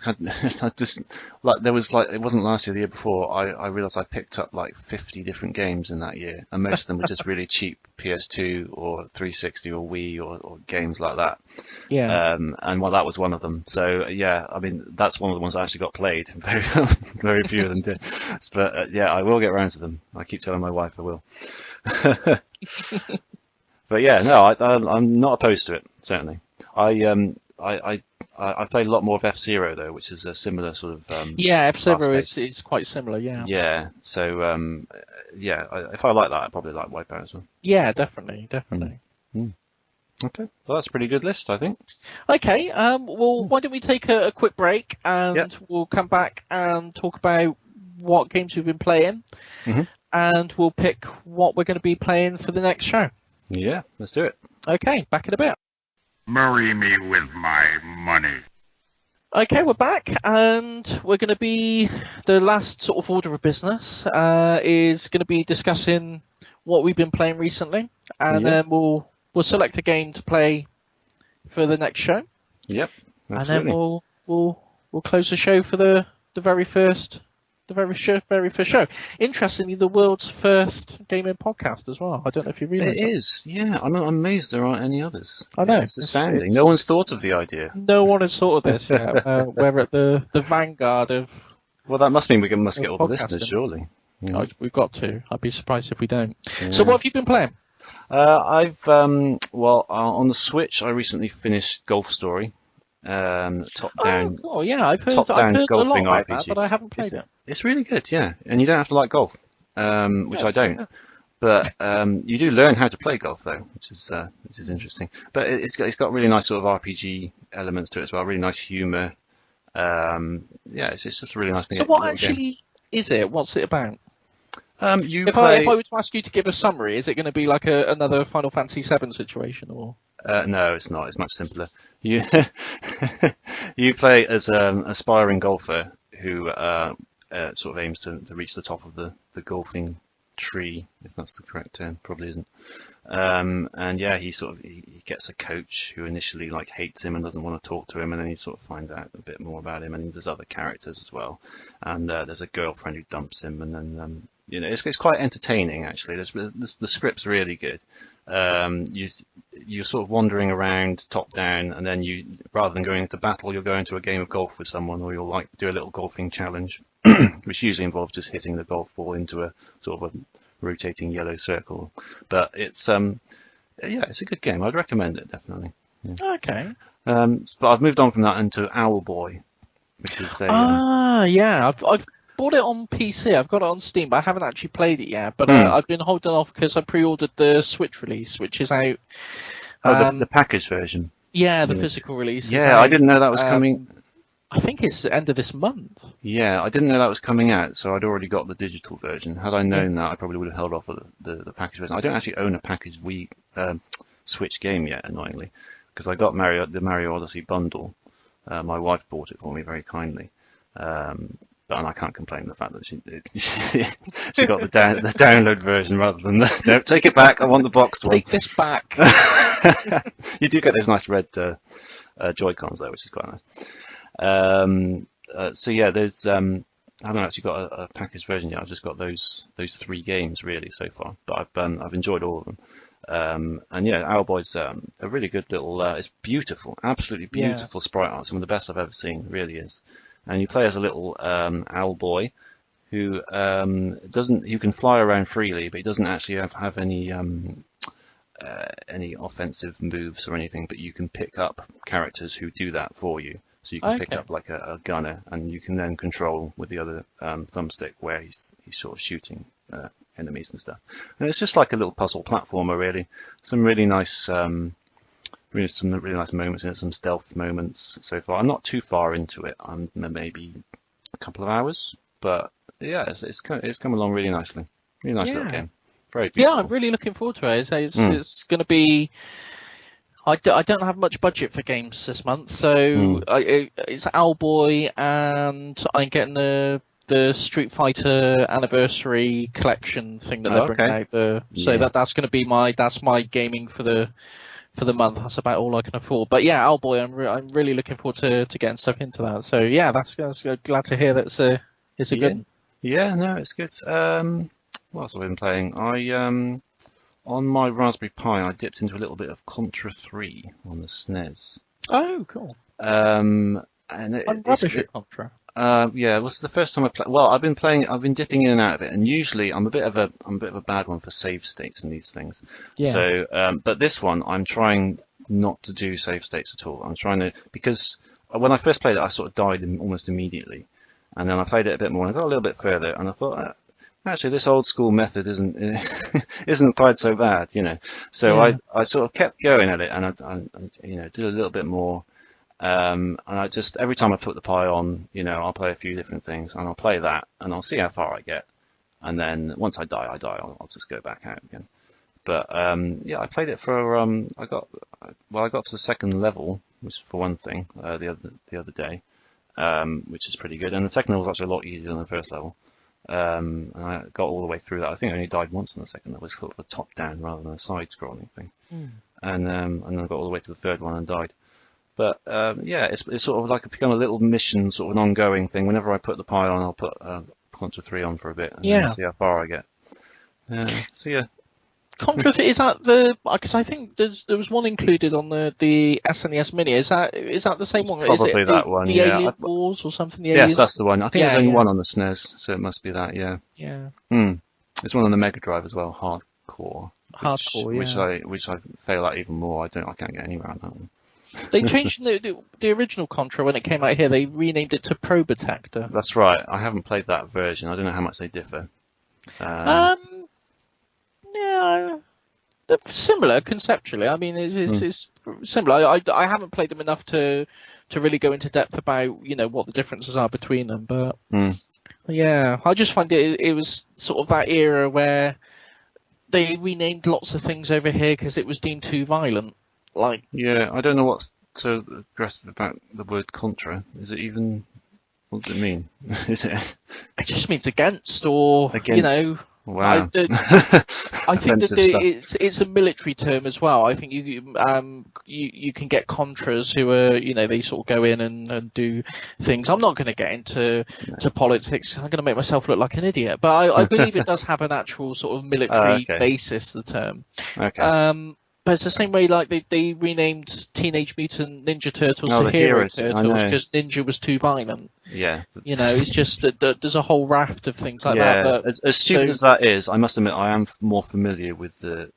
just like there was like it wasn't last year, the year before. I realised I picked up like 50 different games in that year, and most of them were just really cheap PS2 or 360 or Wii or games like that. Yeah. And well, that was one of them. So yeah, I mean, that's one of the ones I actually got played. Very very few of them did. But yeah, I will get around to them. I keep telling my wife I will. But yeah, no, I'm not opposed to it. Certainly, I played a lot more of F-Zero though, which is a similar sort of. Yeah, F-Zero is quite similar. Yeah. Yeah. So yeah, if I like that, I probably like Wipeout as well. Yeah, definitely. Okay, well that's a pretty good list, I think. Okay, well, why don't we take a quick break and we'll come back and talk about what games we've been playing, and we'll pick what we're going to be playing for the next show. Yeah, let's do it. Okay, back in a bit. Marry me with my money. Okay, we're back, and we're going to be, the last sort of order of business is going to be discussing what we've been playing recently, and then we'll select a game to play for the next show. Yep, absolutely. And then we'll close the show for the very first show. Interestingly, the world's first gaming podcast as well. I don't know if you realise it is. Yeah, I'm amazed there aren't any others. I know. It's astounding. No one's thought of the idea. No one has thought of this yet. We're at the vanguard of. Well, that must mean we must get all the listeners, surely. Yeah. We've got to. I'd be surprised if we don't. Yeah. So, what have you been playing? I've on the Switch, I recently finished Golf Story. Top down. Oh, yeah, I've heard a lot about that, but I haven't played it. It's really good, yeah, and you don't have to like golf, which I don't. Yeah. But you do learn how to play golf though, which is interesting. But it's got really nice sort of RPG elements to it as well. Really nice humour. Yeah, it's just a really nice thing. So what actually is it? What's it about? If I were to ask you to give a summary, is it going to be like another Final Fantasy VII situation, or? No, it's not. It's much simpler. You you play as an aspiring golfer who sort of aims to reach the top of the golfing tree, if that's the correct term. Probably isn't. And yeah, he gets a coach who initially like hates him and doesn't want to talk to him, and then he sort of finds out a bit more about him, and there's other characters as well. And there's a girlfriend who dumps him, and then it's quite entertaining actually. The script's really good. You're sort of wandering around top down, and then rather than going into battle, you'll go into a game of golf with someone, or you'll like do a little golfing challenge, which usually involves just hitting the golf ball into a sort of a rotating yellow circle. But it's it's a good game. I'd recommend it definitely. Yeah. Okay. But I've moved on from that into Owlboy, which is yeah. I've bought it on PC. I've got it on Steam, but I haven't actually played it yet. But I've been holding off because I pre-ordered the Switch release, which is out. The package version. Yeah, the physical release. Yeah, I didn't know that was coming. I think it's the end of this month. Yeah, I didn't know that was coming out, so I'd already got the digital version. Had I known that, I probably would have held off with the package version. I don't actually own a packaged Switch game yet, annoyingly, because I got the Mario Odyssey bundle. My wife bought it for me very kindly. And I can't complain the fact that she got the download version rather than the... No, take it back. I want the boxed one. Take this back. You do get those nice red Joy-Cons though, which is quite nice. So yeah, there's I haven't actually got a packaged version yet. I've just got those 3 games really so far, but I've enjoyed all of them. And yeah, Owlboy's a really good little. It's beautiful, absolutely beautiful sprite art. Some of the best I've ever seen. It really is. And you play as a little owl boy who who can fly around freely, but he doesn't actually have any offensive moves or anything. But you can pick up characters who do that for you. So you can pick up like a gunner, and you can then control with the other thumbstick where he's sort of shooting enemies and stuff. And it's just like a little puzzle platformer, really. Some really nice. Some really nice moments in it, some stealth moments so far. I'm not too far into it. I'm maybe a couple of hours, but yeah, it's come along really nicely. Really nice little game. Very beautiful. Yeah, I'm really looking forward to it. It's going to be. I don't have much budget for games this month, so it's Owlboy, and I'm getting the Street Fighter Anniversary Collection thing that they're bringing out. So that's going to be my gaming for for the month. That's about all I can afford. But yeah, Owlboy, I'm really looking forward to getting stuck into that. So yeah, that's glad to hear that it's a good. Yeah, no, it's good. What else have I been playing? On my Raspberry Pi, I dipped into a little bit of Contra 3 on the SNES. Oh, cool. And I'm rubbish at Contra. Yeah, this is the first time I played. Well, I've been dipping in and out of it, and usually I'm a bit of a bad one for save states and these things. Yeah. So, but this one, I'm trying not to do save states at all. I'm trying to, because when I first played it, I sort of died almost immediately, and then I played it a bit more and I got a little bit further, and I thought, actually, this old school method isn't quite so bad, you know. So yeah. I sort of kept going at it, and I did a little bit more. And I just, every time I put the Pi on, I'll play a few different things, and I'll play that, and I'll see how far I get. And then once I die, I'll just go back out again. But yeah, I played it for I got to the second level, which for one thing, the other day, which is pretty good. And the second level was actually a lot easier than the first level. And I got all the way through that. I think I only died once on the second level. It was sort of a top down rather than a side scrolling thing. And then I got all the way to the third one and died. But yeah, it's sort of like become a little mission, sort of an ongoing thing. Whenever I put the Pi on, I'll put Contra 3 on for a bit and then see how far I get. So yeah. Contra 3, is that the? Because I think there was one included on the SNES Mini. Is that the same one? Probably is it that one. The yeah. Alien Wars or something? Yes, that's the one. I think there's only one on the SNES, so it must be that. Yeah. Yeah. There's one on the Mega Drive as well, Hardcore. Hardcore, which I fail at even more. I can't get anywhere on that one. They changed the original Contra when it came out here. They renamed it to Probotector. That's right. I haven't played that version. I don't know how much they differ. Yeah, they're similar conceptually. I mean, it's similar. I haven't played them enough to really go into depth about what the differences are between them. But yeah, I just find it was sort of that era where they renamed lots of things over here because it was deemed too violent. Yeah, I don't know what's so aggressive about the word Contra. Is it even? What does it mean? Is it? It just means against, or Wow. I think that it's a military term as well. I think you can get Contras who are they sort of go in and do things. I'm not going to get into politics. I'm going to make myself look like an idiot. But I believe it does have an actual sort of military basis. The term. Okay. But it's the same way they renamed Teenage Mutant Ninja Turtles to Hero Turtles because Ninja was too violent. Yeah. It's just that there's a whole raft of things like that. But, as stupid as that is, I must admit I am more familiar with the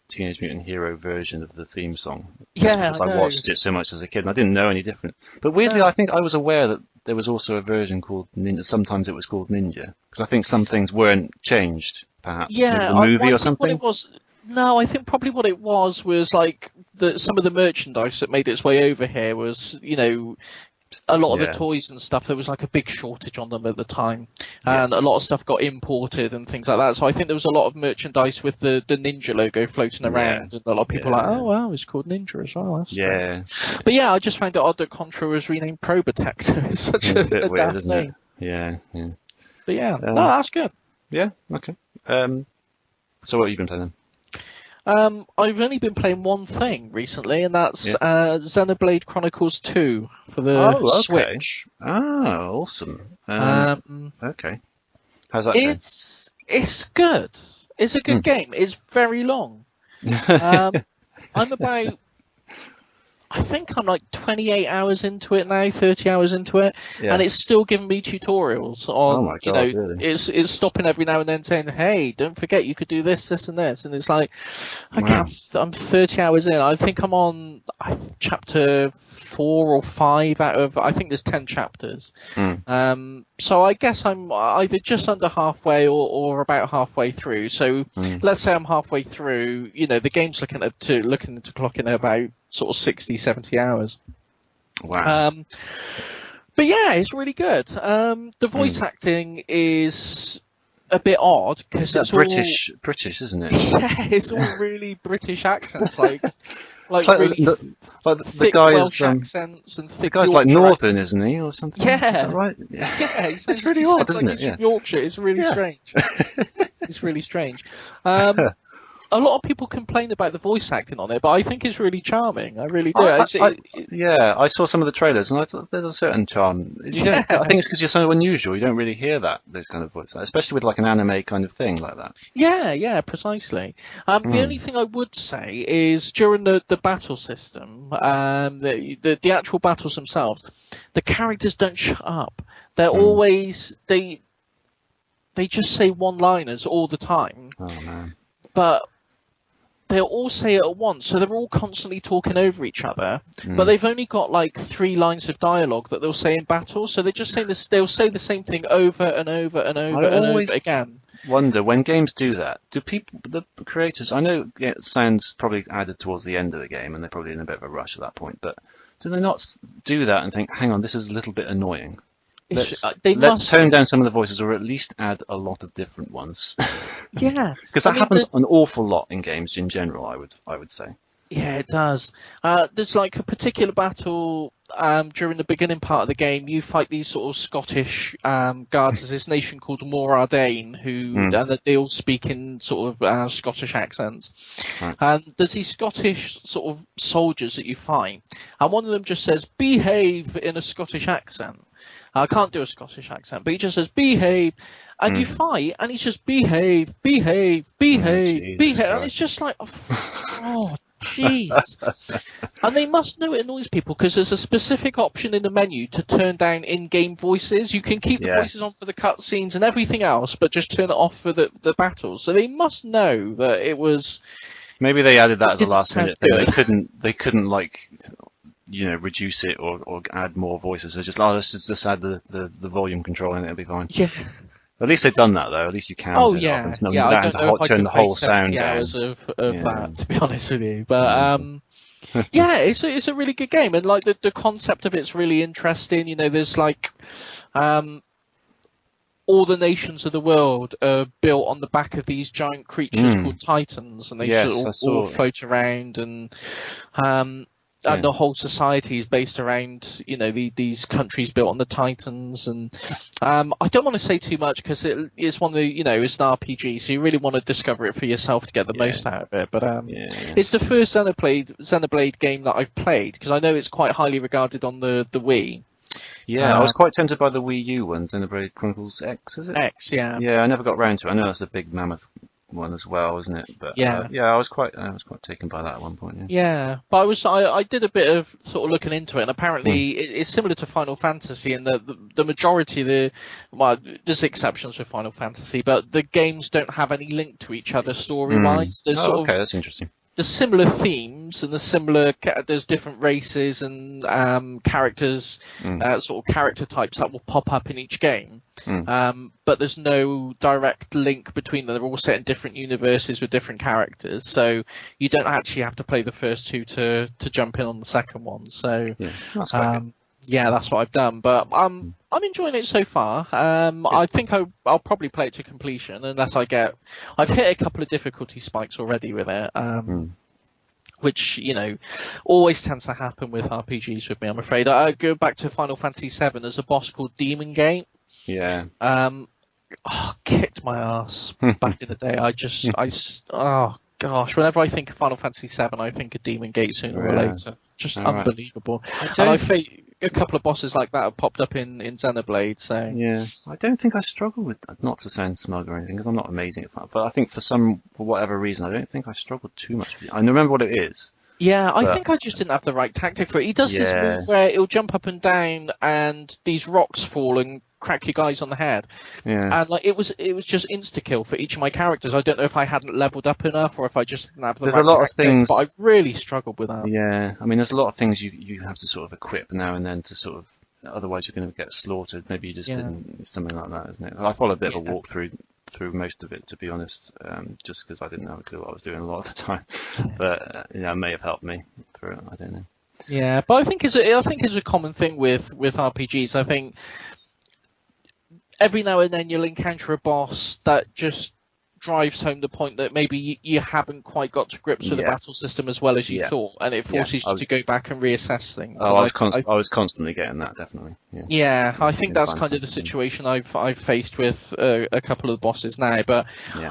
Teenage Mutant Hero version of the theme song. Yeah, I watched it so much as a kid and I didn't know any different. But weirdly, I think I was aware that there was also a version called Ninja. Sometimes it was called Ninja because I think some things weren't changed, perhaps. Yeah, the movie or something. What it was. No, I think probably what it was like some of the merchandise that made its way over here was, a lot of the toys and stuff. There was like a big shortage on them at the time, and a lot of stuff got imported and things like that. So I think there was a lot of merchandise with the Ninja logo floating around, and a lot of people were like, oh wow, it's called Ninja as well. That's strange. But yeah, I just found it odd that Contra was renamed Probotector. It's such a bit weird, daft isn't name. it? Yeah. But yeah, no, that's good. Yeah. Okay. So what have you been playing then? I've only been playing one thing recently, and that's Xenoblade Chronicles 2 for the Switch. Oh, awesome. Okay. How's that going? It's good. It's a good game. It's very long. I think I'm like 28 hours into it now, 30 hours into it, and it's still giving me tutorials on, oh my God, really? It's stopping every now and then saying, hey, don't forget you could do this, this and this. And it's like, okay, I'm 30 hours in. I think I'm on chapter 4 or 5 out of, I think there's 10 chapters. So I guess I'm either just under halfway or about halfway through. So let's say I'm halfway through, the game's looking to clocking about sort of 60, 70 hours. Wow. But yeah, it's really good. The voice acting is a bit odd because it's British, isn't it? Yeah, it's all really British accents, like really the guy Welsh accents and thick. The guy's like Northern, isn't he, or something? Yeah, right. Yeah, it's really odd, isn't it? He's from Yorkshire. It's really strange. It's really strange. a lot of people complain about the voice acting on it, but I think it's really charming. I really do. I saw some of the trailers, and I thought there's a certain charm. I think it's because you're so unusual. You don't really hear those kind of voices, especially with like an anime kind of thing like that. Yeah, precisely. The only thing I would say is during the battle system, the actual battles themselves, the characters don't shut up. They're always they just say one-liners all the time. Oh man. But they'll all say it at once, so they're all constantly talking over each other. But they've only got like 3 lines of dialogue that they'll say in battle, so they're just saying this. They'll say the same thing over and over and over and over again. Wonder when games do that. Do people, the creators? I know it sounds probably added towards the end of the game, and they're probably in a bit of a rush at that point. But do they not do that and think, "Hang on, this is a little bit annoying"? Let's tone down some of the voices, or at least add a lot of different ones. Yeah, because that happens an awful lot in games in general. I would say. Yeah, it does. There's like a particular battle during the beginning part of the game. You fight these sort of Scottish guards. There's this nation called Morardane and they all speak in sort of Scottish accents. Right. And there's these Scottish sort of soldiers that you fight, and one of them just says "behave" in a Scottish accent. I can't do a Scottish accent, but he just says "behave," and you fight, and he's just "behave, behave, behave, behave," and it's just like, oh, jeez. And they must know it annoys people because there's a specific option in the menu to turn down in-game voices. You can keep the voices on for the cutscenes and everything else, but just turn it off for the battles. So they must know that it was. Maybe they added that as a last minute thing. They couldn't like. Reduce it or add more voices. So let's just add the volume control and it'll be fine. Yeah. At least they've done that though. At least you can. Oh yeah. I don't know if I can play 70 hours of that, to be honest with you. But yeah, it's a really good game, and like the concept of it's really interesting. There's like all the nations of the world are built on the back of these giant creatures called Titans, and they all float around and the whole society is based around, these countries built on the Titans. And I don't want to say too much because it's one of the, it's an RPG, so you really want to discover it for yourself to get the most out of it. But it's the first Xenoblade game that I've played because I know it's quite highly regarded on the Wii. Yeah, I was quite tempted by the Wii U one, Xenoblade Chronicles X, is it? X, yeah. Yeah, I never got round to it. I know that's a big mammoth one as well, isn't it? But I was quite taken by that at one point. Yeah, but I did a bit of sort of looking into it, and apparently it's similar to Final Fantasy in the majority of there's exceptions for Final Fantasy, but the games don't have any link to each other story-wise. Okay, that's interesting. There's similar themes and there's different races and characters, sort of character types that will pop up in each game. But there's no direct link between them. They're all set in different universes with different characters, so you don't actually have to play the first 2 to jump in on the second one. So that's quite good. Yeah, that's what I've done. But I'm enjoying it so far. I think I'll probably play it to completion unless I've hit a couple of difficulty spikes already with it. Which, always tends to happen with RPGs with me, I'm afraid. I go back to Final Fantasy VII. There's a boss called Demon Gate. Yeah. Kicked my ass back in the day. Oh gosh, whenever I think of Final Fantasy VII, I think of Demon Gate sooner or later. Just unbelievable. And I think a couple of bosses like that have popped up in Xenoblade. So yeah, I don't think I struggle with that. Not to sound smug or anything, because I'm not amazing at that. But I think for whatever reason, I don't think I struggled too much. I remember what it is. Yeah, I think I just didn't have the right tactic for it. He does this move where he'll jump up and down, and these rocks fall and crack you guys on the head. Yeah. And like it was just insta kill for each of my characters. I don't know if I hadn't leveled up enough or if I just didn't have the right a lot tactic, of things, but I really struggled with that. Yeah, I mean, there's a lot of things you have to sort of equip now and then to sort of. Otherwise, you're going to get slaughtered. Maybe you just didn't. Something like that, isn't it? I followed a bit of a walkthrough through most of it, to be honest, just because I didn't have a clue what I was doing a lot of the time. But it may have helped me through it. I don't know. Yeah, but I think it's a common thing with RPGs. I think every now and then you'll encounter a boss that just drives home the point that maybe you haven't quite got to grips with the battle system as well as you thought, and it forces you to go back and reassess things. Oh, I was constantly getting that, definitely. Yeah, I think that's kind of the situation I've faced with a couple of the bosses now, but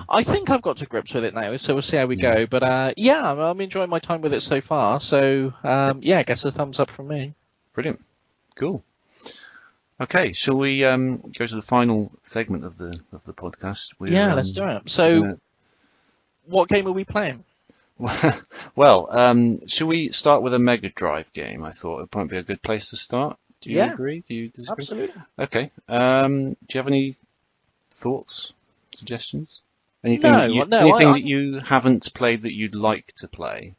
I think I've got to grips with it now, so we'll see how we go. But I'm enjoying my time with it so far, so I guess a thumbs up from me. Brilliant. Cool. Okay, shall we go to the final segment of the podcast? Let's do it. So, what game are we playing? Well, shall we start with a Mega Drive game? I thought it might be a good place to start. Do you agree? Do you disagree? Absolutely. Okay. Do you have any thoughts, suggestions? Anything that you haven't played that you'd like to play?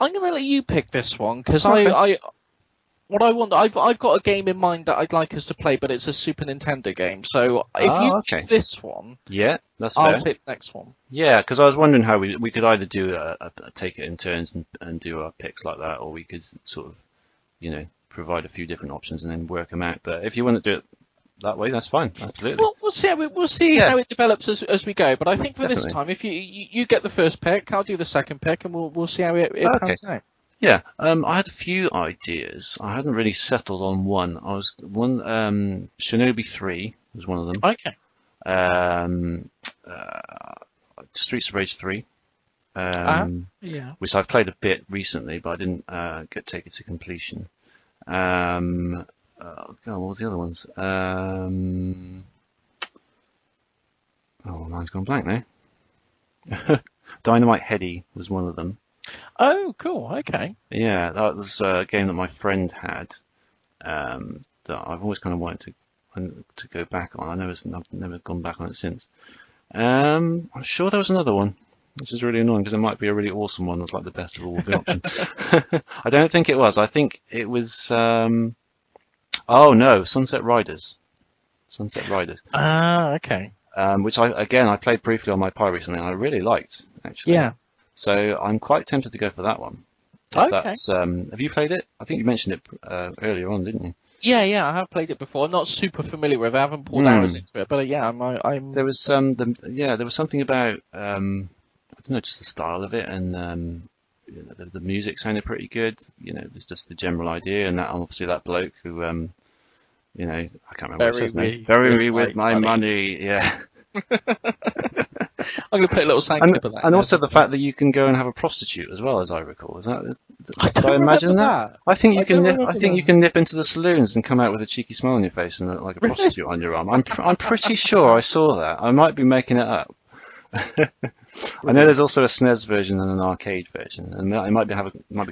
I'm going to let you pick this one because I've got a game in mind that I'd like us to play, but it's a Super Nintendo game. So if you pick this one, that's fair. I'll pick the next one. Yeah, because I was wondering how we could either do a take it in turns and do our picks like that, or we could sort of, provide a few different options and then work them out. But if you want to do it that way, that's fine. Absolutely. Well, we'll see how it develops as we go. But I think for this time, if you get the first pick, I'll do the second pick, and we'll see how it pans out. Yeah, I had a few ideas. I hadn't really settled on one. Shinobi 3 was one of them. Okay. Streets of Rage 3, which I've played a bit recently, but I didn't take it to completion. What was the other ones? Mine's gone blank now. Dynamite Headdy was one of them. Oh, cool. Okay. Yeah, that was a game that my friend had that I've always kind of wanted to go back on. I've never gone back on it since. I'm sure there was another one, which is really annoying because it might be a really awesome one that's like the best of all the options. I don't think it was. I think it was. Sunset Riders. Sunset Riders. Okay. Which I played briefly on my Pi recently, and I really liked actually. Yeah. So I'm quite tempted to go for that one. Okay. Have you played it? I think you mentioned it earlier on, didn't you? Yeah, I have played it before. I'm not super familiar with it. I haven't poured hours into it, but I'm. There was there was something about I don't know, just the style of it, and the music sounded pretty good. There's just the general idea, and that obviously that bloke who I can't remember what his name. Bury me with my money. Yeah. I'm going to put a little sound clip of that. And also the fact that you can go and have a prostitute as well, as I recall. Is that? Did I imagine that? I think you can. I think you can nip into the saloons and come out with a cheeky smile on your face and like a prostitute on your arm. I'm pretty sure I saw that. I might be making it up. I know there's also a SNES version and an arcade version, and it might be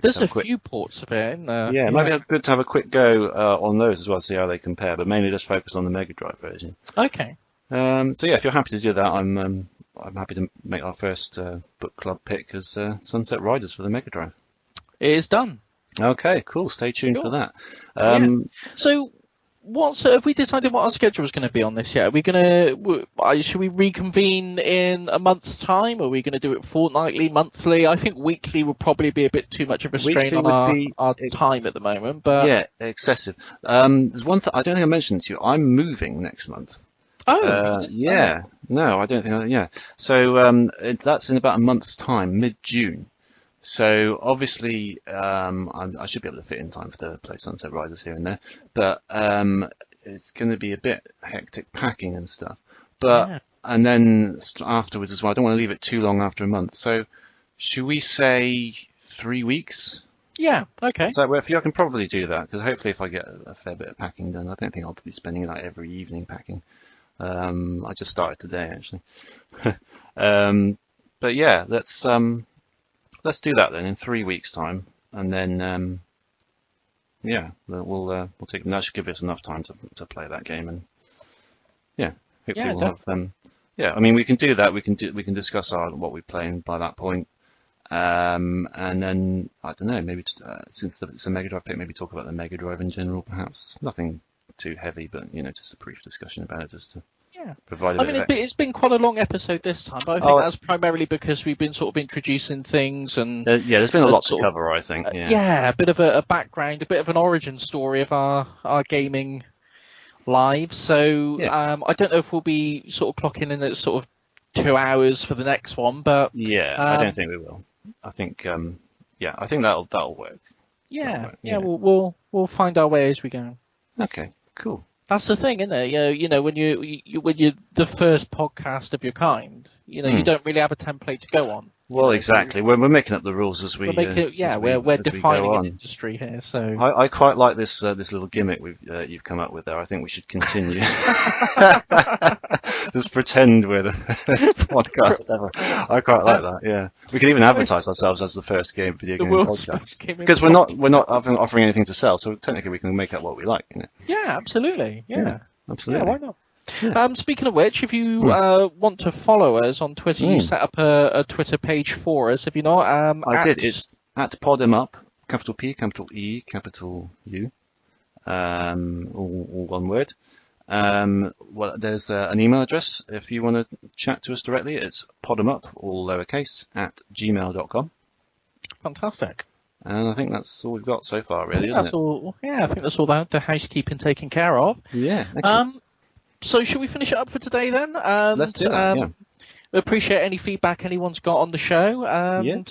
There's a few ports of it. Yeah, it might be good to have a quick go on those as well, see how they compare. But mainly just focus on the Mega Drive version. Okay. So yeah, if you're happy to do that, I'm happy to make our first book club pick as Sunset Riders for the Mega Drive. It is done. Okay, cool. Stay tuned for that. So, have we decided what our schedule is going to be on this yet? Are we should we reconvene in a month's time? Or are we going to do it fortnightly, monthly? I think weekly will probably be a bit too much of a strain on our time at the moment. But yeah, excessive. There's one thing I don't think I mentioned to you. I'm moving next month. Oh, yeah. No, I don't think. Yeah. So that's in about a month's time, mid-June. So obviously, I should be able to fit in time to play Sunset Riders here and there, but it's going to be a bit hectic packing and stuff. And then afterwards as well, I don't want to leave it too long after a month. So should we say 3 weeks? Yeah. Okay. Does that work for you? I can probably do that because hopefully, if I get a fair bit of packing done, I don't think I'll be spending like every evening packing. I just started today actually. But yeah, let's do that then in 3 weeks' time, and then we'll take. That should give us enough time to play that game, and hopefully we'll have. I mean, we can do that. We can discuss what we're playing by that point, and then I don't know. Maybe since it's a Mega Drive pick, maybe talk about the Mega Drive in general. Perhaps nothing too heavy, but just a brief discussion about it, just to. I mean, it's been quite a long episode this time, but I think that's primarily because we've been sort of introducing things and there's been a lot to cover, I think. A bit of a background, a bit of an origin story of our gaming lives. So I don't know if we'll be sort of clocking in at sort of 2 hours for the next one, but yeah, I don't think we will. I think I think that'll work. Yeah, we'll find our way as we go. Okay, cool. That's the thing, isn't it? You know, when you're the first podcast of your kind, you don't really have a template to go on. Well, exactly. We're making up the rules as we. We're defining an industry here. So I quite like this little gimmick you've come up with there. I think we should continue. Just pretend we're the first podcast ever. I quite like that. Yeah, we could even advertise ourselves as the first video game podcast because we're not offering anything to sell. So technically, we can make up what we like. Yeah, absolutely. Yeah, absolutely. Yeah, why not? Speaking of which, if you want to follow us on Twitter, you set up a Twitter page for us, have you not? I did. It's at @PodEmUp, capital P, capital E, capital U, all one word. Well, there's an email address if you want to chat to us directly. It's podemup, all lowercase, @gmail.com. Fantastic. And I think that's all we've got so far, really. I think that's all the housekeeping taken care of. Yeah. Excellent. So should we finish it up for today then? Let's do that, We appreciate any feedback anyone's got on the show. And,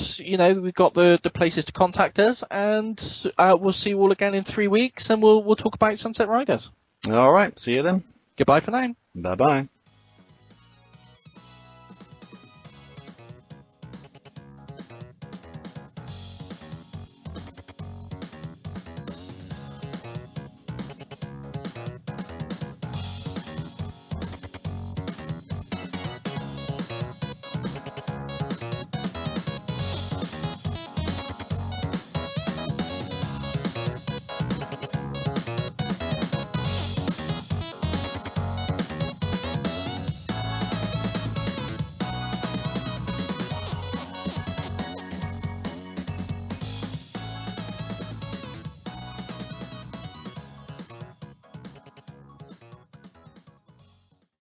we've got the places to contact us. And we'll see you all again in 3 weeks. And we'll talk about Sunset Riders. All right. See you then. Goodbye for now. Bye-bye.